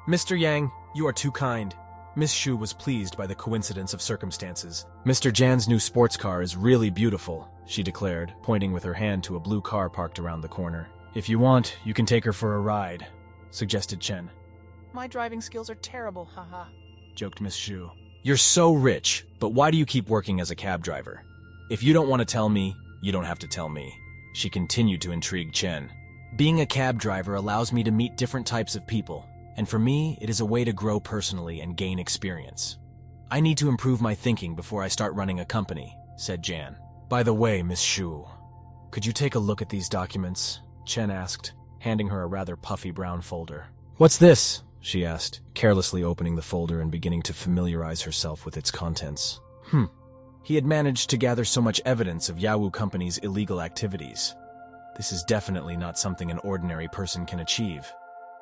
Speaker 2: Mr. Yang, you are too kind. Miss Xu was pleased by the coincidence of circumstances. Mr. Jan's new sports car is really beautiful, she declared, pointing with her hand to a blue car parked around the corner. If you want, you can take her for a ride, suggested Chen. My driving skills are terrible, haha, joked Miss Xu. You're so rich, but why do you keep working as a cab driver? If you don't want to tell me, you don't have to tell me. She continued to intrigue Chen. Being a cab driver allows me to meet different types of people, and for me, it is a way to grow personally and gain experience. I need to improve my thinking before I start running a company, said Jan. By the way, Miss Xu, could you take a look at these documents? Chen asked, handing her a rather puffy brown folder. What's this? She asked, carelessly opening the folder and beginning to familiarize herself with its contents. He had managed to gather so much evidence of Yao Wu Company's illegal activities.
Speaker 1: This is definitely not something an ordinary person can achieve,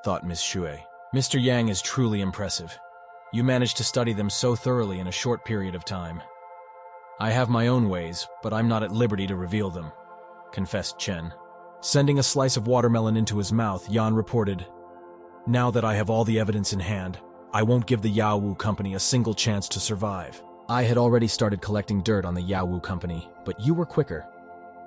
Speaker 1: thought Miss Shui. Mr. Yang is truly impressive. You managed to study them so thoroughly in a short period of time. I have my own ways, but I'm not at liberty to reveal them, confessed Chen. Sending a slice of watermelon into his mouth, Yan reported, Now that I have all the evidence in hand, I won't give the Yaowu Company a single chance to survive. I had already started collecting dirt on the Yaowu Company, but you were quicker.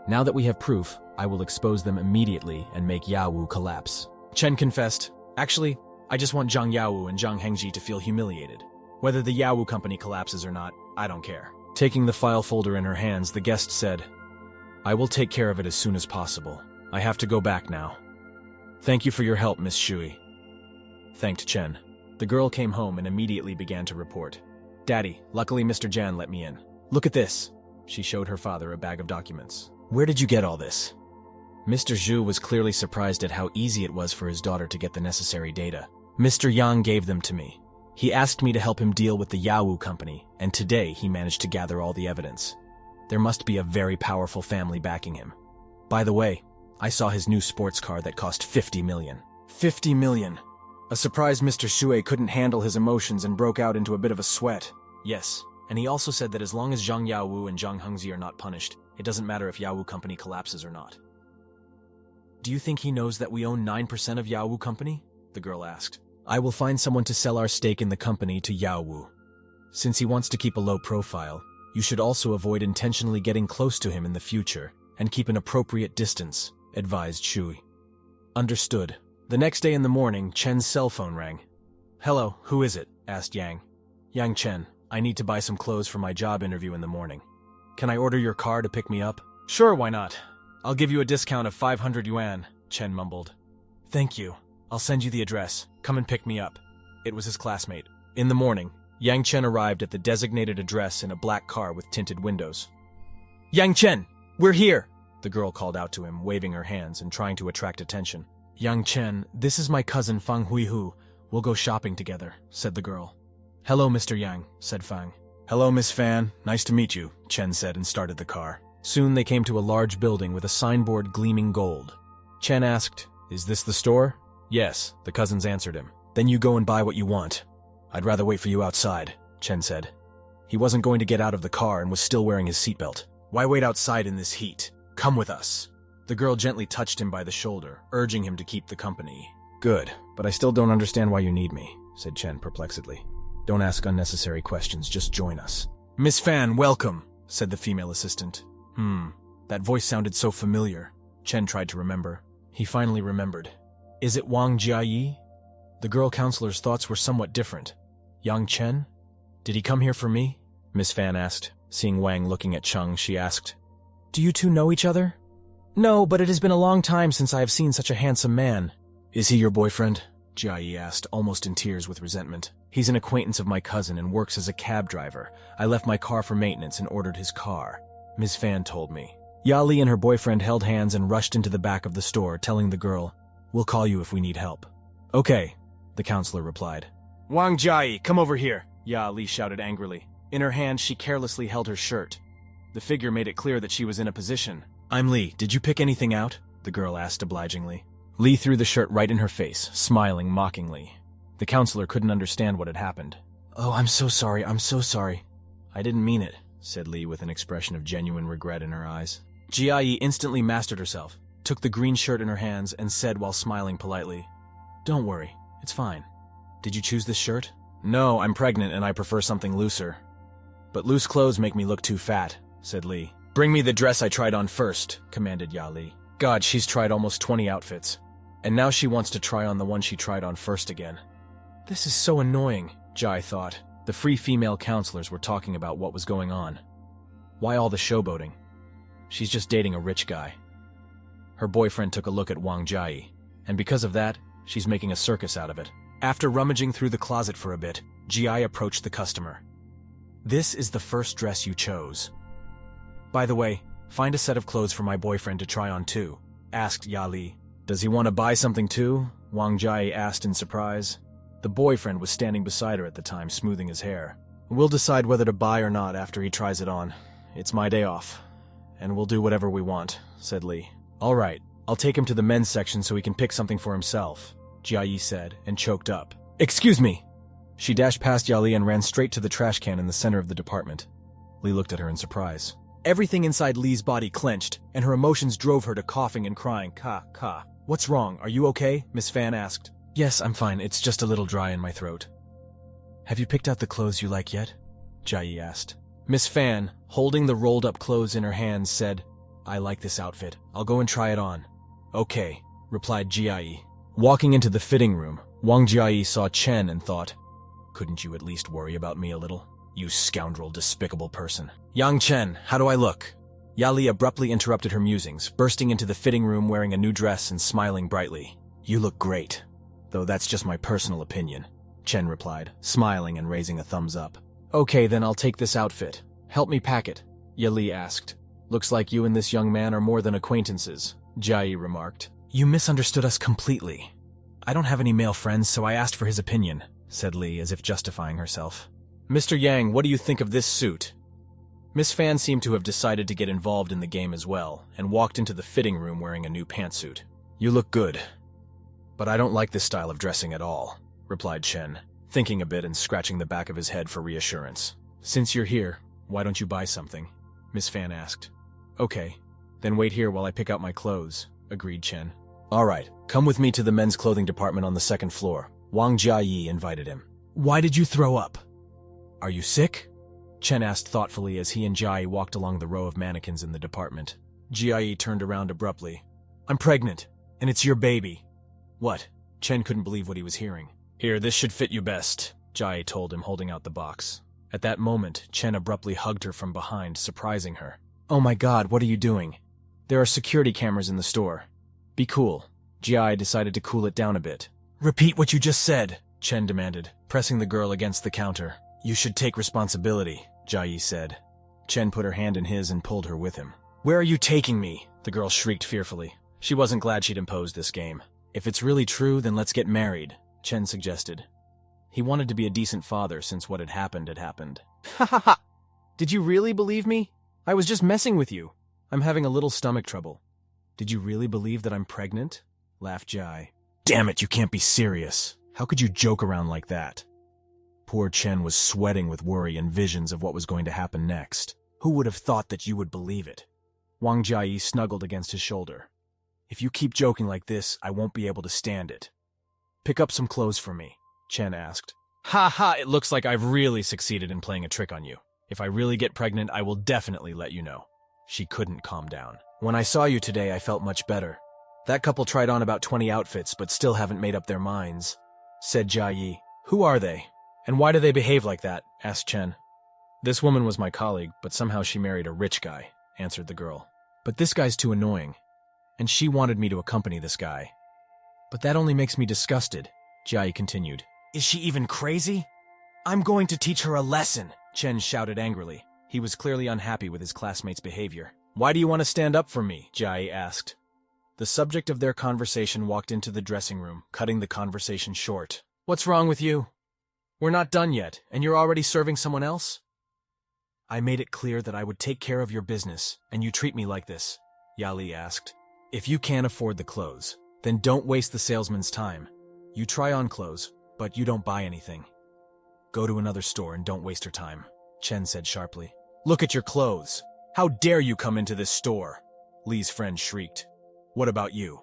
Speaker 1: Now that we have proof, I will expose them immediately and make Yaowu collapse. Chen confessed, Actually, I just want Zhang Yaowu and Zhang Hengji to feel humiliated. Whether the Yaowu Company collapses or not, I don't care. Taking the file folder in her hands, the guest said, I will take care of it as soon as possible. I have to go back now. Thank you for your help, Miss Shui. Thanked Chen. The girl came home and immediately began to report. Daddy, luckily Mr. Jan let me in. Look at this. She showed her father a bag of documents. Where did you get all this? Mr. Zhu was clearly surprised at how easy it was for his daughter to get the necessary data. Mr. Yang gave them to me. He asked me to help him deal with the Yaowu Company, and today he managed to gather all the evidence. There must be a very powerful family backing him. By the way, I saw his new sports car that cost 50 million. 50 million! A surprised Mr. Shui couldn't handle his emotions and broke out into a bit of a sweat. Yes, and he also said that as long as Zhang Yaowu and Zhang Hengzi are not punished, it doesn't matter if Yaowu Company collapses or not. Do you think he knows that we own 9% of Yaowu Company? The girl asked. I will find someone to sell our stake in the company to Yaowu. Since he wants to keep a low profile, you should also avoid intentionally getting close to him in the future and keep an appropriate distance, advised Shui. Understood. The next day in the morning, Chen's cell phone rang. Hello, who is it? Asked Yang. Yang Chen, I need to buy some clothes for my job interview in the morning. Can I order your car to pick me up? Sure, why not? I'll give you a discount of 500 yuan, Chen mumbled. Thank you. I'll send you the address. Come and pick me up. It was his classmate. In the morning, Yang Chen arrived at the designated address in a black car with tinted windows. Yang Chen, we're here! The girl called out to him, waving her hands and trying to attract attention. Yang Chen, this is my cousin Fang Huihu. We'll go shopping together, said the girl. Hello, Mr. Yang, said Fang. Hello, Miss Fan. Nice to meet you, Chen said and started the car. Soon they came to a large building with a signboard gleaming gold. Chen asked, Is this the store? Yes, the cousins answered him. Then you go and buy what you want. I'd rather wait for you outside, Chen said. He wasn't going to get out of the car and was still wearing his seatbelt. Why wait outside in this heat? Come with us. The girl gently touched him by the shoulder, urging him to keep the company. Good, but I still don't understand why you need me, said Chen perplexedly. Don't ask unnecessary questions, just join us. Miss Fan, welcome, said the female assistant. That voice sounded so familiar. Chen tried to remember. He finally remembered. Is it Wang Jiayi? The girl counselor's thoughts were somewhat different. Yang Chen? Did he come here for me? Miss Fan asked. Seeing Wang looking at Cheng, she asked, Do you two know each other? No, but it has been a long time since I have seen such a handsome man. Is he your boyfriend? Jiayi asked, almost in tears with resentment. He's an acquaintance of my cousin and works as a cab driver. I left my car for maintenance and ordered his car. Ms. Fan told me. Yali and her boyfriend held hands and rushed into the back of the store, telling the girl, We'll call you if we need help. Okay, the counselor replied. Wang Jiayi, come over here, Yali shouted angrily. In her hand, she carelessly held her shirt. The figure made it clear that she was in a position. I'm Li. Did you pick anything out? The girl asked obligingly. Li threw the shirt right in her face, smiling mockingly. The counselor couldn't understand what had happened. Oh, I'm so sorry. I didn't mean it, said Li with an expression of genuine regret in her eyes. Jiayi instantly mastered herself, took the green shirt in her hands, and said while smiling politely, Don't worry, it's fine. Did you choose this shirt? No, I'm pregnant and I prefer something looser. But loose clothes make me look too fat, said Li. Bring me the dress I tried on first, commanded Yali. God, she's tried almost 20 outfits. And now she wants to try on the one she tried on first again. This is so annoying, Jai thought. The free female counselors were talking about what was going on. Why all the showboating? She's just dating a rich guy. Her boyfriend took a look at Wang Jiayi, and because of that, she's making a circus out of it. After rummaging through the closet for a bit, Jiai approached the customer. This is the first dress you chose. By the way, find a set of clothes for my boyfriend to try on too, asked Yali. Does he want to buy something too? Wang Jiayi asked in surprise. The boyfriend was standing beside her at the time, smoothing his hair. We'll decide whether to buy or not after he tries it on. It's my day off, and we'll do whatever we want, said Li. All right, I'll take him to the men's section so he can pick something for himself, Jiayi said, and choked up. Excuse me! She dashed past Yali and ran straight to the trash can in the center of the department. Li looked at her in surprise. Everything inside Li's body clenched, and her emotions drove her to coughing and crying. Ka. What's wrong? Are you okay? Miss Fan asked. Yes, I'm fine. It's just a little dry in my throat. Have you picked out the clothes you like yet? Jiayi asked. Miss Fan, holding the rolled-up clothes in her hands, said, I like this outfit. I'll go and try it on. Okay, replied Jiayi. Walking into the fitting room, Wang Jiayi saw Chen and thought, couldn't you at least worry about me a little? You scoundrel, despicable person. Yang Chen, how do I look? Yali abruptly interrupted her musings, bursting into the fitting room wearing a new dress and smiling brightly. You look great, though that's just my personal opinion, Chen replied, smiling and raising a thumbs up. Okay, then I'll take this outfit. Help me pack it, Yali asked. Looks like you and this young man are more than acquaintances, Jiayi remarked. You misunderstood us completely. I don't have any male friends, so I asked for his opinion, said Li, as if justifying herself. Mr. Yang, what do you think of this suit? Miss Fan seemed to have decided to get involved in the game as well, and walked into the fitting room wearing a new pantsuit. You look good. But I don't like this style of dressing at all, replied Chen, thinking a bit and scratching the back of his head for reassurance. Since you're here, why don't you buy something? Miss Fan asked. Okay, then wait here while I pick out my clothes, agreed Chen. All right, come with me to the men's clothing department on the second floor. Wang Jiayi invited him. Why did you throw up? Are you sick? Chen asked thoughtfully as he and Jiayi walked along the row of mannequins in the department. Jiayi turned around abruptly. I'm pregnant, and it's your baby. What? Chen couldn't believe what he was hearing. Here, this should fit you best, Jiayi told him, holding out the box. At that moment, Chen abruptly hugged her from behind, surprising her. Oh my god, what are you doing? There are security cameras in the store. Be cool. Jiayi decided to cool it down a bit. Repeat what you just said, Chen demanded, pressing the girl against the counter. You should take responsibility, Jiayi said. Chen put her hand in his and pulled her with him. Where are you taking me? The girl shrieked fearfully. She wasn't glad she'd imposed this game. If it's really true, then let's get married, Chen suggested. He wanted to be a decent father since what had happened had happened. Ha ha ha! Did you really believe me? I was just messing with you. I'm having a little stomach trouble. Did you really believe that I'm pregnant? Laughed Jiayi. Damn it, you can't be serious. How could you joke around like that? Poor Chen was sweating with worry and visions of what was going to happen next. Who would have thought that you would believe it? Wang Jiayi snuggled against his shoulder. If you keep joking like this, I won't be able to stand it. Pick up some clothes for me, Chen asked. Ha ha, it looks like I've really succeeded in playing a trick on you. If I really get pregnant, I will definitely let you know. She couldn't calm down. When I saw you today, I felt much better. That couple tried on about 20 outfits, but still haven't made up their minds, said Jiayi. Who are they? And why do they behave like that? Asked Chen. This woman was my colleague, but somehow she married a rich guy, answered the girl. But this guy's too annoying. And she wanted me to accompany this guy. But that only makes me disgusted, Jiayi continued. Is she even crazy? I'm going to teach her a lesson, Chen shouted angrily. He was clearly unhappy with his classmate's behavior. Why do you want to stand up for me? Jiayi asked. The subject of their conversation walked into the dressing room, cutting the conversation short. What's wrong with you? We're not done yet, and you're already serving someone else? I made it clear that I would take care of your business, and you treat me like this, Yali asked. If you can't afford the clothes, then don't waste the salesman's time. You try on clothes, but you don't buy anything. Go to another store and don't waste her time, Chen said sharply. Look at your clothes. How dare you come into this store? Li's friend shrieked. What about you?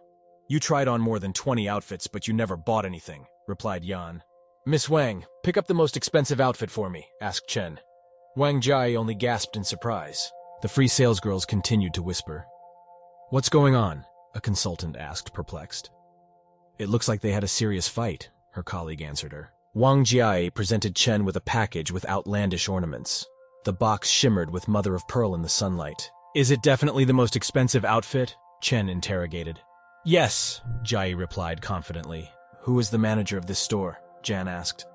Speaker 1: You tried on more than 20 outfits, but you never bought anything, replied Yan. Miss Wang, pick up the most expensive outfit for me, asked Chen. Wang Jiayi only gasped in surprise. The free salesgirls continued to whisper. What's going on? A consultant asked, perplexed. It looks like they had a serious fight, her colleague answered her. Wang Jiayi presented Chen with a package with outlandish ornaments. The box shimmered with mother of pearl in the sunlight. Is it definitely the most expensive outfit? Chen interrogated. Yes, Jiayi replied confidently. Who is the manager of this store? Jan asked.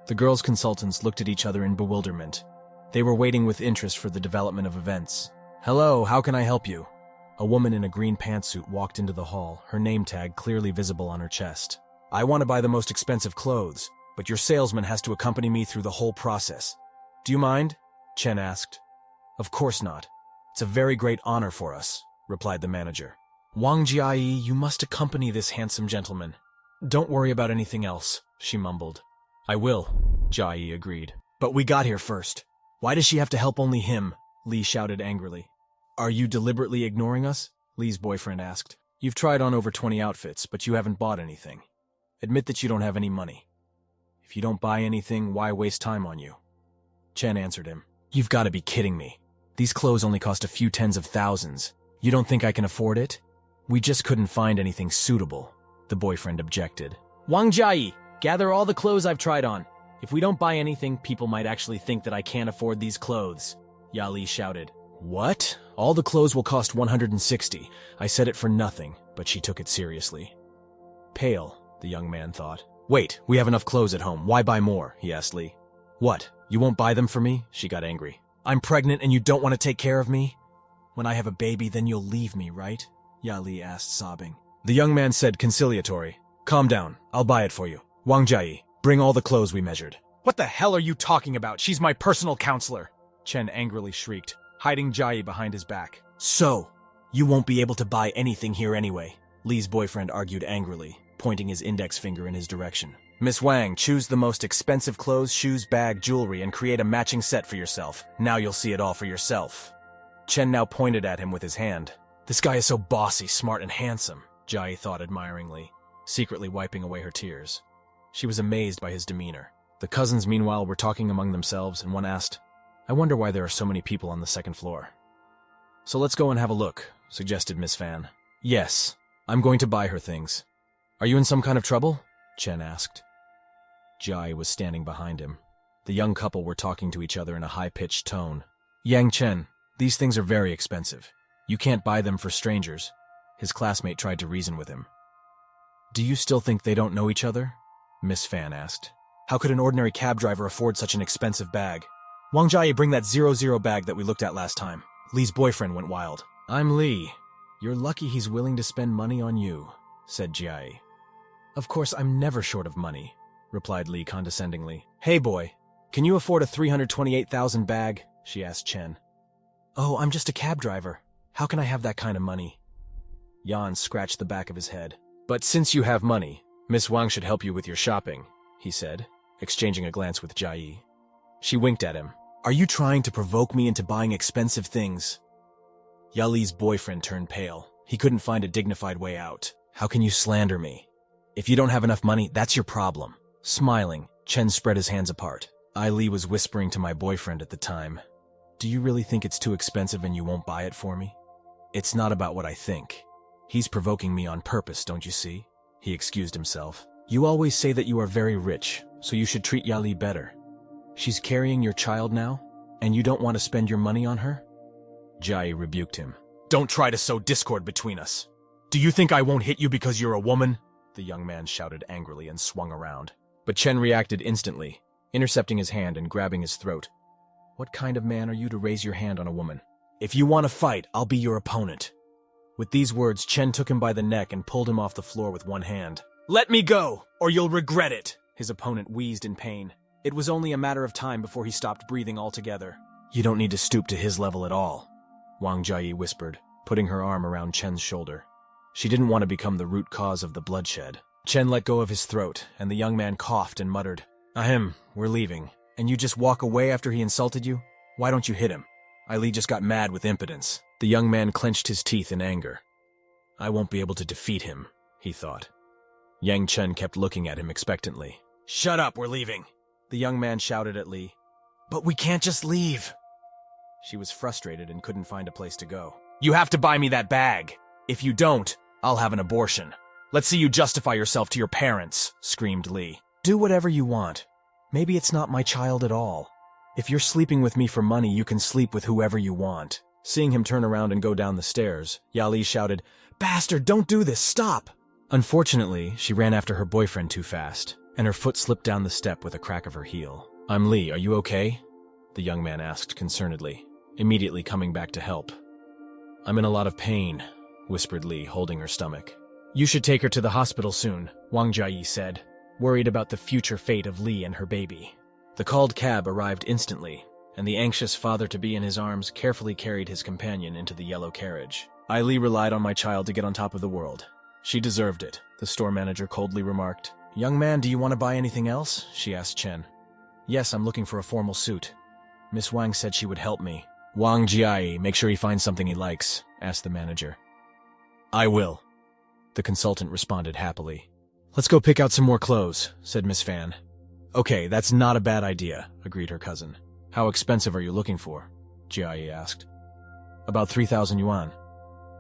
Speaker 1: The girls' consultants looked at each other in bewilderment. They were waiting with interest for the development of events. Hello, how can I help you? A woman in a green pantsuit walked into the hall, her name tag clearly visible on her chest. I want to buy the most expensive clothes, but your salesman has to accompany me through the whole process. Do you mind? Chen asked. Of course not. It's a very great honor for us, replied the manager. Wang Jiayi, you must accompany this handsome gentleman. Don't worry about anything else, she mumbled. I will, Jiayi agreed. But we got here first. Why does she have to help only him? Li shouted angrily. Are you deliberately ignoring us? Li's boyfriend asked. You've tried on over 20 outfits, but you haven't bought anything. Admit that you don't have any money. If you don't buy anything, why waste time on you? Chen answered him. You've got to be kidding me. These clothes only cost a few tens of thousands. You don't think I can afford it? We just couldn't find anything suitable, the boyfriend objected. Wang Jiayi, gather all the clothes I've tried on. If we don't buy anything, people might actually think that I can't afford these clothes, Yali shouted. What? All the clothes will cost 160. I said it for nothing, but she took it seriously. Pale, the young man thought. Wait, we have enough clothes at home. Why buy more? He asked Li. What? You won't buy them for me? She got angry. I'm pregnant and you don't want to take care of me? When I have a baby, then you'll leave me, right? Yali asked, sobbing. The young man said conciliatory. Calm down. I'll buy it for you. Wang Jiayi, bring all the clothes we measured. What the hell are you talking about? She's my personal counselor, Chen angrily shrieked, hiding Jiayi behind his back. So, you won't be able to buy anything here anyway, Li's boyfriend argued angrily, pointing his index finger in his direction. Miss Wang, choose the most expensive clothes, shoes, bag, jewelry, and create a matching set for yourself. Now you'll see it all for yourself. Chen now pointed at him with his hand. This guy is so bossy, smart, and handsome, Jiayi thought admiringly, secretly wiping away her tears. She was amazed by his demeanor. The cousins, meanwhile, were talking among themselves, and one asked, I wonder why there are so many people on the second floor. So let's go and have a look, suggested Miss Fan. Yes, I'm going to buy her things. Are you in some kind of trouble? Chen asked. Jiayi was standing behind him. The young couple were talking to each other in a high-pitched tone. Yang Chen, these things are very expensive. You can't buy them for strangers. His classmate tried to reason with him. Do you still think they don't know each other? Miss Fan asked. How could an ordinary cab driver afford such an expensive bag? Wang Jiayi, bring that 00 bag that we looked at last time. Li's boyfriend went wild. I'm Li. You're lucky he's willing to spend money on you, said Jiayi. Of course, I'm never short of money, replied Li condescendingly. Hey boy, can you afford a 328,000 bag? She asked Chen. Oh, I'm just a cab driver. How can I have that kind of money? Yan scratched the back of his head. But since you have money, Miss Wang should help you with your shopping, he said, exchanging a glance with Jiayi. She winked at him. Are you trying to provoke me into buying expensive things? Yali's boyfriend turned pale. He couldn't find a dignified way out. How can you slander me? If you don't have enough money, that's your problem. Smiling, Chen spread his hands apart. Li was whispering to my boyfriend at the time. Do you really think it's too expensive and you won't buy it for me? It's not about what I think. He's provoking me on purpose, don't you see? He excused himself. You always say that you are very rich, so you should treat Yali better. She's carrying your child now, and you don't want to spend your money on her? Jiayi rebuked him. Don't try to sow discord between us. Do you think I won't hit you because you're a woman? The young man shouted angrily and swung around. But Chen reacted instantly, intercepting his hand and grabbing his throat. What kind of man are you to raise your hand on a woman? If you want to fight, I'll be your opponent. With these words, Chen took him by the neck and pulled him off the floor with one hand. Let me go, or you'll regret it! His opponent wheezed in pain. It was only a matter of time before he stopped breathing altogether. You don't need to stoop to his level at all, Wang Jiayi whispered, putting her arm around Chen's shoulder. She didn't want to become the root cause of the bloodshed. Chen let go of his throat, and the young man coughed and muttered, Ahem, we're leaving. And you just walk away after he insulted you? Why don't you hit him? Li just got mad with impotence. The young man clenched his teeth in anger. I won't be able to defeat him, he thought. Yang Chen kept looking at him expectantly. Shut up, we're leaving, the young man shouted at Li. But we can't just leave. She was frustrated and couldn't find a place to go. You have to buy me that bag. If you don't, I'll have an abortion. Let's see you justify yourself to your parents, screamed Li. Do whatever you want. Maybe it's not my child at all. If you're sleeping with me for money, you can sleep with whoever you want. Seeing him turn around and go down the stairs, Yali shouted, Bastard, don't do this, stop! Unfortunately, she ran after her boyfriend too fast, and her foot slipped down the step with a crack of her heel. I'm Li, are you okay? The young man asked concernedly, immediately coming back to help. I'm in a lot of pain, whispered Li, holding her stomach. You should take her to the hospital soon, Wang Jiayi said, worried about the future fate of Li and her baby. The called cab arrived instantly, and the anxious father-to-be in his arms carefully carried his companion into the yellow carriage. Ai relied on my child to get on top of the world. She deserved it, the store manager coldly remarked. Young man, do you want to buy anything else? She asked Chen. Yes, I'm looking for a formal suit. Miss Wang said she would help me. Wang Jiai, make sure he finds something he likes, asked the manager. I will. The consultant responded happily. Let's go pick out some more clothes, said Miss Fan. Okay, that's not a bad idea, agreed her cousin. How expensive are you looking for? Jiai asked. About 3,000 yuan.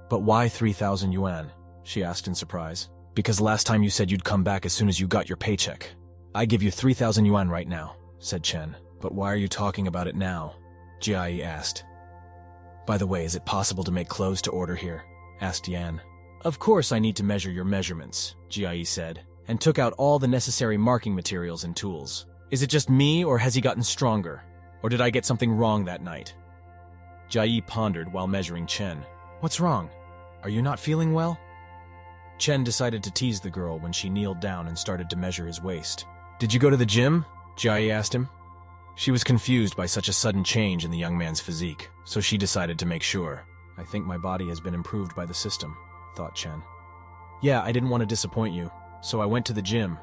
Speaker 1: But why 3,000 yuan? She asked in surprise. Because last time you said you'd come back as soon as you got your paycheck. I give you 3,000 yuan right now, said Chen. But why are you talking about it now? Jiai asked. By the way, is it possible to make clothes to order here? Asked Yan. Of course I need to measure your measurements, Jiai said, and took out all the necessary marking materials and tools. Is it just me, or has he gotten stronger? Or did I get something wrong that night? Jiai pondered while measuring Chen. What's wrong? Are you not feeling well? Chen decided to tease the girl when she kneeled down and started to measure his waist. Did you go to the gym? Jiai asked him. She was confused by such a sudden change in the young man's physique, so she decided to make sure. I think my body has been improved by the system, thought Chen. Yeah, I didn't want to disappoint you, so I went to the gym,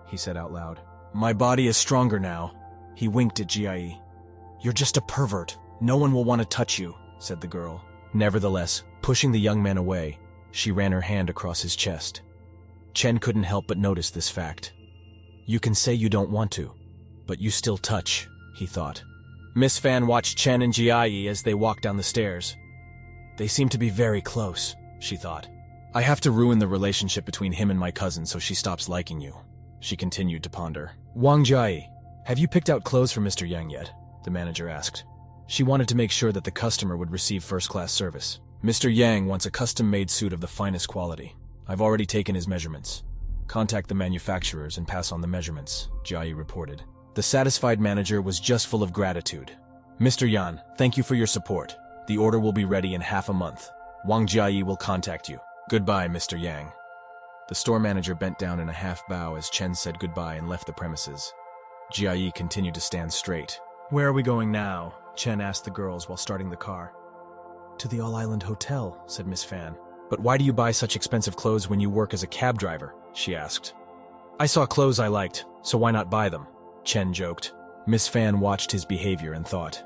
Speaker 1: he said out loud. My body is stronger now. He winked at Jiai. You're just a pervert. No one will want to touch you, said the girl. Nevertheless, pushing the young man away, she ran her hand across his chest. Chen couldn't help but notice this fact. You can say you don't want to, but you still touch, he thought. Miss Fan watched Chen and Jiai as they walked down the stairs. They seem to be very close, she thought. I have to ruin the relationship between him and my cousin so she stops liking you, she continued to ponder. Wang Jiai, have you picked out clothes for Mr. Yang yet? The manager asked. She wanted to make sure that the customer would receive first-class service. Mr. Yang wants a custom-made suit of the finest quality. I've already taken his measurements. Contact the manufacturers and pass on the measurements, Jiai reported. The satisfied manager was just full of gratitude. Mr. Yan, thank you for your support. The order will be ready in half a month. Wang Jiai will contact you. Goodbye, Mr. Yang. The store manager bent down in a half bow as Chen said goodbye and left the premises. Jiai continued to stand straight. Where are we going now? Chen asked the girls while starting the car. To the All-Island Hotel, said Miss Fan. But why do you buy such expensive clothes when you work as a cab driver? She asked. I saw clothes I liked, so why not buy them? Chen joked. Miss Fan watched his behavior and thought,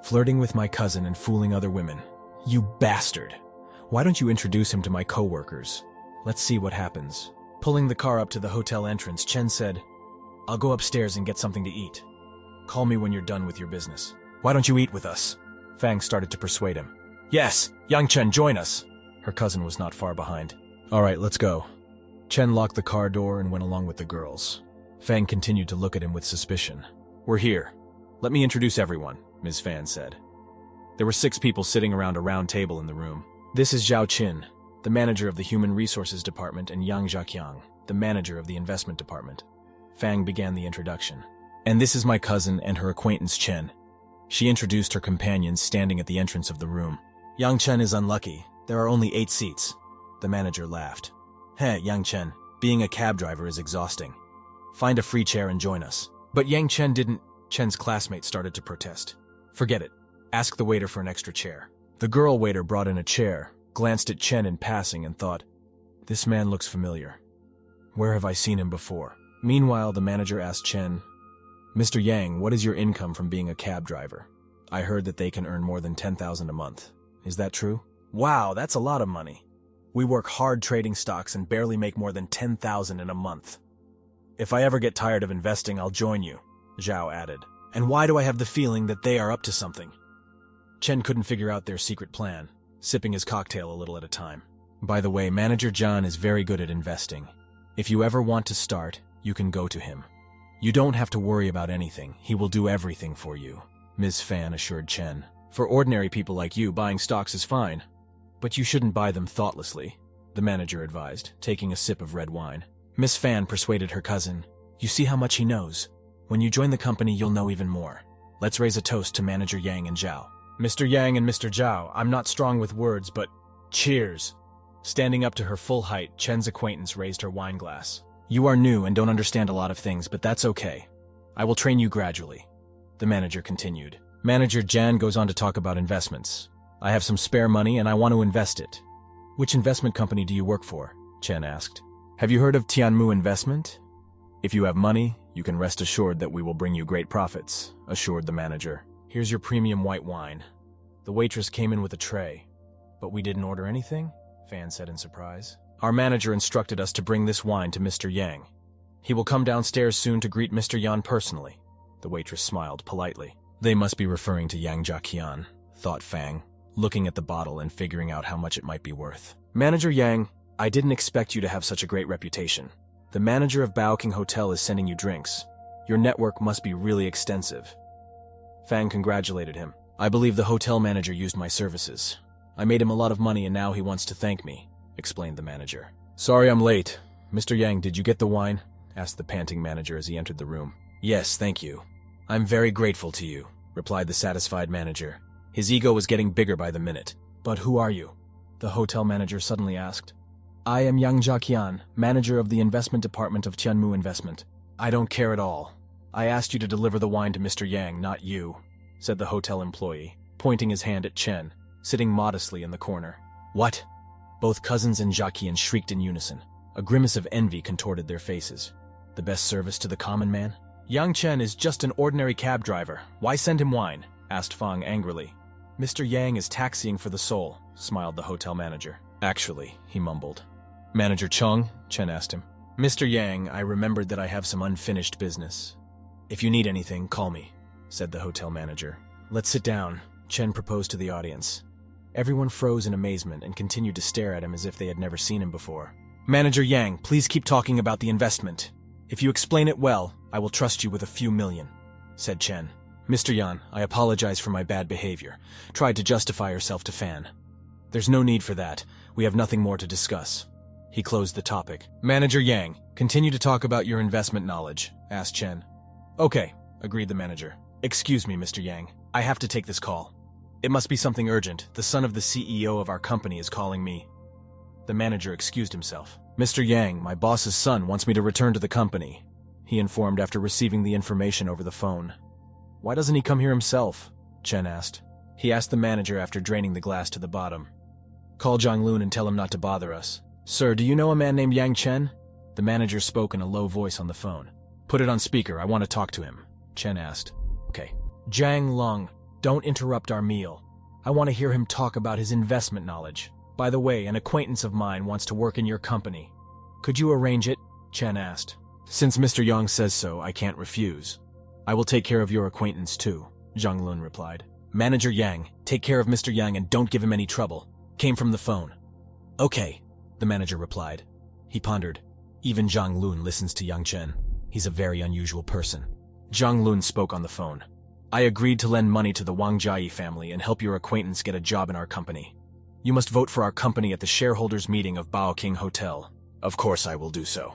Speaker 1: flirting with my cousin and fooling other women. You bastard! Why don't you introduce him to my co-workers? Let's see what happens. Pulling the car up to the hotel entrance, Chen said, I'll go upstairs and get something to eat. Call me when you're done with your business. Why don't you eat with us? Fang started to persuade him. Yes, young Chen, join us. Her cousin was not far behind. All right, let's go. Chen locked the car door and went along with the girls. Fang continued to look at him with suspicion. We're here. Let me introduce everyone, Ms. Fan said. There were 6 people sitting around a round table in the room. This is Zhao Qin, the manager of the Human Resources Department, and Yang Zhaqiang, the manager of the Investment Department. Fang began the introduction. And this is my cousin and her acquaintance Chen. She introduced her companions standing at the entrance of the room. Yang Chen is unlucky. There are only 8 seats. The manager laughed. Hey, Yang Chen, being a cab driver is exhausting. Find a free chair and join us. But Yang Chen didn't. Chen's classmate started to protest. Forget it. Ask the waiter for an extra chair. The girl waiter brought in a chair, glanced at Chen in passing and thought, this man looks familiar. Where have I seen him before? Meanwhile, the manager asked Chen, Mr. Yang, what is your income from being a cab driver? I heard that they can earn more than 10,000 a month. Is that true? Wow, that's a lot of money. We work hard trading stocks and barely make more than 10,000 in a month. If I ever get tired of investing, I'll join you, Zhao added. And why do I have the feeling that they are up to something? Chen couldn't figure out their secret plan, sipping his cocktail a little at a time. By the way, Manager John is very good at investing. If you ever want to start, you can go to him. You don't have to worry about anything. He will do everything for you, Ms. Fan assured Chen. For ordinary people like you, buying stocks is fine. But you shouldn't buy them thoughtlessly, the manager advised, taking a sip of red wine. Miss Fan persuaded her cousin. You see how much he knows. When you join the company, you'll know even more. Let's raise a toast to Manager Yang and Zhao. Mr. Yang and Mr. Zhao, I'm not strong with words, but cheers. Standing up to her full height, Chen's acquaintance raised her wine glass. You are new and don't understand a lot of things, but that's okay. I will train you gradually, the manager continued. Manager Jan goes on to talk about investments. I have some spare money and I want to invest it. Which investment company do you work for? Chen asked. Have you heard of Tianmu Investment? If you have money, you can rest assured that we will bring you great profits, assured the manager. Here's your premium white wine. The waitress came in with a tray. But we didn't order anything? Fan said in surprise. Our manager instructed us to bring this wine to Mr. Yang. He will come downstairs soon to greet Mr. Yan personally. The waitress smiled politely. They must be referring to Yang Jiaqian, thought Fang, looking at the bottle and figuring out how much it might be worth. Manager Yang, I didn't expect you to have such a great reputation. The manager of Baoking Hotel is sending you drinks. Your network must be really extensive. Fang congratulated him. I believe the hotel manager used my services. I made him a lot of money and now he wants to thank me, explained the manager. Sorry I'm late. Mr. Yang, did you get the wine? Asked the panting manager as he entered the room. Yes, thank you. I'm very grateful to you, replied the satisfied manager. His ego was getting bigger by the minute. But who are you? The hotel manager suddenly asked. I am Yang Jiaqian, manager of the investment department of Tianmu Investment. I don't care at all. I asked you to deliver the wine to Mr. Yang, not you, said the hotel employee, pointing his hand at Chen, sitting modestly in the corner. What? Both cousins and Jiaqian shrieked in unison. A grimace of envy contorted their faces. The best service to the common man? Yang Chen is just an ordinary cab driver. Why send him wine? Asked Fang angrily. Mr. Yang is taxiing for the soul, smiled the hotel manager. Actually, he mumbled. Manager Cheng? Chen asked him. Mr. Yang, I remembered that I have some unfinished business. If you need anything, call me, said the hotel manager. Let's sit down, Chen proposed to the audience. Everyone froze in amazement and continued to stare at him as if they had never seen him before. Manager Yang, please keep talking about the investment. If you explain it well, I will trust you with a few million, said Chen. Mr. Yan, I apologize for my bad behavior. Tried to justify herself to Fan. There's no need for that. We have nothing more to discuss. He closed the topic. Manager Yang, continue to talk about your investment knowledge, asked Chen. Okay, agreed the manager. Excuse me, Mr. Yang. I have to take this call. It must be something urgent. The son of the CEO of our company is calling me. The manager excused himself. Mr. Yang, my boss's son wants me to return to the company, he informed after receiving the information over the phone. Why doesn't he come here himself? Chen asked. He asked the manager after draining the glass to the bottom. Call Zhang Lun and tell him not to bother us. Sir, do you know a man named Yang Chen? The manager spoke in a low voice on the phone. Put it on speaker, I want to talk to him, Chen asked. Okay. Zhang Lung, don't interrupt our meal. I want to hear him talk about his investment knowledge. By the way, an acquaintance of mine wants to work in your company. Could you arrange it? Chen asked. Since Mr. Yang says so, I can't refuse. I will take care of your acquaintance too, Zhang Lun replied. Manager Yang, take care of Mr. Yang and don't give him any trouble, came from the phone. Okay, the manager replied. He pondered. Even Zhang Lun listens to Yang Chen. He's a very unusual person. Zhang Lun spoke on the phone. I agreed to lend money to the Wang Jiayi family and help your acquaintance get a job in our company. You must vote for our company at the shareholders' meeting of Baoking Hotel. Of course I will do so.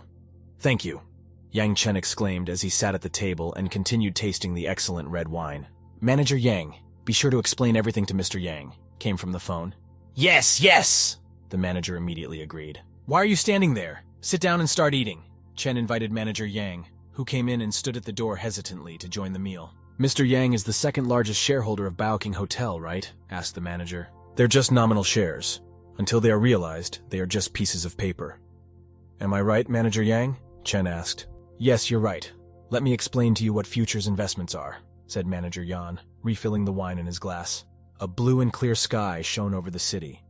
Speaker 1: Thank you, Yang Chen exclaimed as he sat at the table and continued tasting the excellent red wine. Manager Yang, be sure to explain everything to Mr. Yang, came from the phone. Yes, yes, the manager immediately agreed. Why are you standing there? Sit down and start eating. Chen invited Manager Yang, who came in and stood at the door hesitantly to join the meal. Mr. Yang is the second largest shareholder of Baoking Hotel, right? Asked the manager. They're just nominal shares. Until they are realized, they are just pieces of paper. Am I right, Manager Yang? Chen asked. Yes, you're right. Let me explain to you what futures investments are, said Manager Yan, refilling the wine in his glass. A blue and clear sky shone over the city.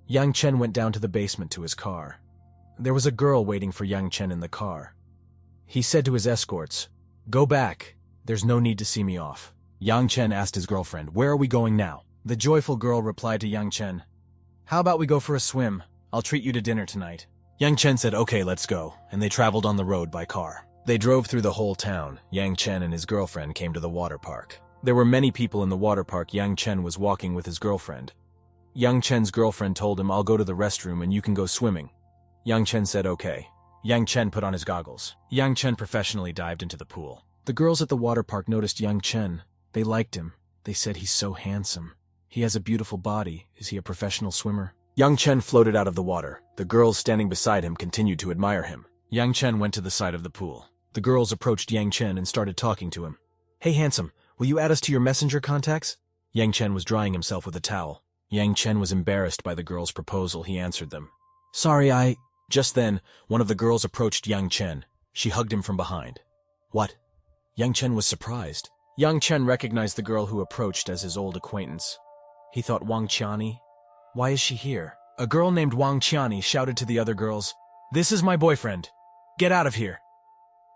Speaker 1: Yang Chen went down to the basement to his car. There was a girl waiting for Yang Chen in the car. He said to his escorts, Go back. There's no need to see me off. Yang Chen asked his girlfriend, Where are we going now? The joyful girl replied to Yang Chen, How about we go for a swim? I'll treat you to dinner tonight. Yang Chen said, Okay, let's go, and they traveled on the road by car. They drove through the whole town. Yang Chen and his girlfriend came to the water park. There were many people in the water park. Yang Chen was walking with his girlfriend. Yang Chen's girlfriend told him, I'll go to the restroom and you can go swimming. Yang Chen said, Okay. Yang Chen put on his goggles. Yang Chen professionally dived into the pool. The girls at the water park noticed Yang Chen. They liked him. They said he's so handsome. He has a beautiful body. Is he a professional swimmer? Yang Chen floated out of the water. The girls standing beside him continued to admire him. Yang Chen went to the side of the pool. The girls approached Yang Chen and started talking to him. Hey, handsome, will you add us to your messenger contacts? Yang Chen was drying himself with a towel. Yang Chen was embarrassed by the girl's proposal. He answered them. Sorry, Just then, one of the girls approached Yang Chen. She hugged him from behind. What? Yang Chen was surprised. Yang Chen recognized the girl who approached as his old acquaintance. He thought, Wang Qiani? Why is she here? A girl named Wang Qiani shouted to the other girls, This is my boyfriend. Get out of here.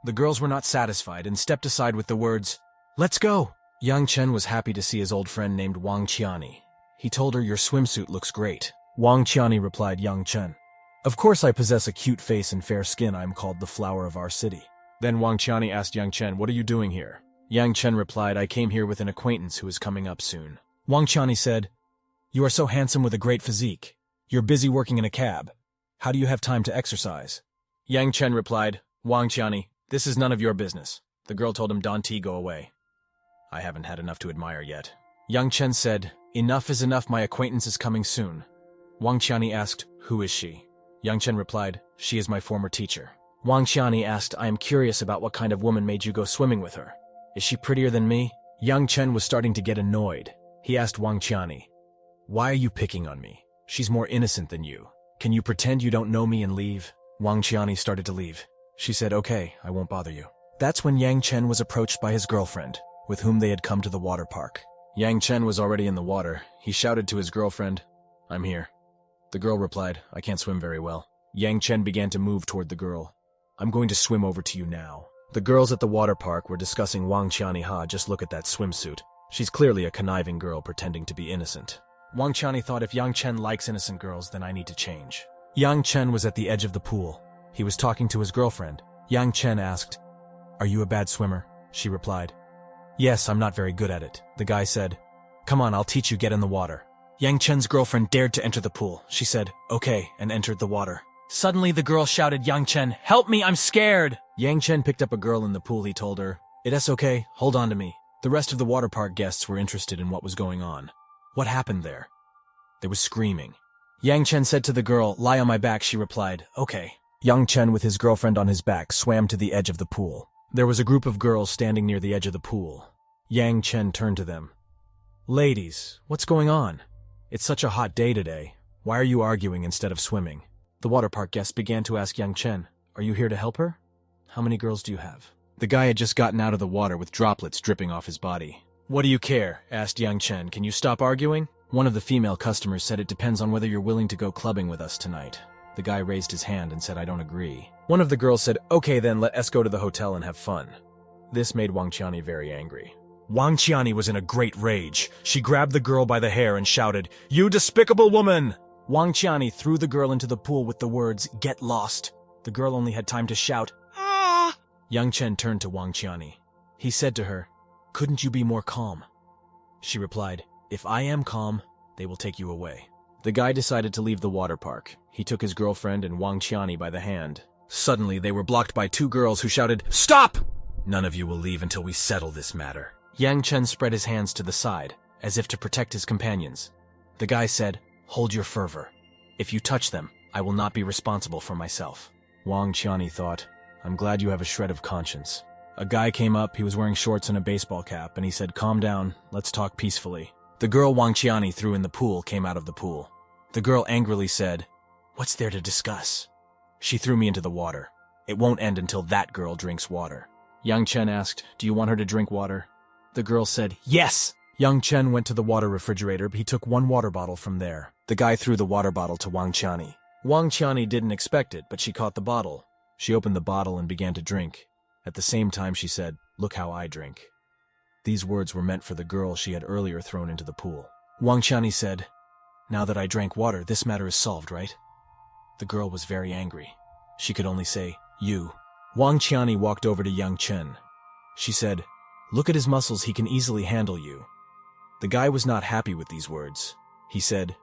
Speaker 1: The girls were not satisfied and stepped aside with the words, Let's go. Yang Chen was happy to see his old friend named Wang Qiani. He told her, Your swimsuit looks great. Wang Qiani replied, Yang Chen. Of course I possess a cute face and fair skin. I am called the flower of our city. Then Wang Qiani asked Yang Chen, What are you doing here? Yang Chen replied, I came here with an acquaintance who is coming up soon. Wang Qiani said, You are so handsome with a great physique. You're busy working in a cab. How do you have time to exercise? Yang Chen replied, Wang Qiani, this is none of your business. The girl told him, Danti, go away. I haven't had enough to admire yet. Yang Chen said, Enough is enough, my acquaintance is coming soon. Wang Qiani asked, Who is she? Yang Chen replied, She is my former teacher. Wang Qiani asked, I am curious about what kind of woman made you go swimming with her. Is she prettier than me? Yang Chen was starting to get annoyed. He asked Wang Qiani, Why are you picking on me? She's more innocent than you. Can you pretend you don't know me and leave? Wang Qiani started to leave. She said, Okay, I won't bother you. That's when Yang Chen was approached by his girlfriend, with whom they had come to the water park. Yang Chen was already in the water. He shouted to his girlfriend, I'm here. The girl replied, I can't swim very well. Yang Chen began to move toward the girl. I'm going to swim over to you now. The girls at the water park were discussing Wang Qiani. Just look at that swimsuit. She's clearly a conniving girl pretending to be innocent. Wang Qiani thought, if Yang Chen likes innocent girls, then I need to change. Yang Chen was at the edge of the pool. He was talking to his girlfriend. Yang Chen asked, Are you a bad swimmer? She replied, Yes, I'm not very good at it. The guy said, Come on, I'll teach you, get in the water. Yang Chen's girlfriend dared to enter the pool. She said, Okay, and entered the water. Suddenly the girl shouted, Yang Chen, help me, I'm scared! Yang Chen picked up a girl in the pool. He told her, It's okay, hold on to me. The rest of the water park guests were interested in what was going on. What happened there? There was screaming. Yang Chen said to the girl, Lie on my back. She replied, Okay. Yang Chen, with his girlfriend on his back, swam to the edge of the pool. There was a group of girls standing near the edge of the pool. Yang Chen turned to them. Ladies, what's going on? It's such a hot day today. Why are you arguing instead of swimming? The water park guests began to ask Yang Chen, Are you here to help her? How many girls do you have? The guy had just gotten out of the water with droplets dripping off his body. What do you care? Asked Yang Chen. Can you stop arguing? One of the female customers said, It depends on whether you're willing to go clubbing with us tonight. The guy raised his hand and said, I don't agree. One of the girls said, Okay then, let us go to the hotel and have fun. This made Wang Qiani very angry. Wang Qiani was in a great rage. She grabbed the girl by the hair and shouted, You despicable woman! Wang Qiani threw the girl into the pool with the words, Get lost. The girl only had time to shout, Ah! Yang Chen turned to Wang Qiani. He said to her, Couldn't you be more calm? She replied, If I am calm, they will take you away. The guy decided to leave the water park. He took his girlfriend and Wang Qiani by the hand. Suddenly, they were blocked by two girls who shouted, Stop! None of you will leave until we settle this matter. Yang Chen spread his hands to the side, as if to protect his companions. The guy said, Hold your fervor. If you touch them, I will not be responsible for myself. Wang Qiani thought, I'm glad you have a shred of conscience. A guy came up, he was wearing shorts and a baseball cap, and he said, Calm down, let's talk peacefully. The girl Wang Qiani threw in the pool came out of the pool. The girl angrily said, What's there to discuss? She threw me into the water. It won't end until that girl drinks water. Yang Chen asked, Do you want her to drink water? The girl said, Yes! Yang Chen went to the water refrigerator. He took one water bottle from there. The guy threw the water bottle to Wang Qiani. Wang Qiani didn't expect it, but she caught the bottle. She opened the bottle and began to drink. At the same time, she said, Look how I drink. These words were meant for the girl she had earlier thrown into the pool. Wang Qiani said, Now that I drank water, this matter is solved, right? The girl was very angry. She could only say, You. Wang Qiani walked over to Yang Chen. She said, Look at his muscles, he can easily handle you. The guy was not happy with these words. He said,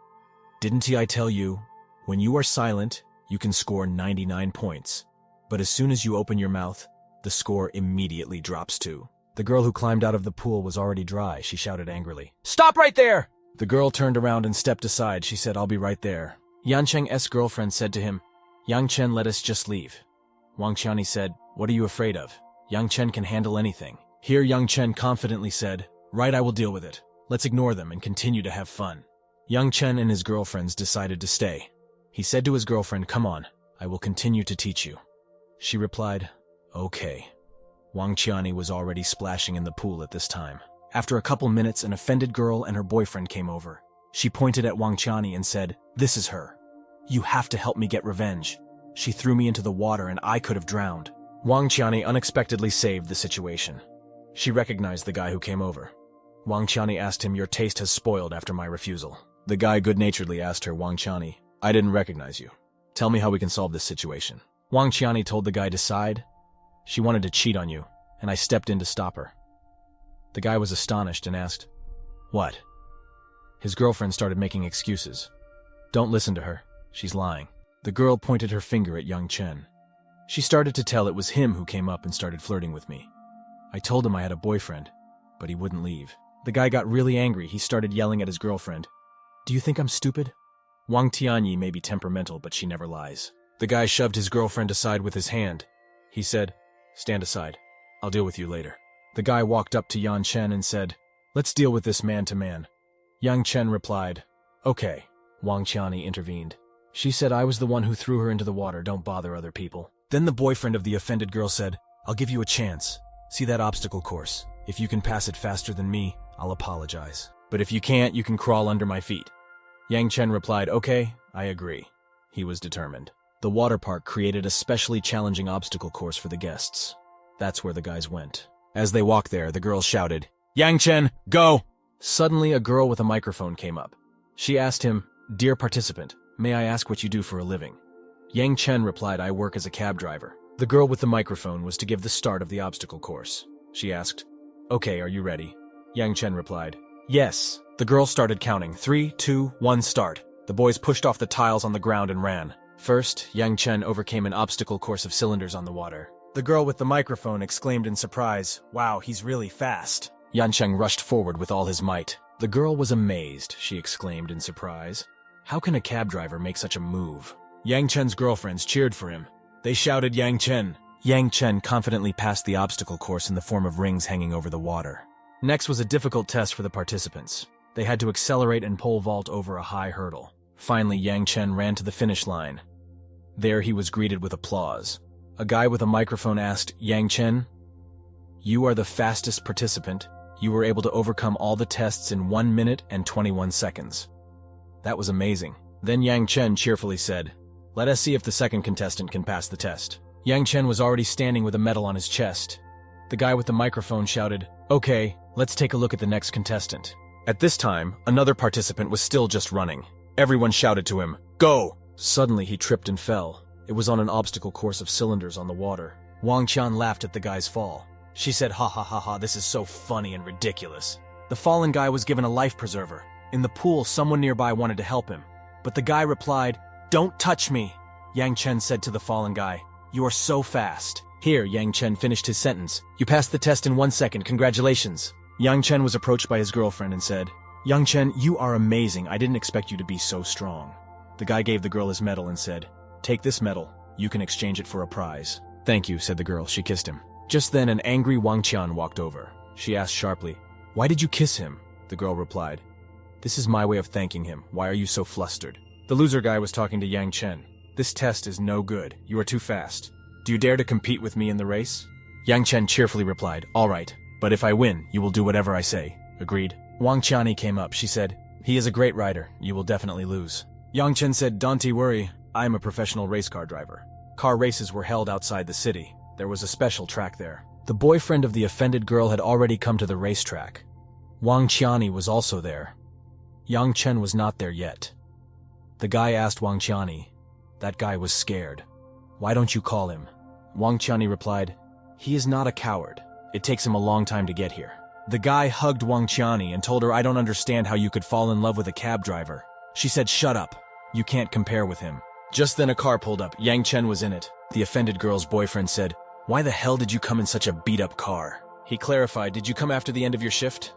Speaker 1: Didn't I tell you, when you are silent, you can score 99 points. But as soon as you open your mouth, the score immediately drops too. The girl who climbed out of the pool was already dry. She shouted angrily, Stop right there! The girl turned around and stepped aside. She said, I'll be right there. Yang Chen's girlfriend said to him, Yang Chen, let us just leave. Wang Qiani said, What are you afraid of? Yang Chen can handle anything. Here Yang Chen confidently said, Right, I will deal with it. Let's ignore them and continue to have fun. Yang Chen and his girlfriends decided to stay. He said to his girlfriend, "Come on, I will continue to teach you." She replied, "Okay." Wang Qiani was already splashing in the pool at this time. After a couple minutes, an offended girl and her boyfriend came over. She pointed at Wang Qiani and said, "This is her. You have to help me get revenge. She threw me into the water and I could have drowned." Wang Qiani unexpectedly saved the situation. She recognized the guy who came over. Wang Qiani asked him, "Your taste has spoiled after my refusal." The guy good-naturedly asked her, "Wang Qiani, I didn't recognize you. Tell me how we can solve this situation." Wang Qiani told the guy, "Decide. She wanted to cheat on you, and I stepped in to stop her." The guy was astonished and asked, "What?" His girlfriend started making excuses. "Don't listen to her. She's lying." The girl pointed her finger at Yang Chen. She started to tell it was him who came up and started flirting with me. I told him I had a boyfriend, but he wouldn't leave. The guy got really angry. He started yelling at his girlfriend. "Do you think I'm stupid?" Wang Tianyi may be temperamental, but she never lies. The guy shoved his girlfriend aside with his hand. He said, "Stand aside. I'll deal with you later." The guy walked up to Yang Chen and said, "Let's deal with this man to man." Yang Chen replied, "Okay." Wang Qiani intervened. She said, "I was the one who threw her into the water. Don't bother other people." Then the boyfriend of the offended girl said, "I'll give you a chance. See that obstacle course. If you can pass it faster than me, I'll apologize. But if you can't, you can crawl under my feet." Yang Chen replied, "Okay, I agree." He was determined. The water park created a specially challenging obstacle course for the guests. That's where the guys went. As they walked there, the girls shouted, "Yang Chen, go!" Suddenly, a girl with a microphone came up. She asked him, "Dear participant, may I ask what you do for a living?" Yang Chen replied, "I work as a cab driver." The girl with the microphone was to give the start of the obstacle course. She asked, "Okay, are you ready?" Yang Chen replied, "Yes." The girl started counting. 3, 2, 1, start. The boys pushed off the tiles on the ground and ran. First, Yang Chen overcame an obstacle course of cylinders on the water. The girl with the microphone exclaimed in surprise, "Wow, he's really fast." Yan Cheng rushed forward with all his might. The girl was amazed. She exclaimed in surprise, "How can a cab driver make such a move?" Yang Chen's girlfriends cheered for him. They shouted, "Yang Chen!" Yang Chen confidently passed the obstacle course in the form of rings hanging over the water. Next was a difficult test for the participants. They had to accelerate and pole vault over a high hurdle. Finally, Yang Chen ran to the finish line. There he was greeted with applause. A guy with a microphone asked, "Yang Chen, you are the fastest participant. You were able to overcome all the tests in 1 minute and 21 seconds. That was amazing." Then Yang Chen cheerfully said, "Let us see if the second contestant can pass the test." Yang Chen was already standing with a medal on his chest. The guy with the microphone shouted, "Okay, let's take a look at the next contestant." At this time, another participant was still just running. Everyone shouted to him, "Go!" Suddenly he tripped and fell. It was on an obstacle course of cylinders on the water. Wang Qian laughed at the guy's fall. She said, "Ha ha ha ha, this is so funny and ridiculous." The fallen guy was given a life preserver. In the pool, someone nearby wanted to help him. But the guy replied, "Don't touch me." Yang Chen said to the fallen guy, "You are so fast." Here, Yang Chen finished his sentence. "You passed the test in 1 second, congratulations." Yang Chen was approached by his girlfriend and said, "Yang Chen, you are amazing. I didn't expect you to be so strong." The guy gave the girl his medal and said, "Take this medal. You can exchange it for a prize." "Thank you," said the girl. She kissed him. Just then, an angry Wang Qian walked over. She asked sharply, "Why did you kiss him?" The girl replied, "This is my way of thanking him. Why are you so flustered?" The loser guy was talking to Yang Chen. "This test is no good. You are too fast. Do you dare to compete with me in the race?" Yang Chen cheerfully replied, "All right, but if I win, you will do whatever I say." Agreed. Wang Qiani came up. She said, "He is a great rider. You will definitely lose." Yang Chen said, "Don't worry. I am a professional race car driver." Car races were held outside the city. There was a special track there. The boyfriend of the offended girl had already come to the racetrack. Wang Qiani was also there. Yang Chen was not there yet. The guy asked Wang Qiani. That guy was scared. "Why don't you call him?" Wang Qiani replied, "He is not a coward. It takes him a long time to get here." The guy hugged Wang Qiani and told her, "I don't understand how you could fall in love with a cab driver." She said, "Shut up. You can't compare with him." Just then a car pulled up. Yang Chen was in it. The offended girl's boyfriend said, "Why the hell did you come in such a beat-up car?" He clarified, "Did you come after the end of your shift?"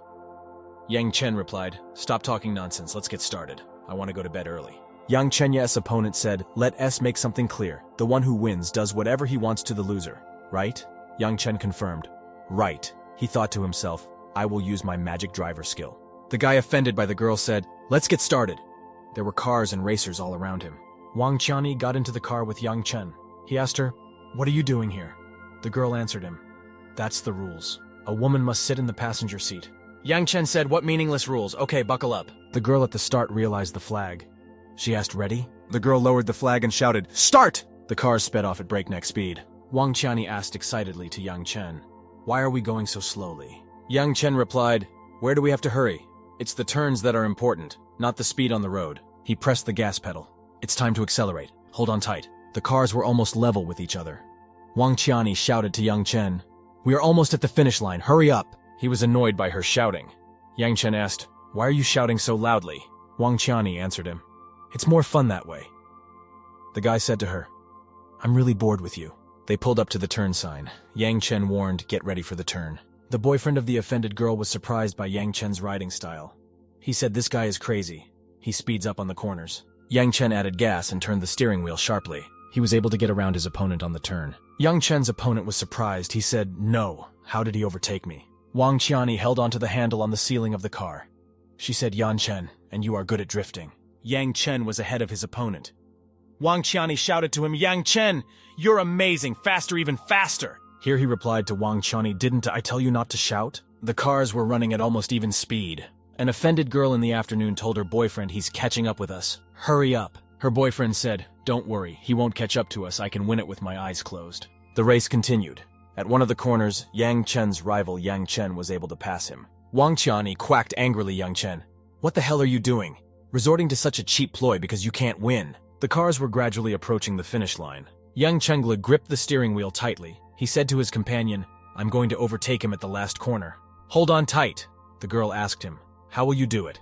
Speaker 1: Yang Chen replied, "Stop talking nonsense. Let's get started. I want to go to bed early." Yang Chen's opponent said, "Let us make something clear. The one who wins does whatever he wants to the loser, right?" Yang Chen confirmed, "Right." He thought to himself, "I will use my magic driver skill." The guy offended by the girl said, "Let's get started." There were cars and racers all around him. Wang Qiani got into the car with Yang Chen. He asked her, "What are you doing here?" The girl answered him, "That's the rules. A woman must sit in the passenger seat." Yang Chen said, "What meaningless rules? Okay, buckle up." The girl at the start realized the flag. She asked, "Ready?" The girl lowered the flag and shouted, "Start!" The cars sped off at breakneck speed. Wang Qiani asked excitedly to Yang Chen, "Why are we going so slowly?" Yang Chen replied, "Where do we have to hurry? It's the turns that are important, not the speed on the road." He pressed the gas pedal. "It's time to accelerate. Hold on tight." The cars were almost level with each other. Wang Qiani shouted to Yang Chen, "We are almost at the finish line. Hurry up." He was annoyed by her shouting. Yang Chen asked, "Why are you shouting so loudly?" Wang Qiani answered him, "It's more fun that way." The guy said to her, "I'm really bored with you." They pulled up to the turn sign. Yang Chen warned, "Get ready for the turn." The boyfriend of the offended girl was surprised by Yang Chen's riding style. He said, "This guy is crazy. He speeds up on the corners." Yang Chen added gas and turned the steering wheel sharply. He was able to get around his opponent on the turn. Yang Chen's opponent was surprised. He said, "No, how did he overtake me?" Wang Qiani held onto the handle on the ceiling of the car. She said, "Yan Chen, and you are good at drifting." Yang Chen was ahead of his opponent. Wang Qiani shouted to him, "Yang Chen, you're amazing, faster, even faster." Here he replied to Wang Qiani, "Didn't I tell you not to shout?" The cars were running at almost even speed. An offended girl in the afternoon told her boyfriend, "He's catching up with us. Hurry up." Her boyfriend said, "Don't worry, he won't catch up to us. I can win it with my eyes closed." The race continued. At one of the corners, Yang Chen's rival Yang Chen was able to pass him. Wang Qiani quacked angrily Yang Chen, "What the hell are you doing? Resorting to such a cheap ploy because you can't win." The cars were gradually approaching the finish line. Yang Chengle gripped the steering wheel tightly. He said to his companion, "I'm going to overtake him at the last corner." "Hold on tight." The girl asked him, "How will you do it?"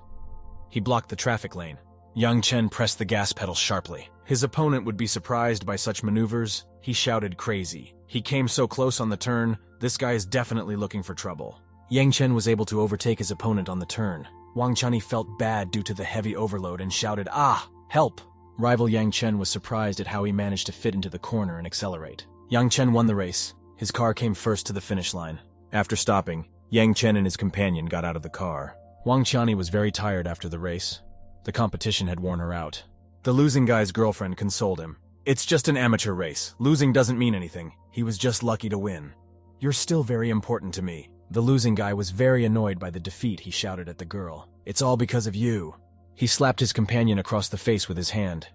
Speaker 1: He blocked the traffic lane. Yang Chen pressed the gas pedal sharply. His opponent would be surprised by such maneuvers. He shouted, "Crazy. He came so close on the turn. This guy is definitely looking for trouble." Yang Chen was able to overtake his opponent on the turn. Wang Qiani felt bad due to the heavy overload and shouted, "Ah, help!" Rival Yang Chen was surprised at how he managed to fit into the corner and accelerate. Yang Chen won the race. His car came first to the finish line. After stopping, Yang Chen and his companion got out of the car. Wang Qiani was very tired after the race. The competition had worn her out. The losing guy's girlfriend consoled him. "It's just an amateur race. Losing doesn't mean anything. He was just lucky to win. You're still very important to me." The losing guy was very annoyed by the defeat. He shouted at the girl, "It's all because of you." He slapped his companion across the face with his hand.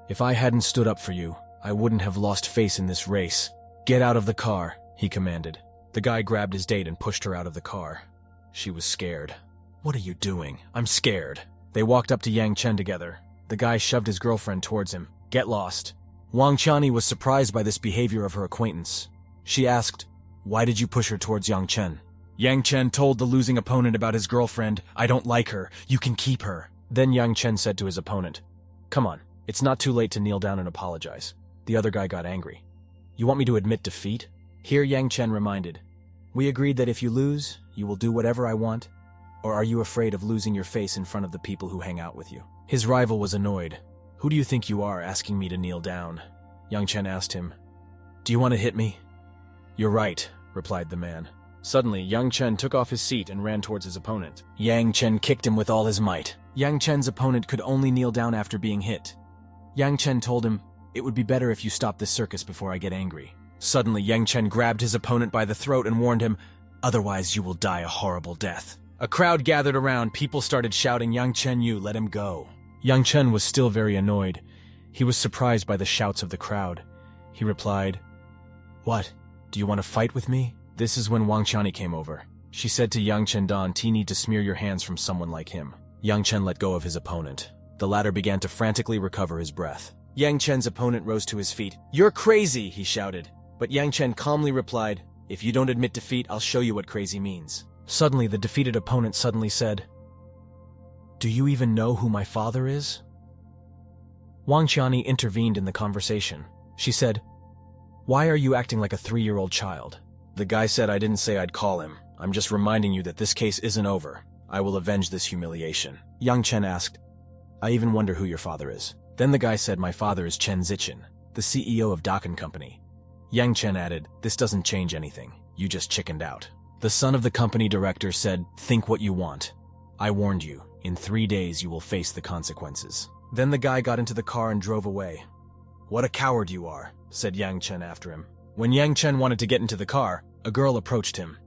Speaker 1: "If I hadn't stood up for you, I wouldn't have lost face in this race. Get out of the car," he commanded. The guy grabbed his date and pushed her out of the car. She was scared. "What are you doing? I'm scared." They walked up to Yang Chen together. The guy shoved his girlfriend towards him. "Get lost." Wang Qiani was surprised by this behavior of her acquaintance. She asked, "Why did you push her towards Yang Chen?" Yang Chen told the losing opponent about his girlfriend. "I don't like her. You can keep her." Then Yang Chen said to his opponent, "Come on, it's not too late to kneel down and apologize." The other guy got angry. "You want me to admit defeat?" Here Yang Chen reminded, "We agreed that if you lose, you will do whatever I want. Or are you afraid of losing your face in front of the people who hang out with you?" His rival was annoyed. "Who do you think you are, asking me to kneel down?" Yang Chen asked him, "Do you want to hit me?" "You're right," replied the man. Suddenly, Yang Chen took off his seat and ran towards his opponent. Yang Chen kicked him with all his might. Yang Chen's opponent could only kneel down after being hit. Yang Chen told him, "It would be better if you stop this circus before I get angry." Suddenly, Yang Chen grabbed his opponent by the throat and warned him, "Otherwise you will die a horrible death." A crowd gathered around. People started shouting, "Yang Chen, you let him go." Yang Chen was still very annoyed. He was surprised by the shouts of the crowd. He replied, "What? Do you want to fight with me?" This is when Wang Qiani came over. She said to Yang Chen, "Don't need to smear your hands from someone like him." Yang Chen let go of his opponent. The latter began to frantically recover his breath. Yang Chen's opponent rose to his feet. "You're crazy," he shouted. But Yang Chen calmly replied, "If you don't admit defeat, I'll show you what crazy means." Suddenly, the defeated opponent suddenly said, "Do you even know who my father is?" Wang Qiani intervened in the conversation. She said, "Why are you acting like a 3-year-old child?" The guy said, "I didn't say I'd call him. I'm just reminding you that this case isn't over. I will avenge this humiliation." Yang Chen asked, "I even wonder who your father is." Then the guy said, "My father is Chen Zichen, the CEO of Dakan Company." Yang Chen added, "This doesn't change anything. You just chickened out." The son of the company director said, "Think what you want. I warned you. In 3 days, you will face the consequences. Then the guy got into the car and drove away. What a coward you are, said Yang Chen after him. When Yang Chen wanted to get into the car, a girl approached him.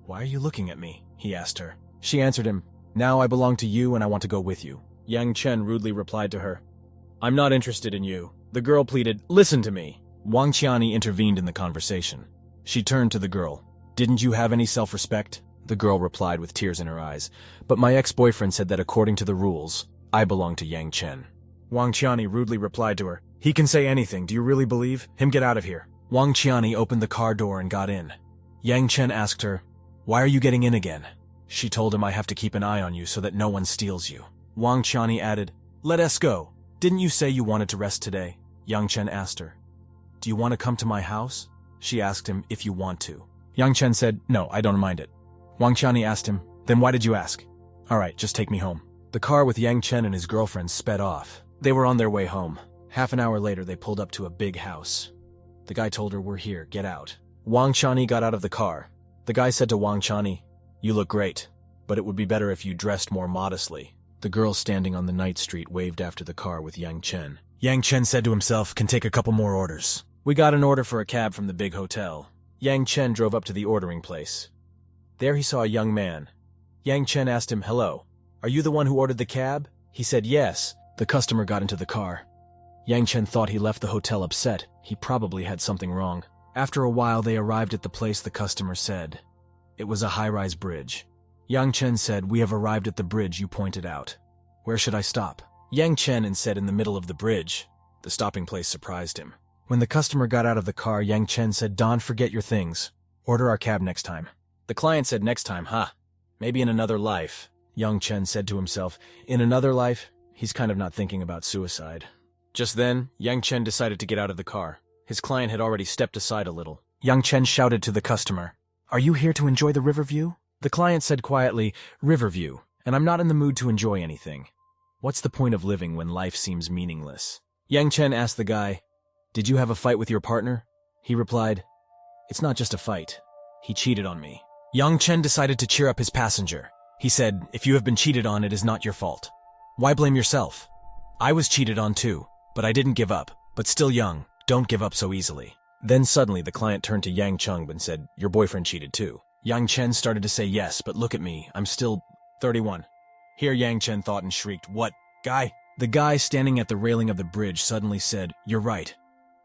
Speaker 1: Why are you looking at me? He asked her. She answered him, Now I belong to you and I want to go with you. Yang Chen rudely replied to her, I'm not interested in you. The girl pleaded, Listen to me. Wang Qiani intervened in the conversation. She turned to the girl. Didn't you have any self-respect? The girl replied with tears in her eyes. But my ex-boyfriend said that according to the rules, I belong to Yang Chen. Wang Qiani rudely replied to her, He can say anything. Do you really believe? Him get out of here. Wang Qiani opened the car door and got in. Yang Chen asked her, Why are you getting in again? She told him I have to keep an eye on you so that no one steals you. Wang Qiani added, Let us go. Didn't you say you wanted to rest today? Yang Chen asked her. Do you want to come to my house? She asked him if you want to. Yang Chen said, No, I don't mind it. Wang Qiani asked him, Then why did you ask? All right, just take me home. The car with Yang Chen and his girlfriend sped off. They were on their way home. Half an hour later, they pulled up to a big house. The guy told her, We're here, get out. Wang Qiani got out of the car. The guy said to Wang Qiani, You look great, but it would be better if you dressed more modestly. The girl standing on the night street waved after the car with Yang Chen. Yang Chen said to himself, Can take a couple more orders. We got an order for a cab from the big hotel. Yang Chen drove up to the ordering place. There he saw a young man. Yang Chen asked him, Hello, are you the one who ordered the cab? He said yes. The customer got into the car. Yang Chen thought he left the hotel upset. He probably had something wrong. After a while, they arrived at the place the customer said. It was a high-rise bridge. Yang Chen said, We have arrived at the bridge you pointed out. Where should I stop? Yang Chen said in the middle of the bridge. The stopping place surprised him. When the customer got out of the car, Yang Chen said, Don't forget your things. Order our cab next time. The client said, Next time, huh? Maybe in another life. Yang Chen said to himself, In another life? He's kind of not thinking about suicide. Just then, Yang Chen decided to get out of the car. His client had already stepped aside a little. Yang Chen shouted to the customer, Are you here to enjoy the river view? The client said quietly, River view, and I'm not in the mood to enjoy anything. What's the point of living when life seems meaningless? Yang Chen asked the guy, Did you have a fight with your partner? He replied, It's not just a fight. He cheated on me. Yang Chen decided to cheer up his passenger. He said, If you have been cheated on, it is not your fault. Why blame yourself? I was cheated on too, but I didn't give up. But still young, don't give up so easily. Then suddenly the client turned to Yang Cheng and said, Your boyfriend cheated too. Yang Chen started to say yes, but look at me, I'm still 31. Here Yang Chen thought and shrieked, What, guy? The guy standing at the railing of the bridge suddenly said, You're right.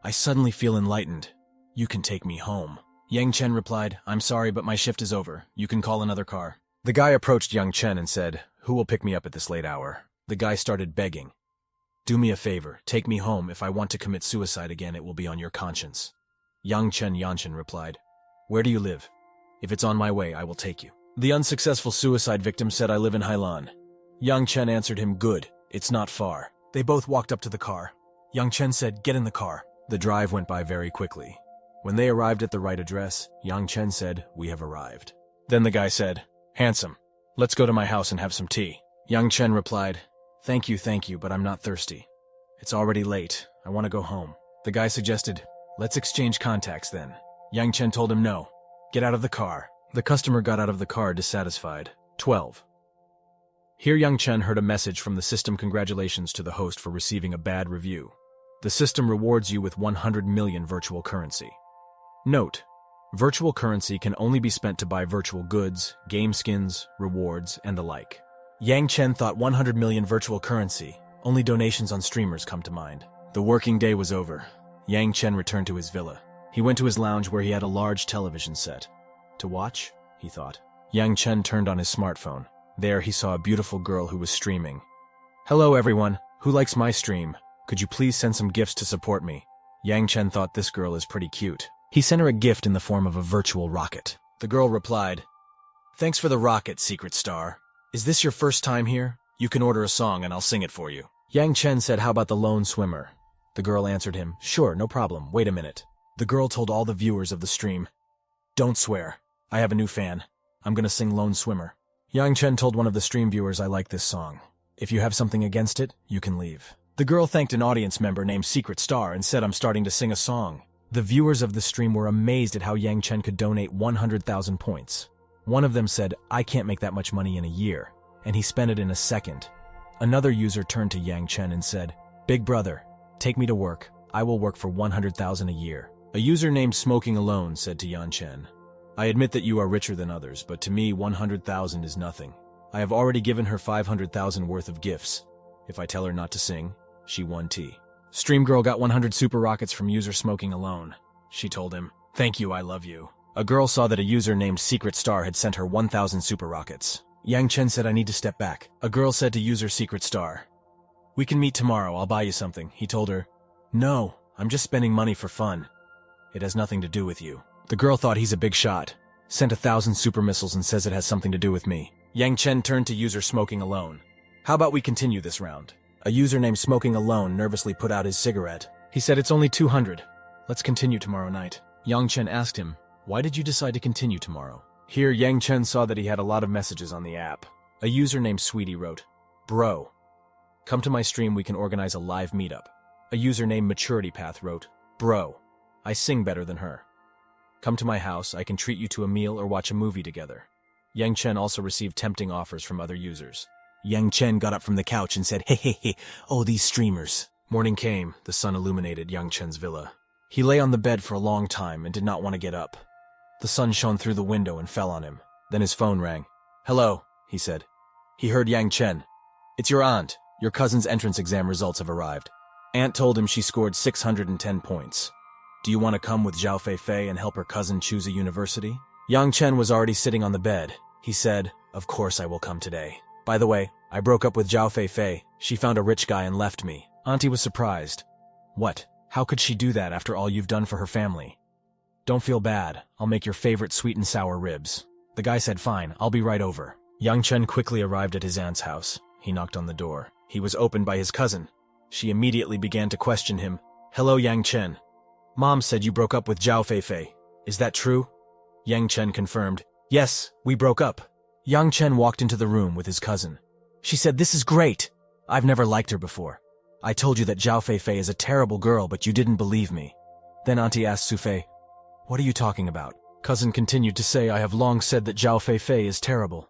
Speaker 1: I suddenly feel enlightened. You can take me home. Yang Chen replied, I'm sorry, but my shift is over. You can call another car. The guy approached Yang Chen and said, Who will pick me up at this late hour? The guy started begging. Do me a favor, take me home. If I want to commit suicide again, it will be on your conscience. Yang Chen replied, Where do you live? If it's on my way, I will take you. The unsuccessful suicide victim said, I live in Hailan. Yang Chen answered him, Good, it's not far. They both walked up to the car. Yang Chen said, Get in the car. The drive went by very quickly. When they arrived at the right address, Yang Chen said, We have arrived. Then the guy said, Handsome, let's go to my house and have some tea. Yang Chen replied, Thank you, but I'm not thirsty. It's already late. I want to go home. The guy suggested, Let's exchange contacts then. Yang Chen told him no. Get out of the car. The customer got out of the car dissatisfied. 12. Here Yang Chen heard a message from the system. Congratulations to the host for receiving a bad review. The system rewards you with 100 million virtual currency. Note, virtual currency can only be spent to buy virtual goods, game skins, rewards, and the like. Yang Chen thought 100 million virtual currency. Only donations on streamers come to mind. The working day was over. Yang Chen returned to his villa. He went to his lounge where he had a large television set. To watch? He thought. Yang Chen turned on his smartphone. There he saw a beautiful girl who was streaming. Hello everyone, who likes my stream? Could you please send some gifts to support me? Yang Chen thought this girl is pretty cute. He sent her a gift in the form of a virtual rocket. The girl replied, Thanks for the rocket, Secret Star. Is this your first time here? You can order a song and I'll sing it for you. Yang Chen said, How about the lone swimmer? The girl answered him, Sure, no problem, wait a minute. The girl told all the viewers of the stream, Don't swear. I have a new fan. I'm gonna sing Lone Swimmer. Yang Chen told one of the stream viewers, I like this song. If you have something against it, you can leave. The girl thanked an audience member named Secret Star and said, I'm starting to sing a song. The viewers of the stream were amazed at how Yang Chen could donate 100,000 points. One of them said, I can't make that much money in a year. and he spent it in a second. Another user turned to Yang Chen and said, "Big brother, take me to work. I will work for 100,000 a year." A user named Smoking Alone said to Yang Chen, "I admit that you are richer than others, but to me 100,000 is nothing. I have already given her 500,000 worth of gifts. If I tell her not to sing, she won tea." Stream Girl got 100 super rockets from user Smoking Alone. She told him, "Thank you, I love you." A girl saw that a user named Secret Star had sent her 1,000 super rockets. Yang Chen said, "I need to step back." A girl said to user Secret Star, "We can meet tomorrow, I'll buy you something." He told her, "No, I'm just spending money for fun. It has nothing to do with you." The girl thought he's a big shot, sent 1,000 super missiles and says it has something to do with me. Yang Chen turned to user Smoking Alone. "How about we continue this round?" A user named Smoking Alone nervously put out his cigarette. He said, "It's only 200. Let's continue tomorrow night." Yang Chen asked him, "Why did you decide to continue tomorrow?" Here, Yang Chen saw that he had a lot of messages on the app. A user named Sweetie wrote, "Bro, come to my stream, we can organize a live meetup." A user named Maturity Path wrote, "Bro, I sing better than her. Come to my house, I can treat you to a meal or watch a movie together." Yang Chen also received tempting offers from other users. Yang Chen got up from the couch and said, "Hey, oh, these streamers." Morning came, the sun illuminated Yang Chen's villa. He lay on the bed for a long time and did not want to get up. The sun shone through the window and fell on him. Then his phone rang. "Hello," he said. He heard Yang Chen. "It's your aunt. Your cousin's entrance exam results have arrived." Aunt told him she scored 610 points. "Do you want to come with Zhao Fei and help her cousin choose a university?" Yang Chen was already sitting on the bed. He said, "Of course I will come today. By the way, I broke up with Zhao Fei. She found a rich guy and left me." Auntie was surprised. "What? How could she do that after all you've done for her family?" "Don't feel bad. I'll make your favorite sweet and sour ribs." The guy said, "Fine, I'll be right over." Yang Chen quickly arrived at his aunt's house. He knocked on the door. He was opened by his cousin. She immediately began to question him. "Hello, Yang Chen. Mom said you broke up with Zhao Fei. Is that true?" Yang Chen confirmed, "Yes, we broke up." Yang Chen walked into the room with his cousin. She said, "This is great. I've never liked her before. I told you that Zhao Fei is a terrible girl, but you didn't believe me." Then Auntie asked Sufei, "What are you talking about?" Cousin continued to say, "I have long said that Zhao Fei is terrible.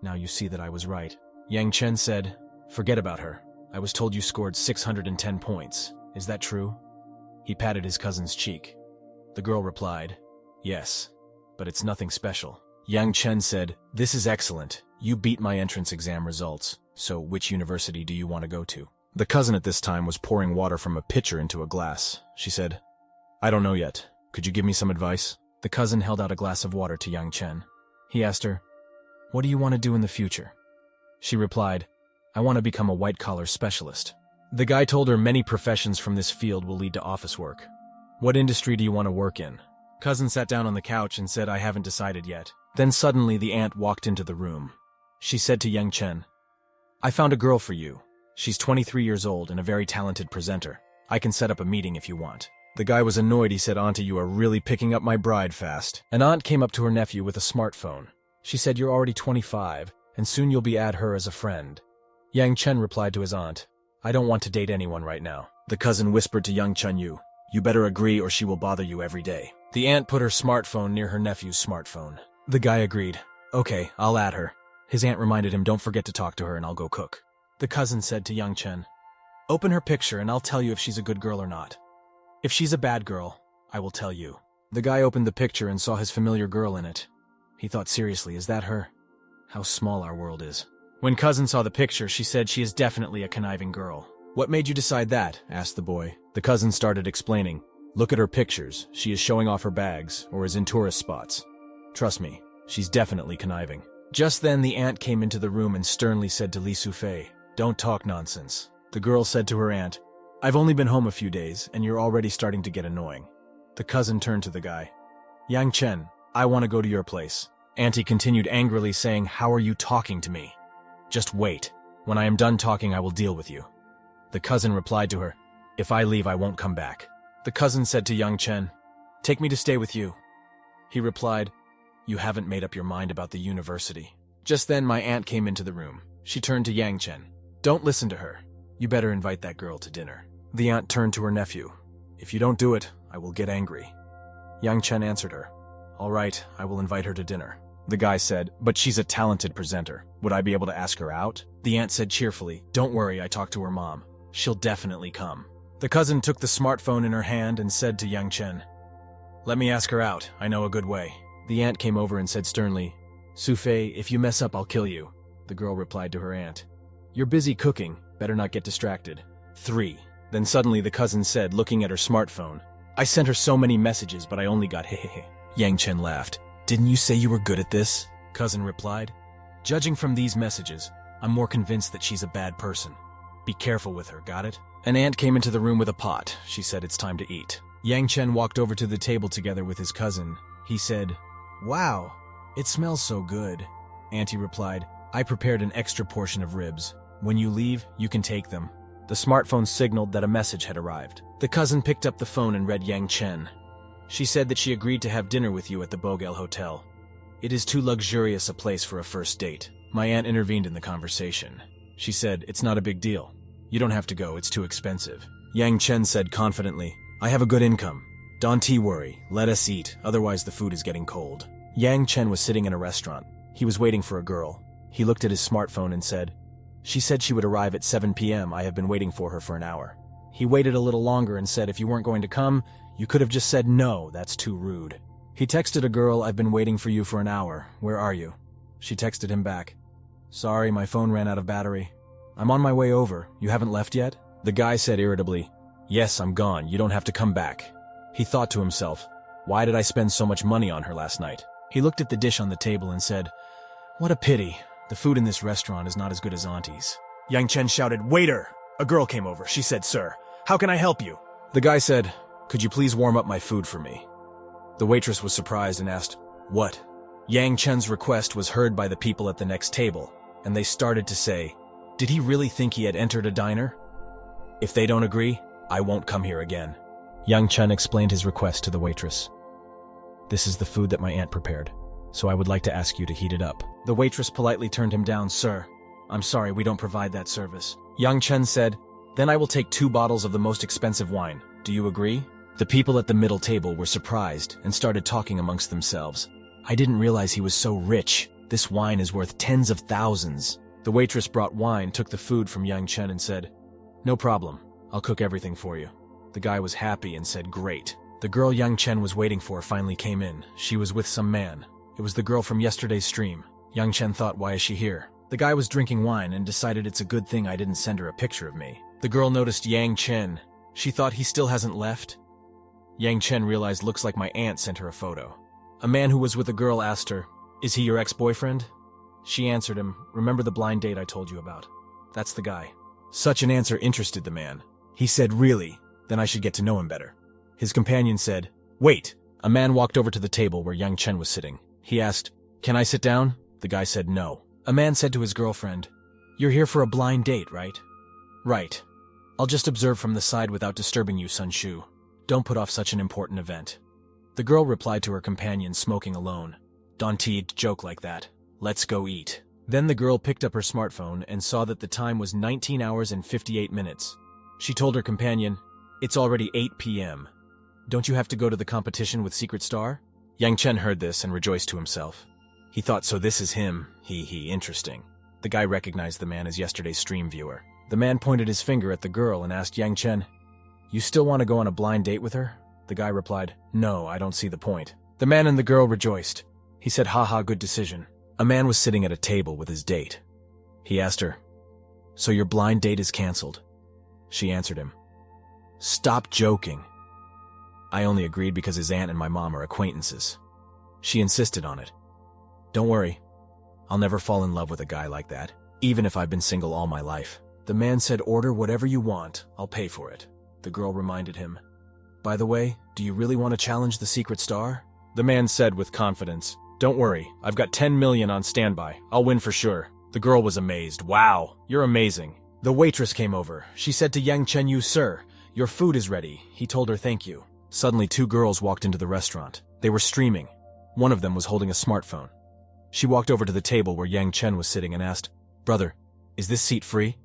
Speaker 1: Now you see that I was right." Yang Chen said, "Forget about her. I was told you scored 610 points. Is that true?" He patted his cousin's cheek. The girl replied, "Yes, but it's nothing special." Yang Chen said, "This is excellent. You beat my entrance exam results. So which university do you want to go to?" The cousin at this time was pouring water from a pitcher into a glass. She said, "I don't know yet. Could you give me some advice?" The cousin held out a glass of water to Yang Chen. He asked her, "What do you want to do in the future?" She replied, "I want to become a white-collar specialist." The guy told her many professions from this field will lead to office work. "What industry do you want to work in?" Cousin sat down on the couch and said, "I haven't decided yet." Then suddenly the aunt walked into the room. She said to Yang Chen, "I found a girl for you. She's 23 years old and a very talented presenter. I can set up a meeting if you want." The guy was annoyed. He said, "Auntie, you are really picking up my bride fast." An aunt came up to her nephew with a smartphone. She said, "You're already 25, and soon you'll be add her as a friend." Yang Chen replied to his aunt, "I don't want to date anyone right now." The cousin whispered to Yang Chen, "You better agree or she will bother you every day." The aunt put her smartphone near her nephew's smartphone. The guy agreed. "Okay, I'll add her." His aunt reminded him, "Don't forget to talk to her and I'll go cook." The cousin said to Yang Chen, "Open her picture and I'll tell you if she's a good girl or not. If she's a bad girl, I will tell you." The guy opened the picture and saw his familiar girl in it. He thought seriously, is that her? How small our world is. When cousin saw the picture, she said she is definitely a conniving girl. "What made you decide that?" asked the boy. The cousin started explaining. "Look at her pictures. She is showing off her bags or is in tourist spots. Trust me, she's definitely conniving." Just then the aunt came into the room and sternly said to Li Sufei, "Don't talk nonsense." The girl said to her aunt, "I've only been home a few days, and you're already starting to get annoying." The cousin turned to the guy. "Yang Chen, I want to go to your place." Auntie continued angrily saying, "How are you talking to me? Just wait. When I am done talking, I will deal with you." The cousin replied to her, "If I leave, I won't come back." The cousin said to Yang Chen, "Take me to stay with you." He replied, "You haven't made up your mind about the university." Just then my aunt came into the room. She turned to Yang Chen. "Don't listen to her. You better invite that girl to dinner." The aunt turned to her nephew. "If you don't do it, I will get angry." Yang Chen answered her, "All right, I will invite her to dinner." The guy said, but she's a talented presenter. Would I be able to ask her out?
Speaker 2: The aunt said cheerfully, don't worry, I talked to her mom. She'll definitely come. The cousin took the smartphone in her hand and said to Yang Chen, let me ask her out, I know a good way. The aunt came over and said sternly, Sufei, if you mess up, I'll kill you. The girl replied to her aunt, you're busy cooking, better not get distracted. 3. Then suddenly the cousin said, looking at her smartphone, I sent her so many messages, but I only got hehehe. Yang Chen laughed. Didn't you say you were good at this? Cousin replied. Judging from these messages, I'm more convinced that she's a bad person. Be careful with her, got it? An aunt came into the room with a pot. She said it's time to eat. Yang Chen walked over to the table together with his cousin. He said, wow, it smells so good. Auntie replied, I prepared an extra portion of ribs. When you leave, you can take them. The smartphone signaled that a message had arrived. The cousin picked up the phone and read Yang Chen. She said that she agreed to have dinner with you at the Bogel Hotel. It is too luxurious a place for a first date. My aunt intervened in the conversation. She said, it's not a big deal. You don't have to go, it's too expensive. Yang Chen said confidently, I have a good income. Don't worry, let us eat, otherwise the food is getting cold. Yang Chen was sitting in a restaurant. He was waiting for a girl. He looked at his smartphone and said, she said she would arrive at 7 p.m. I have been waiting for her for an hour. He waited a little longer and said, if you weren't going to come, you could have just said no, that's too rude. He texted a girl, I've been waiting for you for an hour. Where are you? She texted him back. Sorry, my phone ran out of battery. I'm on my way over. You haven't left yet? The guy said irritably, yes, I'm gone. You don't have to come back. He thought to himself, why did I spend so much money on her last night? He looked at the dish on the table and said, what a pity. The food in this restaurant is not as good as Auntie's. Yang Chen shouted, waiter! A girl came over. She said, sir, how can I help you? The guy said, could you please warm up my food for me? The waitress was surprised and asked, what? Yang Chen's request was heard by the people at the next table, and they started to say, did he really think he had entered a diner? If they don't agree, I won't come here again. Yang Chen explained his request to the waitress. This is the food that my aunt prepared, so I would like to ask you to heat it up. The waitress politely turned him down. Sir, I'm sorry, we don't provide that service. Yang Chen said, then I will take 2 bottles of the most expensive wine. Do you agree? The people at the middle table were surprised and started talking amongst themselves. I didn't realize he was so rich. This wine is worth tens of thousands. The waitress brought wine, took the food from Yang Chen and said, no problem, I'll cook everything for you. The guy was happy and said, great. The girl Yang Chen was waiting for finally came in. She was with some man. It was the girl from yesterday's stream. Yang Chen thought, why is she here? The guy was drinking wine and decided it's a good thing I didn't send her a picture of me. The girl noticed Yang Chen. She thought he still hasn't left. Yang Chen realized looks like my aunt sent her a photo. A man who was with a girl asked her, is he your ex-boyfriend? She answered him, remember the blind date I told you about? That's the guy. Such an answer interested the man. He said, really? Then I should get to know him better. His companion said, wait. A man walked over to the table where Yang Chen was sitting. He asked, can I sit down? The guy said no. A man said to his girlfriend, you're here for a blind date, right? Right. I'll just observe from the side without disturbing you, Sun Shu. Don't put off such an important event. The girl replied to her companion, smoking alone. Don't joke like that. Let's go eat. Then the girl picked up her smartphone and saw that the time was 19 hours and 58 minutes. She told her companion, it's already 8 p.m. Don't you have to go to the competition with Secret Star? Yang Chen heard this and rejoiced to himself. He thought, so this is him. Interesting. The guy recognized the man as yesterday's stream viewer. The man pointed his finger at the girl and asked Yang Chen, you still want to go on a blind date with her? The guy replied, no, I don't see the point. The man and the girl rejoiced. He said, haha, good decision. A man was sitting at a table with his date. He asked her, so your blind date is canceled? She answered him, stop joking. I only agreed because his aunt and my mom are acquaintances. She insisted on it. Don't worry, I'll never fall in love with a guy like that, even if I've been single all my life. The man said, order whatever you want, I'll pay for it. The girl reminded him, by the way, do you really want to challenge the Secret Star? The man said with confidence, don't worry, I've got 10 million on standby. I'll win for sure. The girl was amazed. Wow, you're amazing. The waitress came over. She said to Yang Chen, you sir, your food is ready. He told her thank you. Suddenly 2 girls walked into the restaurant. They were streaming. One of them was holding a smartphone. She walked over to the table where Yang Chen was sitting and asked, brother, is this seat free?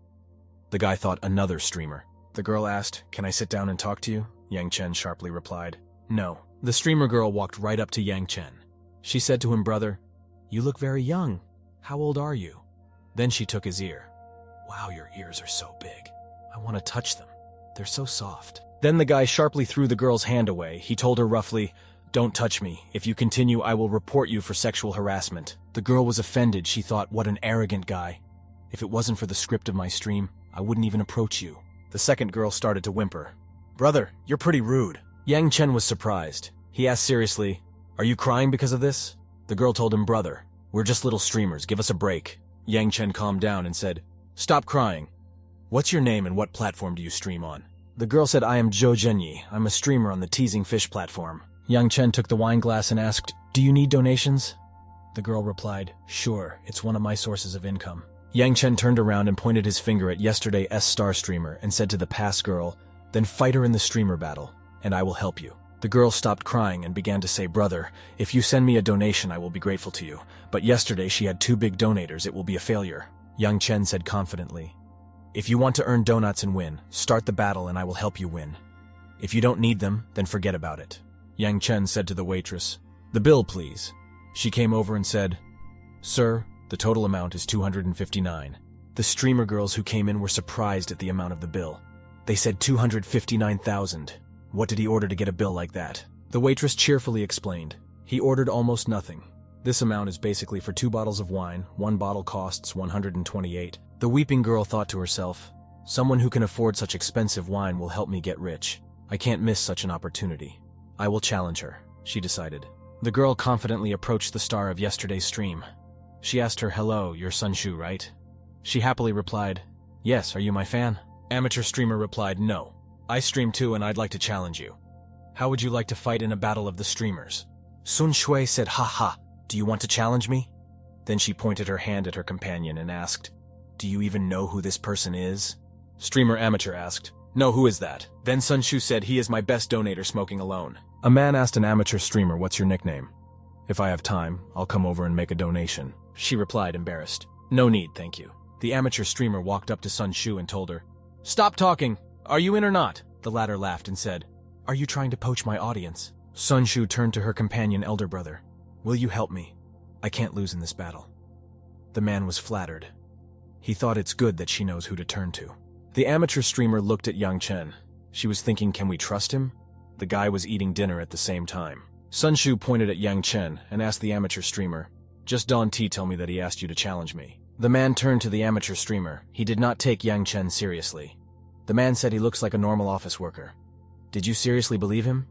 Speaker 2: The guy thought, another streamer. The girl asked, can I sit down and talk to you? Yang Chen sharply replied, no. The streamer girl walked right up to Yang Chen. She said to him, brother,
Speaker 1: You look very young. How old are you? Then she took his ear. Wow, your ears are so big. I want to touch them. They're so soft. Then the guy sharply threw the girl's hand away. He told her roughly, "Don't touch me. If you continue, I will report you for sexual harassment." The girl was offended. She thought, what an arrogant guy. If it wasn't for the script of my stream, I wouldn't even approach you. The second girl started to whimper. Brother, you're pretty rude. Yang Chen was surprised. He asked seriously, are you crying because of this? The girl told him, brother, we're just little streamers. Give us a break. Yang Chen calmed down and said, stop crying. What's your name and what platform do you stream on? The girl said, I am Zhou Zhenyi. I'm a streamer on the Teasing Fish platform. Yang Chen took the wine glass and asked, do you need donations? The girl replied, sure, it's one of my sources of income. Yang Chen turned around and pointed his finger at yesterday's star streamer and said to the past girl, then fight her in the streamer battle, and I will help you. The girl stopped crying and began to say, brother, if you send me a donation, I will be grateful to you. But yesterday she had 2 big donators, it will be a failure. Yang Chen said confidently, if you want to earn donuts and win, start the battle and I will help you win. If you don't need them, then forget about it. Yang Chen said to the waitress, the bill, please. She came over and said, sir, the total amount is 259. The streamer girls who came in were surprised at the amount of the bill. They said 259,000. What did he order to get a bill like that? The waitress cheerfully explained. He ordered almost nothing. This amount is basically for 2 bottles of wine. 1 bottle costs 128. The weeping girl thought to herself, someone who can afford such expensive wine will help me get rich. I can't miss such an opportunity. I will challenge her, she decided. The girl confidently approached the star of yesterday's stream. She asked her, hello, you're Sun Shu, right? She happily replied, yes, are you my fan? Amateur streamer replied, no. I stream too and I'd like to challenge you. How would you like to fight in a battle of the streamers? Sun Shui said, ha ha, do you want to challenge me? Then she pointed her hand at her companion and asked, do you even know who this person is? Streamer Amateur asked, no, who is that? Then Sun Shu said, he is my best donator smoking alone. A man asked an amateur streamer, what's your nickname? If I have time, I'll come over and make a donation. She replied, embarrassed. No need, thank you. The amateur streamer walked up to Sun Shu and told her, stop talking! Are you in or not? The latter laughed and said, are you trying to poach my audience? Sun Shu turned to her companion elder brother. Will you help me? I can't lose in this battle. The man was flattered. He thought it's good that she knows who to turn to. The amateur streamer looked at Yang Chen. She was thinking, can we trust him? The guy was eating dinner at the same time. Sun Shu pointed at Yang Chen and asked the amateur streamer, just Don T tell me that he asked you to challenge me. The man turned to the amateur streamer. He did not take Yang Chen seriously. The man said he looks like a normal office worker. Did you seriously believe him?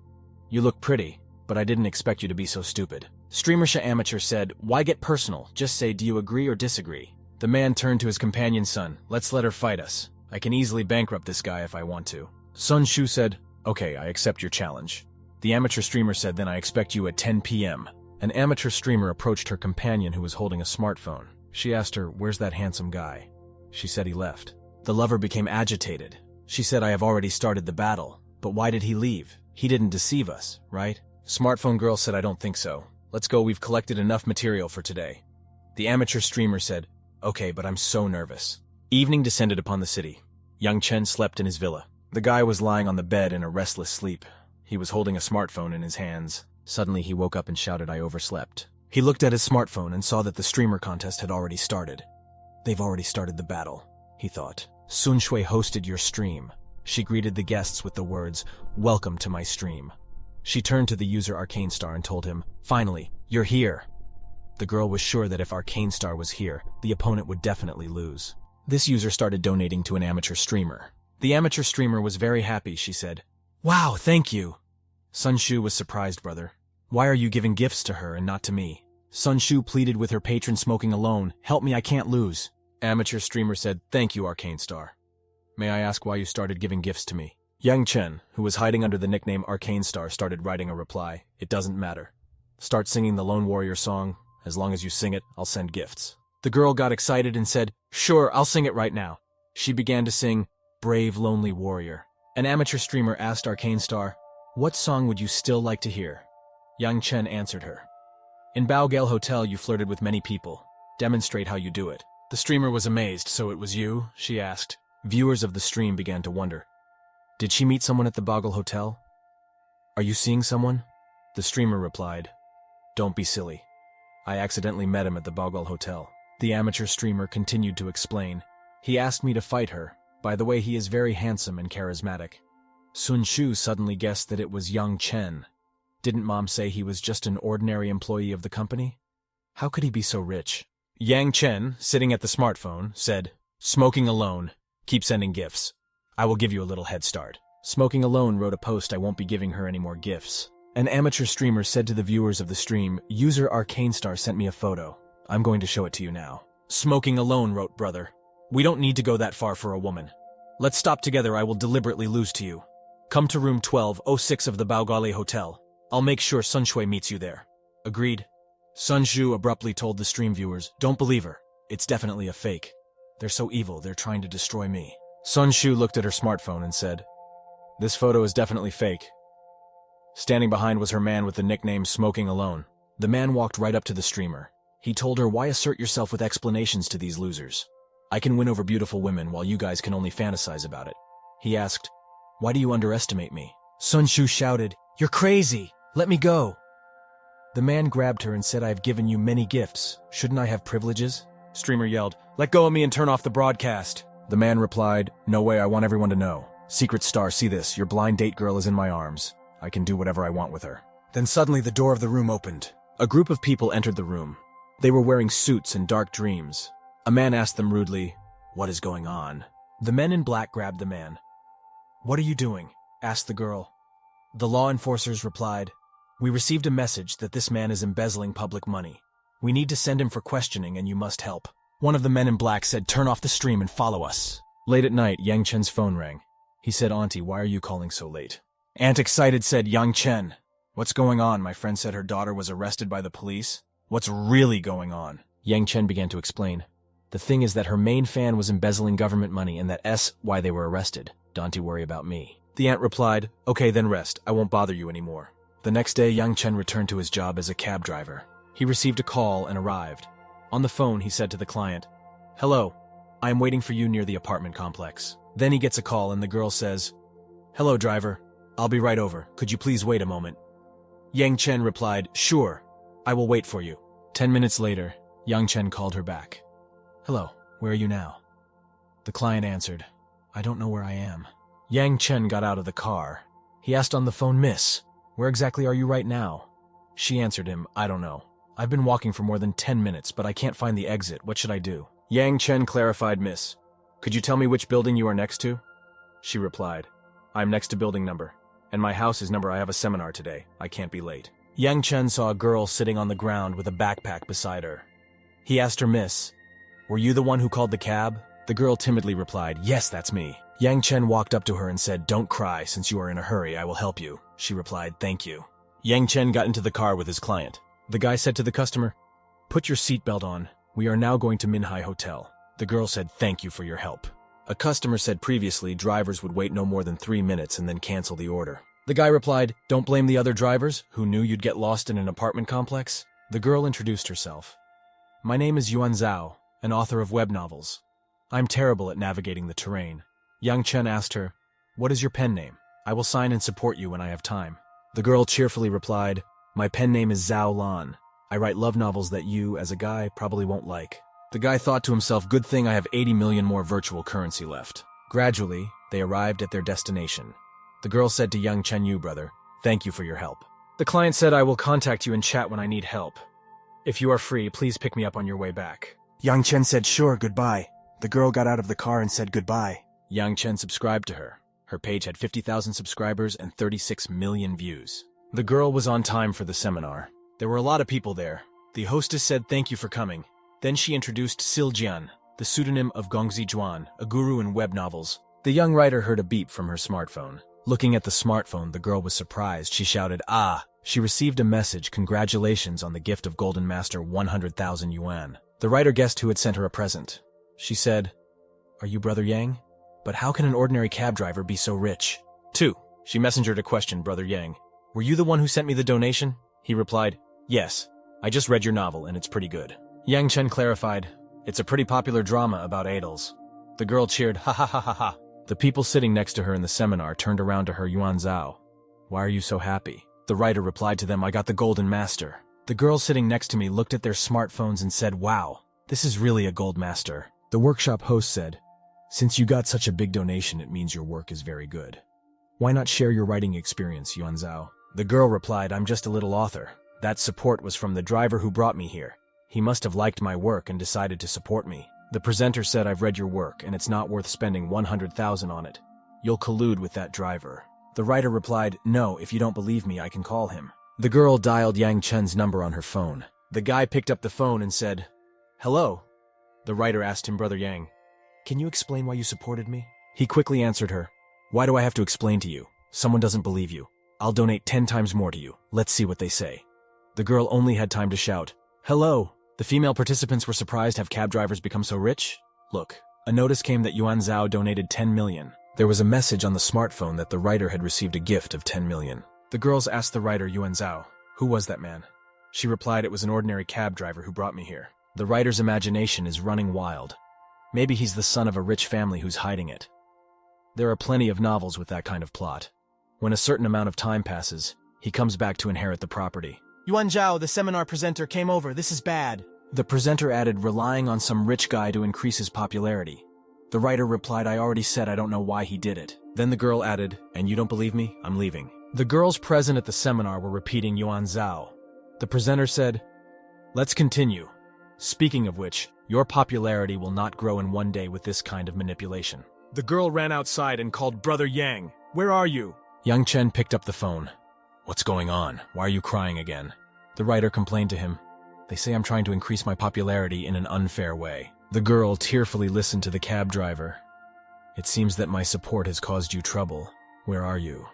Speaker 1: You look pretty, but I didn't expect you to be so stupid. Streamersha Amateur said, why get personal? Just say, do you agree or disagree? The man turned to his companion's son. Let's let her fight us. I can easily bankrupt this guy if I want to. Sun Shu said, okay, I accept your challenge. The amateur streamer said, then I expect you at 10 p.m. An amateur streamer approached her companion who was holding a smartphone. She asked her, where's that handsome guy? She said he left. The lover became agitated. She said, I have already started the battle. But why did he leave? He didn't deceive us, right? Smartphone girl said, I don't think so. Let's go, we've collected enough material for today. The amateur streamer said, okay, but I'm so nervous. Evening descended upon the city. Yang Chen slept in his villa. The guy was lying on the bed in a restless sleep. He was holding a smartphone in his hands. Suddenly he woke up and shouted, I overslept. He looked at his smartphone and saw that the streamer contest had already started. They've already started the battle, he thought. Sun Shui hosted your stream. She greeted the guests with the words, welcome to my stream. She turned to the user Arcane Star and told him, finally, you're here. The girl was sure that if Arcane Star was here, the opponent would definitely lose. This user started donating to an amateur streamer. The amateur streamer was very happy, she said. Wow, thank you. Sun Shu was surprised, brother. Why are you giving gifts to her and not to me? Sun Shu pleaded with her patron smoking alone. Help me, I can't lose. Amateur streamer said, thank you, Arcane Star. May I ask why you started giving gifts to me? Yang Chen, who was hiding under the nickname Arcane Star, started writing a reply. It doesn't matter. Start singing the Lone Warrior song. As long as you sing it, I'll send gifts. The girl got excited and said, sure, I'll sing it right now. She began to sing, Brave Lonely Warrior. An amateur streamer asked Arcane Star, what song would you still like to hear? Yang Chen answered her. In Baogale Hotel, you flirted with many people. Demonstrate how you do it. The streamer was amazed. So it was you? She asked. Viewers of the stream began to wonder. Did she meet someone at the Baogale Hotel? Are you seeing someone? The streamer replied, don't be silly. I accidentally met him at the Baogal Hotel. The amateur streamer continued to explain. He asked me to fight her. By the way, he is very handsome and charismatic. Sun Shu suddenly guessed that it was Yang Chen. Didn't Mom say he was just an ordinary employee of the company? How could he be so rich? Yang Chen, sitting at the smartphone, said, "Smoking alone. Keep sending gifts. I will give you a little head start." Smoking alone wrote a post, "I won't be giving her any more gifts." An amateur streamer said to the viewers of the stream, "User Arcane Star sent me a photo. I'm going to show it to you now." Smoking alone wrote, "Brother, we don't need to go that far for a woman. Let's stop together. I will deliberately lose to you. Come to room 1206 of the Baogale Hotel. I'll make sure Sun Shui meets you there." Agreed. Sun Shu abruptly told the stream viewers, "Don't believe her. It's definitely a fake. They're so evil, they're trying to destroy me." Sun Shu looked at her smartphone and said, "This photo is definitely fake." Standing behind was her man with the nickname Smoking Alone. The man walked right up to the streamer. He told her, "Why assert yourself with explanations to these losers? I can win over beautiful women while you guys can only fantasize about it." He asked, "Why do you underestimate me?" Sun Shu shouted, "You're crazy! Let me go!" The man grabbed her and said, "I've given you many gifts. Shouldn't I have privileges?" Streamer yelled, "Let go of me and turn off the broadcast." The man replied, "No way, I want everyone to know. Secret Star, see this, your blind date girl is in my arms. I can do whatever I want with her." Then suddenly the door of the room opened. A group of people entered the room. They were wearing suits and dark dreams. A man asked them rudely, "What is going on?" The men in black grabbed the man. "What are you doing?" asked the girl. The law enforcers replied, "We received a message that this man is embezzling public money. We need to send him for questioning and you must help." One of the men in black said, "Turn off the stream and follow us." Late at night, Yang Chen's phone rang. He said, "Auntie, why are you calling so late?" Aunt excited said, "Yang Chen, what's going on? My friend said her daughter was arrested by the police. What's really going on?" Yang Chen began to explain. "The thing is that her main fan was embezzling government money and that's why they were arrested. Don't you worry about me." The aunt replied, "Okay, then rest. I won't bother you anymore." The next day, Yang Chen returned to his job as a cab driver. He received a call and arrived. On the phone, he said to the client, "Hello, I am waiting for you near the apartment complex." Then he gets a call and the girl says, "Hello, driver. I'll be right over. Could you please wait a moment?" Yang Chen replied, "Sure, I will wait for you." 10 minutes later, Yang Chen called her back. "Hello, where are you now?" The client answered, "I don't know where I am." Yang Chen got out of the car. He asked on the phone, "Miss, where exactly are you right now?" She answered him, "I don't know. I've been walking for more than 10 minutes, but I can't find the exit. What should I do?" Yang Chen clarified, "Miss, could you tell me which building you are next to?" She replied, "I'm next to building number, and my house is number. I have a seminar today. I can't be late." Yang Chen saw a girl sitting on the ground with a backpack beside her. He asked her, "Miss, were you the one who called the cab?" The girl timidly replied, "Yes, that's me." Yang Chen walked up to her and said, "Don't cry. Since you are in a hurry, I will help you." She replied, "Thank you." Yang Chen got into the car with his client. The guy said to the customer, "Put your seatbelt on. We are now going to Minhai Hotel." The girl said, "Thank you for your help." A customer said previously drivers would wait no more than 3 minutes and then cancel the order. The guy replied, "Don't blame the other drivers who knew you'd get lost in an apartment complex." The girl introduced herself. "My name is Yuan Zhao, an author of web novels. I'm terrible at navigating the terrain." Yang Chen asked her, "What is your pen name? I will sign and support you when I have time." The girl cheerfully replied, "My pen name is Zhao Lan. I write love novels that you, as a guy, probably won't like." The guy thought to himself, "Good thing I have 80 million more virtual currency left." Gradually, they arrived at their destination. The girl said to Yang Chen, "You, brother, thank you for your help." The client said, "I will contact you and chat when I need help. If you are free, please pick me up on your way back." Yang Chen said, "Sure, goodbye." The girl got out of the car and said goodbye. Yang Chen subscribed to her. Her page had 50,000 subscribers and 36 million views. The girl was on time for the seminar. There were a lot of people there. The hostess said, "Thank you for coming." Then she introduced Sil Jian, the pseudonym of Gongzi Zhuan, a guru in web novels. The young writer heard a beep from her smartphone. Looking at the smartphone, the girl was surprised. She shouted, "Ah!" She received a message, "Congratulations on the gift of Golden Master 100,000 yuan." The writer guessed who had sent her a present. She said, "Are you Brother Yang? But how can an ordinary cab driver be so rich?" 2. She messengered a question, "Brother Yang, were you the one who sent me the donation?" He replied, "Yes. I just read your novel and it's pretty good." Yang Chen clarified, "It's a pretty popular drama about idols." The girl cheered, "Ha ha ha ha ha." The people sitting next to her in the seminar turned around to her, "Yuan Zhao, why are you so happy?" The writer replied to them, "I got the Golden Master." The girls sitting next to me looked at their smartphones and said, "Wow, this is really a gold master." The workshop host said, "Since you got such a big donation, it means your work is very good. Why not share your writing experience, Yuan Zhao?" The girl replied, "I'm just a little author. That support was from the driver who brought me here. He must have liked my work and decided to support me." The presenter said, "I've read your work, and it's not worth spending 100,000 on it. You'll collude with that driver." The writer replied, "No, if you don't believe me, I can call him." The girl dialed Yang Chen's number on her phone. The guy picked up the phone and said, "Hello." The writer asked him, "Brother Yang, can you explain why you supported me?" He quickly answered her, "Why do I have to explain to you? Someone doesn't believe you. I'll donate 10 times more to you. Let's see what they say." The girl only had time to shout, "Hello." The female participants were surprised. Have cab drivers become so rich? Look, a notice came that Yuan Zhao donated 10 million. There was a message on the smartphone that the writer had received a gift of 10 million. The girls asked the writer, Yuan Zhao, "Who was that man?" She replied, "It was an ordinary cab driver who brought me here." The writer's imagination is running wild. Maybe he's the son of a rich family who's hiding it. There are plenty of novels with that kind of plot. When a certain amount of time passes, he comes back to inherit the property.
Speaker 2: Yuan Zhao, the seminar presenter, came over. This is bad.
Speaker 1: The presenter added, relying on some rich guy to increase his popularity. The writer replied, "I already said I don't know why he did it." Then the girl added, "And you don't believe me? I'm leaving." The girls present at the seminar were repeating Yuan Zhao. The presenter said, "Let's continue. Speaking of which, your popularity will not grow in one day with this kind of manipulation."
Speaker 2: The girl ran outside and called, "Brother Yang, where are you?"
Speaker 1: Yang Chen picked up the phone. "What's going on? Why are you crying again?" The writer complained to him, "They say I'm trying to increase my popularity in an unfair way." The girl tearfully listened to the cab driver. "It seems that my support has caused you trouble. Where are you?"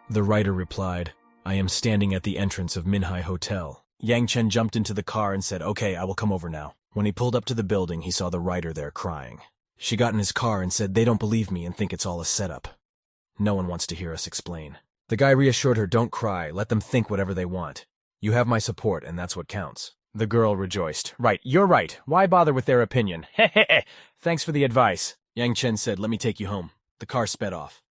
Speaker 1: The writer replied, "I am standing at the entrance of Minhai Hotel." Yang Chen jumped into the car and said, "Okay, I will come over now." When he pulled up to the building, he saw the writer there crying. She got in his car and said, "They don't believe me and think it's all a setup. No one wants to hear us explain." The guy reassured her, "Don't cry, let them think whatever they want. You have my support, and that's what counts." The girl rejoiced. "Right, you're right. Why bother with their opinion? Hehehe. Thanks for the advice." Yang Chen said, "Let me take you home." The car sped off.